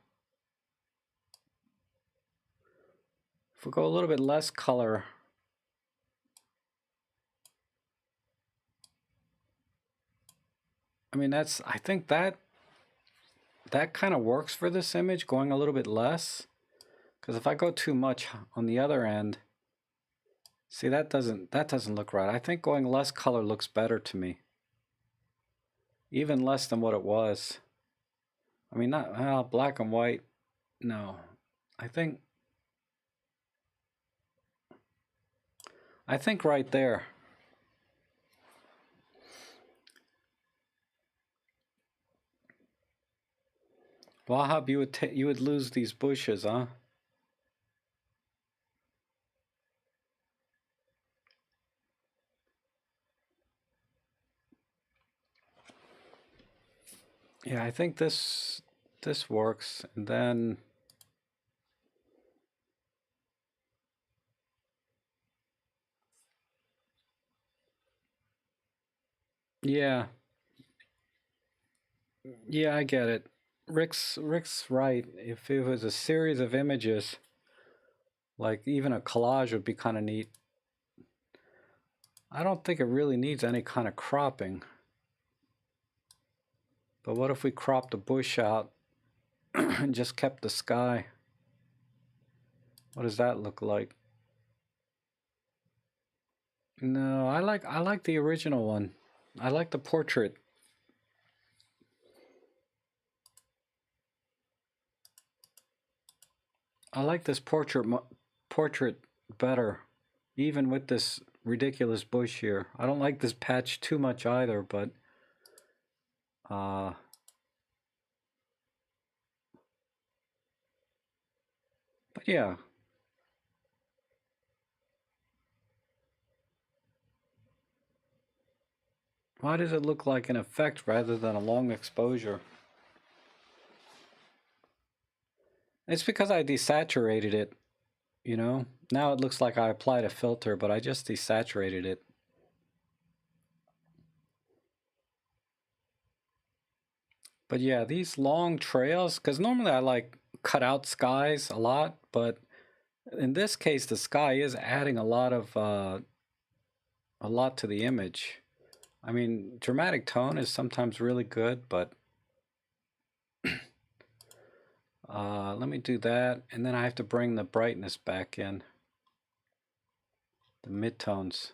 If we go a little bit less color, I mean, I think that kind of works for this image, going a little bit less. Because if I go too much on the other end, see, that doesn't look right. I think going less color looks better to me. Even less than what it was. I mean, not black and white. No, I think right there. Wahab, you would lose these bushes, huh? Yeah, I think this works, and then yeah, I get it. Rick's right. If it was a series of images, like even a collage would be kind of neat. I don't think it really needs any kind of cropping. But what if we cropped the bush out and just kept the sky? What does that look like? No, I like the original one. I like the portrait. I like this portrait better, even with this ridiculous bush here. I don't like this patch too much either, but yeah. Why does it look like an effect rather than a long exposure? It's because I desaturated it, you know? Now it looks like I applied a filter, but I just desaturated it. But yeah, these long trails, because normally I like cut out skies a lot, but in this case, the sky is adding a lot to the image. I mean, dramatic tone is sometimes really good, but let me do that, and then I have to bring the brightness back in, the midtones.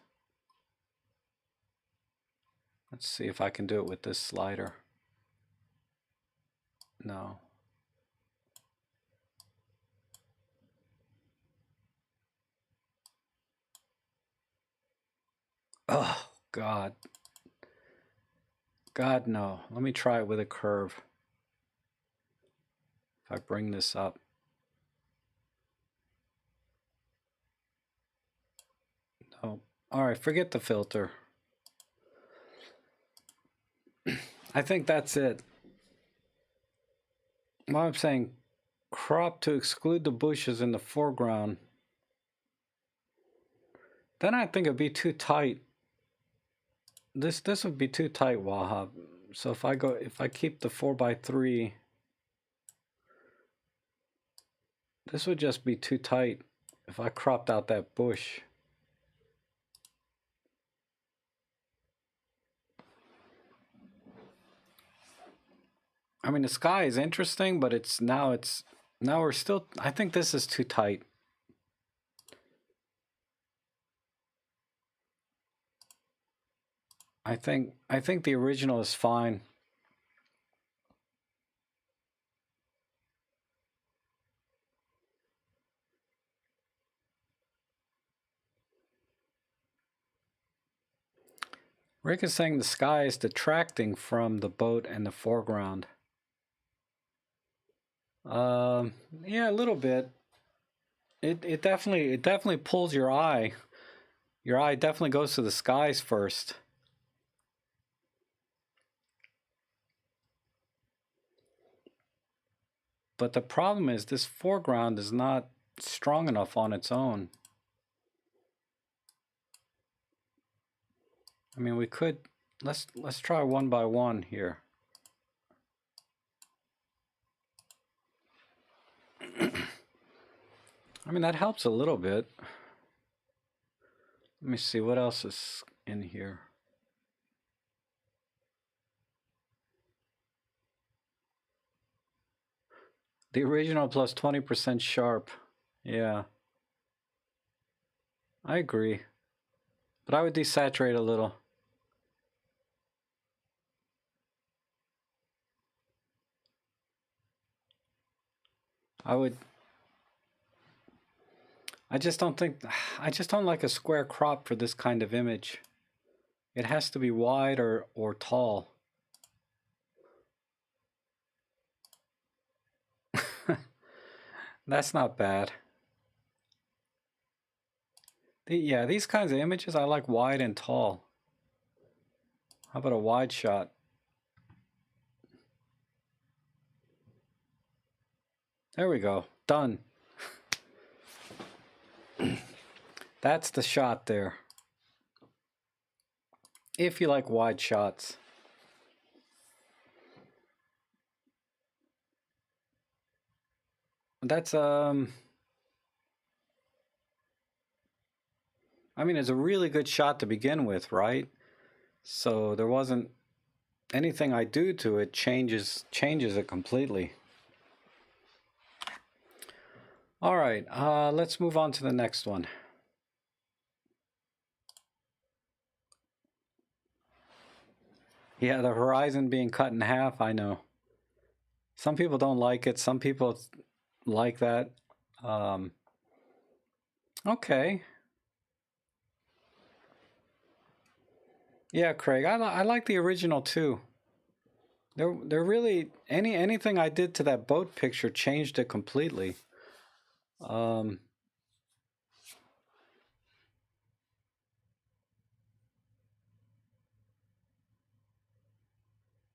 Let's see if I can do it with this slider. No. Oh, God. God, no. Let me try it with a curve. If I bring this up. No. All right, forget the filter. I think that's it. Well, I'm saying crop to exclude the bushes in the foreground. Then I think it'd be too tight. This would be too tight, Wahab. So if I keep the 4x3, this would just be too tight if I cropped out that bush. I mean, the sky is interesting, but now we're still, I think this is too tight. I think the original is fine. Rick is saying the sky is detracting from the boat and the foreground. Yeah, a little bit. It definitely pulls your eye. Your eye definitely goes to the skies first. But the problem is this foreground is not strong enough on its own. I mean, we could let's try one by one here. I mean, that helps a little bit. Let me see what else is in here. The original plus 20% sharp. Yeah. I agree. But I would desaturate a little. I just don't like a square crop for this kind of image. It has to be wide or tall. That's not bad. Yeah, these kinds of images I like wide and tall. How about a wide shot? There we go. Done. That's the shot there. If you like wide shots. That's I mean, it's a really good shot to begin with, right? So there wasn't anything I do to it changes it completely. All right, let's move on to the next one. Yeah, the horizon being cut in half, I know. Some people don't like it. Some people like that. Okay. Yeah, Craig, I like the original too. They're really anything I did to that boat picture changed it completely.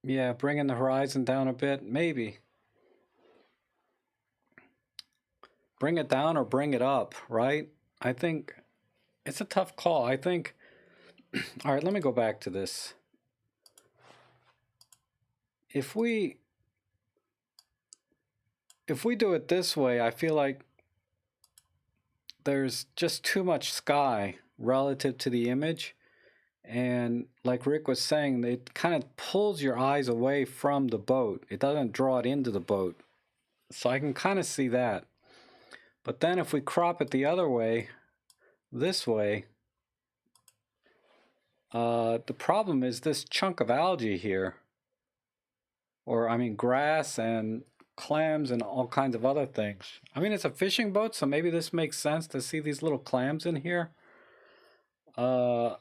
Yeah, bringing the horizon down a bit, maybe. Bring it down or bring it up, right? I think it's a tough call. I think, all right, let me go back to this. If we do it this way, I feel like there's just too much sky relative to the image. And like Rick was saying, it kind of pulls your eyes away from the boat. It doesn't draw it into the boat. So I can kind of see that. But then if we crop it the other way, this way, the problem is this chunk of algae here. Or, I mean, grass and clams and all kinds of other things. I mean, it's a fishing boat, so maybe this makes sense to see these little clams in here. But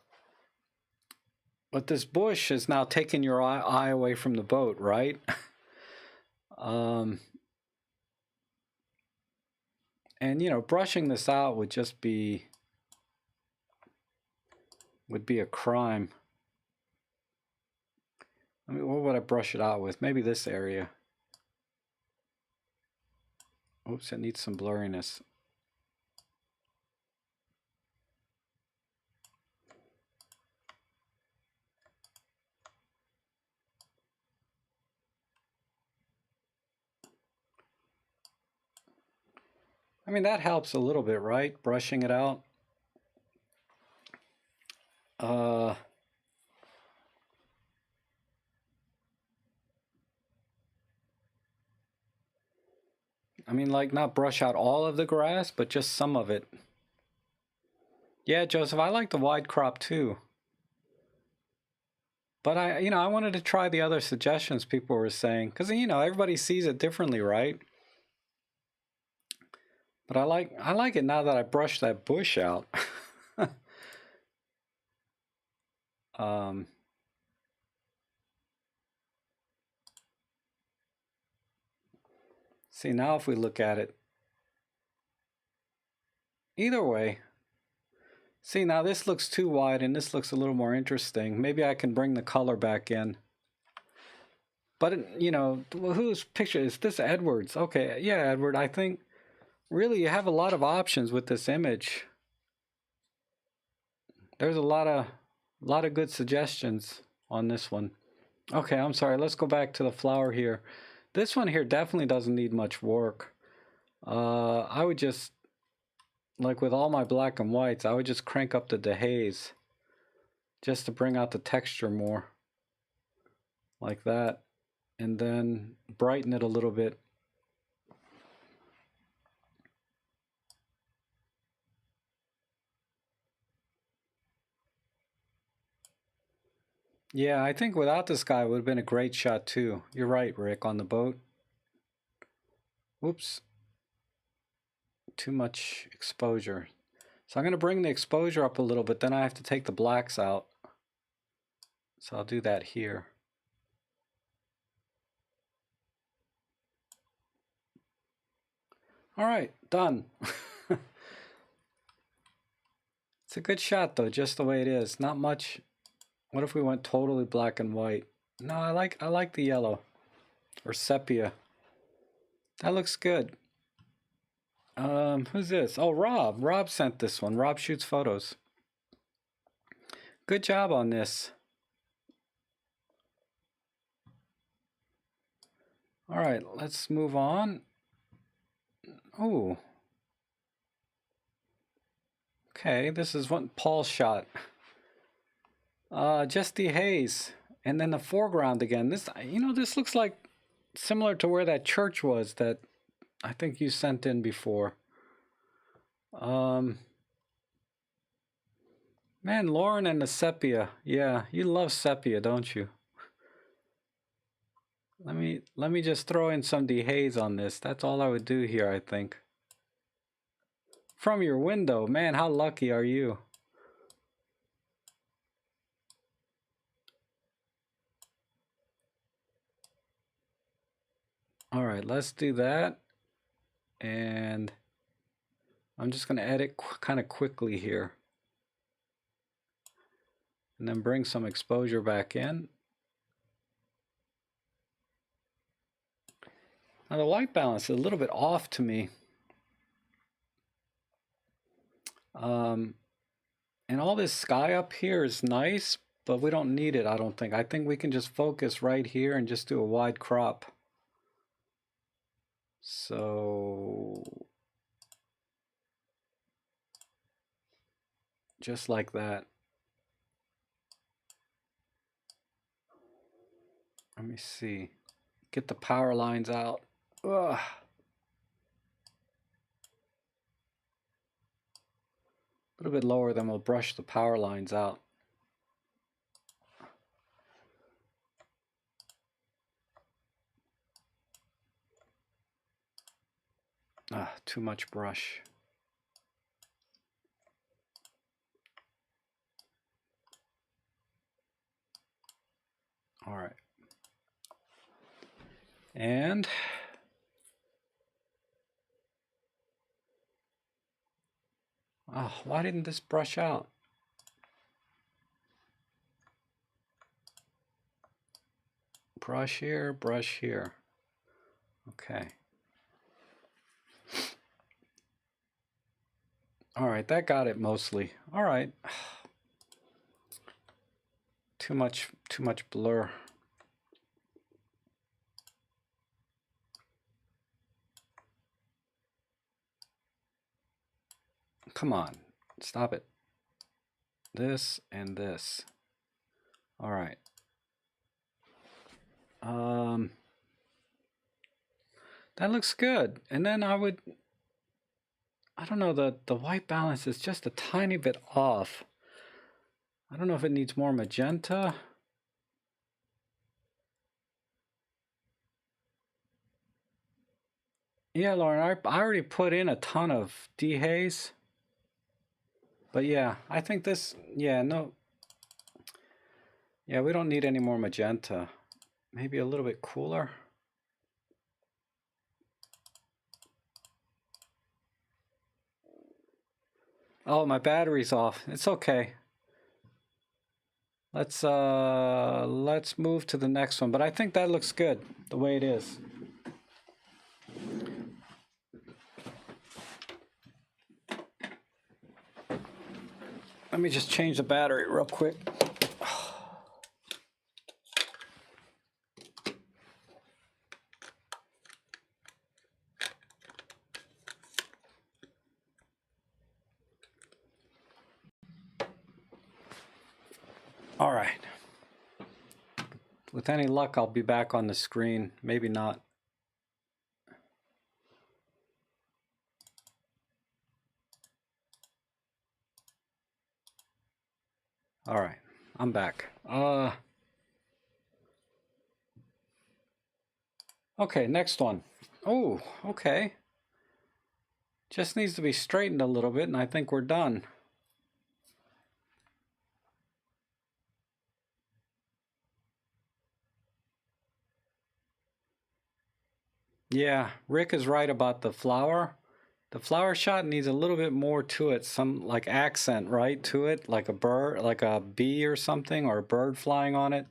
this bush is now taking your eye away from the boat, right? And you know, brushing this out would just be a crime. I mean, what would I brush it out with? Maybe this area. Oops, it needs some blurriness. I mean, that helps a little bit, right? Brushing it out. I mean, like, not brush out all of the grass, but just some of it. Yeah, Joseph, I like the wide crop too. But I wanted to try the other suggestions people were saying, because everybody sees it differently, right? But I like it now that I brushed that bush out. See, now if we look at it, either way. See, now this looks too wide and this looks a little more interesting. Maybe I can bring the color back in. But, whose picture is this? Edward's. Okay, yeah, Edward, I think really you have a lot of options with this image. There's a lot of good suggestions on this one. Okay, I'm sorry. Let's go back to the flower here. This one here definitely doesn't need much work. I would just, like with all my black and whites, I would just crank up the dehaze just to bring out the texture more. Like that. And then brighten it a little bit. Yeah, I think without this guy it would have been a great shot too. You're right, Rick, on the boat. Whoops. Too much exposure. So I'm going to bring the exposure up a little bit, then I have to take the blacks out. So I'll do that here. All right, done. It's a good shot though, just the way it is. Not much. What if we went totally black and white? No, I like the yellow or sepia. That looks good. Who's this? Oh, Rob. Rob sent this one. Rob shoots photos. Good job on this. All right, let's move on. Oh. Okay, this is what Paul shot. Just the haze. And then the foreground again. This looks like similar to where that church was that I think you sent in before. Man, Lauren and the sepia. Yeah, you love sepia, don't you? Let me just throw in some dehaze on this. That's all I would do here, I think. From your window. Man, how lucky are you? All right, let's do that. And I'm just going to edit kind of quickly here. And then bring some exposure back in. Now the white balance is a little bit off to me. And all this sky up here is nice, but we don't need it, I don't think. I think we can just focus right here and just do a wide crop. So just like that. Let me see. Get the power lines out. Ugh. A little bit lower, then we'll brush the power lines out. Too much brush. All right. And why didn't this brush out? Brush here, brush here. Okay. All right, that got it mostly. All right. Too much blur. Come on, stop it. This and this. All right. That looks good. And then I don't know, the white balance is just a tiny bit off. I don't know if it needs more magenta. Yeah, Lauren, I already put in a ton of dehaze. But yeah, I think this, yeah, no. Yeah, we don't need any more magenta. Maybe a little bit cooler. Oh, my battery's off. It's okay. Let's move to the next one. But I think that looks good the way it is. Let me just change the battery real quick. All right. With any luck, I'll be back on the screen. Maybe not. All right, I'm back. Okay, next one. Oh, okay. Just needs to be straightened a little bit, and I think we're done. Yeah, Rick is right about the flower. The flower shot needs a little bit more to it, some like accent, right, to it, like a bird, like a bee or something, or a bird flying on it.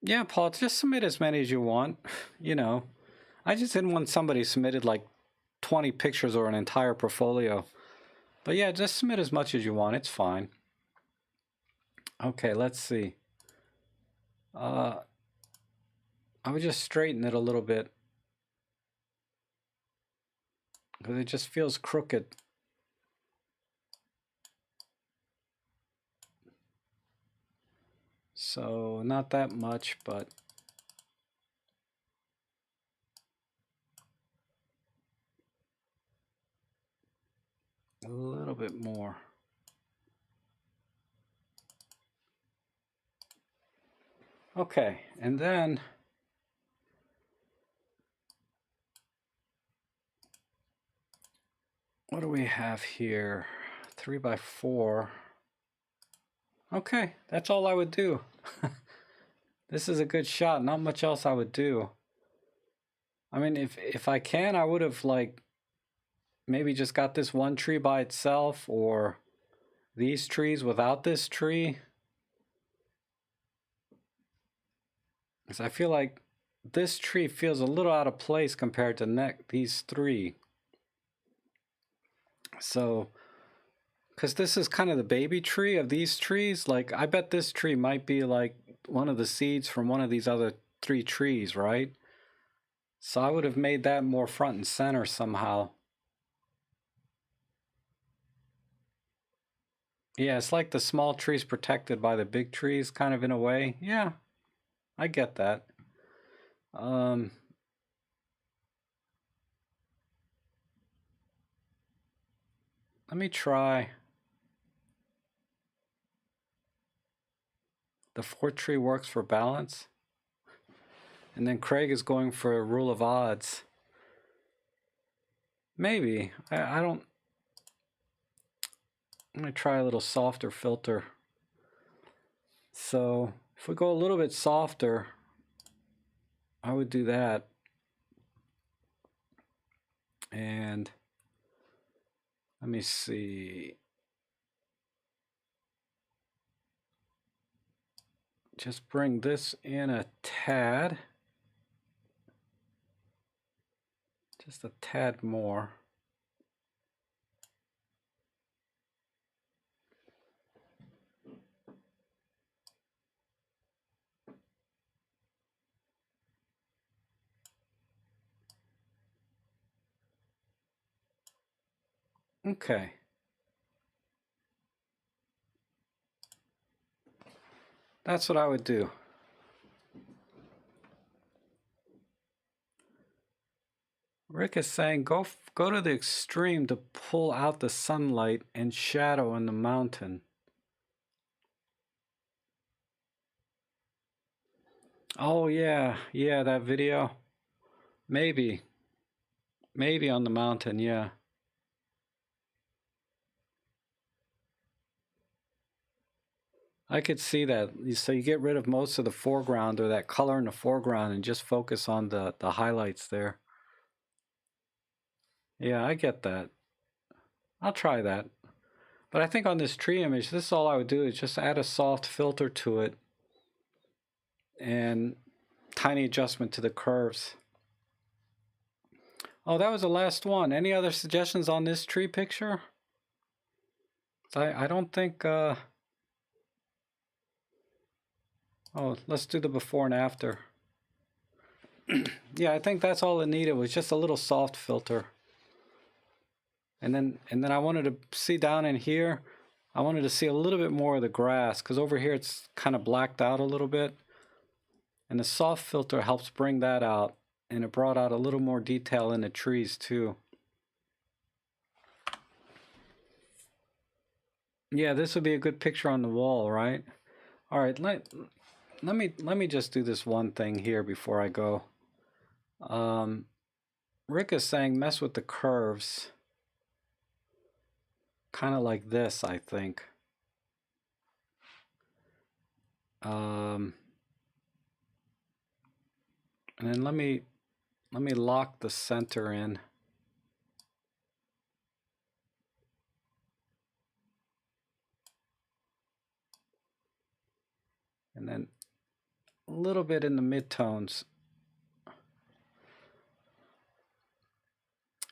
Yeah, Paul, just submit as many as you want. You know, I just didn't want somebody submitted like 20 pictures or an entire portfolio. But yeah, just submit as much as you want. It's fine. Okay, let's see. I would just straighten it a little bit because it just feels crooked. So not that much, but a little bit more. Okay, and then what do we have here? 3x4. Okay, that's all I would do. This is a good shot. Not much else I would do. I mean, if I can, I would have like maybe just got this one tree by itself, or these trees without this tree. Because I feel like this tree feels a little out of place compared to these three. So, because this is kind of the baby tree of these trees, like I bet this tree might be like one of the seeds from one of these other 3 trees, right? So I would have made that more front and center somehow. Yeah, it's like the small trees protected by the big trees, kind of in a way. Yeah, I get that. Let me try. The 4th tree works for balance. And then Craig is going for a rule of odds. Maybe. I don't... I'm going to try a little softer filter. So if we go a little bit softer, I would do that. And let me see. Just bring this in a tad. Just a tad more. Okay. That's what I would do. Rick is saying go to the extreme to pull out the sunlight and shadow in the mountain. Oh yeah, that video. Maybe on the mountain, yeah. I could see that. So you get rid of most of the foreground, or that color in the foreground, and just focus on the highlights there. Yeah, I get that. I'll try that. But I think on this tree image, this is all I would do, is just add a soft filter to it and tiny adjustment to the curves. Oh, that was the last one. Any other suggestions on this tree picture? I don't think... Oh, let's do the before and after. Yeah, I think that's all it needed, was just a little soft filter. And then I wanted to see down in here, I wanted to see a little bit more of the grass, because over here it's kind of blacked out a little bit. And the soft filter helps bring that out, and it brought out a little more detail in the trees too. Yeah, this would be a good picture on the wall, right? All right, let me just do this one thing here before I go. Rick is saying mess with the curves. Kind of like this, I think. And then let me lock the center in. And then a little bit in the midtones.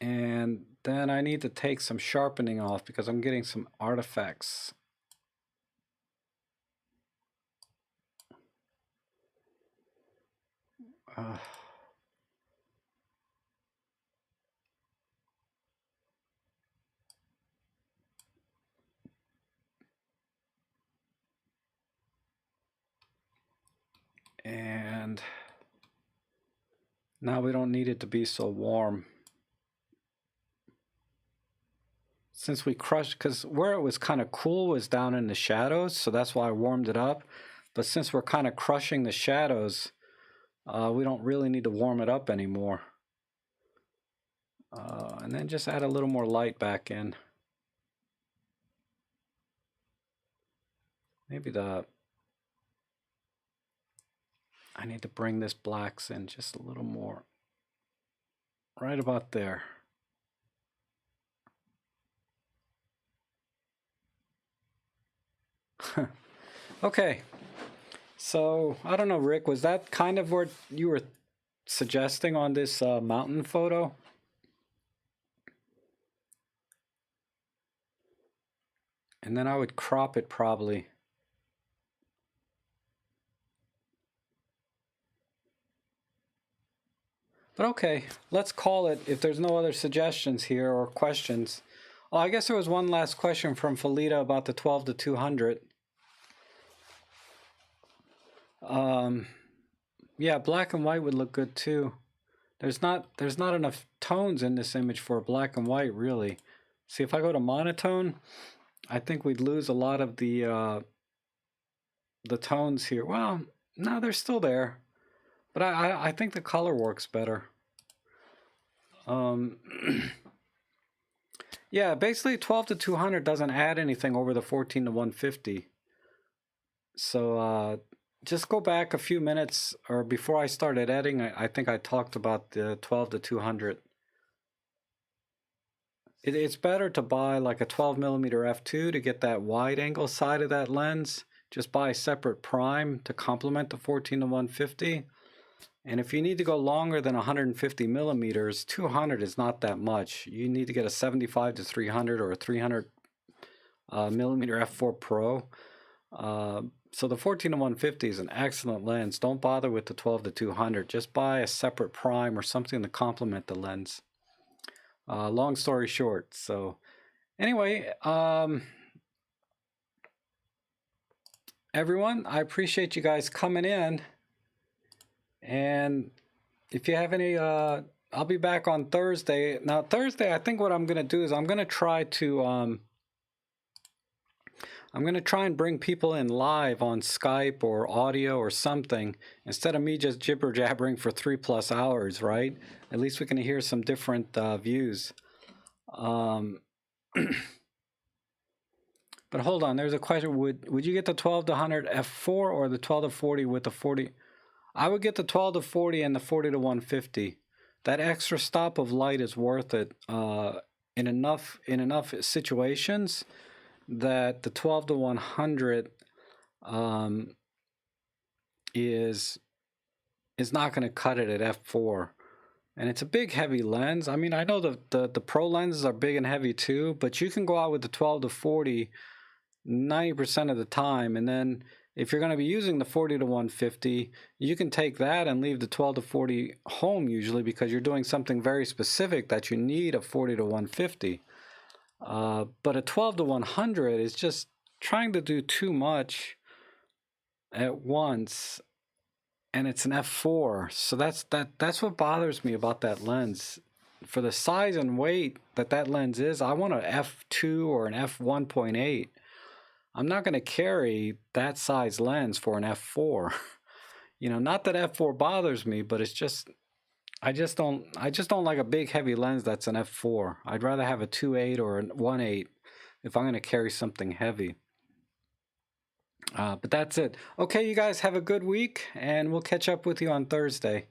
And then I need to take some sharpening off because I'm getting some artifacts. And now we don't need it to be so warm. Since we crushed, because where it was kind of cool was down in the shadows, so that's why I warmed it up. But since we're kind of crushing the shadows, we don't really need to warm it up anymore. And then just add a little more light back in. Maybe I need to bring this blacks in just a little more. Right about there. Okay. So, I don't know, Rick, was that kind of what you were suggesting on this mountain photo? And then I would crop it probably. But okay, let's call it if there's no other suggestions here or questions. Oh, I guess there was one last question from Felita about the 12 to 200. Yeah, black and white would look good too. There's not enough tones in this image for black and white, really. See, if I go to monotone, I think we'd lose a lot of the tones here. Well, no, they're still there, but I think the color works better. Yeah, basically 12 to 200 doesn't add anything over the 14 to 150. So just go back a few minutes or before I started editing, I think I talked about the 12 to 200. It's better to buy like a 12mm f2 to get that wide angle side of that lens. Just buy a separate prime to complement the 14 to 150. And if you need to go longer than 150 millimeters, 200 is not that much. You need to get a 75 to 300 or a 300 millimeter f4 Pro. So the 14 to 150 is an excellent lens. Don't bother with the 12 to 200. Just buy a separate prime or something to complement the lens. Long story short. So anyway, everyone, I appreciate you guys coming in. And if you have any, I'll be back on Thursday. Now, Thursday, I think what I'm going to do is I'm going to try and bring people in live on Skype or audio or something instead of me just jibber jabbering for 3+ hours, right? At least we can hear some different views. But hold on, there's a question. Would you get the 12 to 100 f4 or the 12 to 40 with the 40? I would get the 12 to 40 and the 40 to 150. That extra stop of light is worth it in enough situations that the 12 to 100 is not going to cut it at f4. And it's a big, heavy lens. I mean, I know the pro lenses are big and heavy too, but you can go out with the 12 to 40 90% of the time, and then if you're going to be using the 40 to 150, you can take that and leave the 12 to 40 home usually because you're doing something very specific that you need a 40 to 150. But a 12 to 100 is just trying to do too much at once, and it's an f4. So that's what bothers me about that lens. For the size and weight that lens is, I want an f2 or an f1.8. I'm not going to carry that size lens for an f4. You know, not that f4 bothers me, but it's just I just don't like a big heavy lens that's an f4. I'd rather have a 2.8 or a 1.8 if I'm going to carry something heavy. But that's it. Okay, you guys have a good week, and we'll catch up with you on Thursday.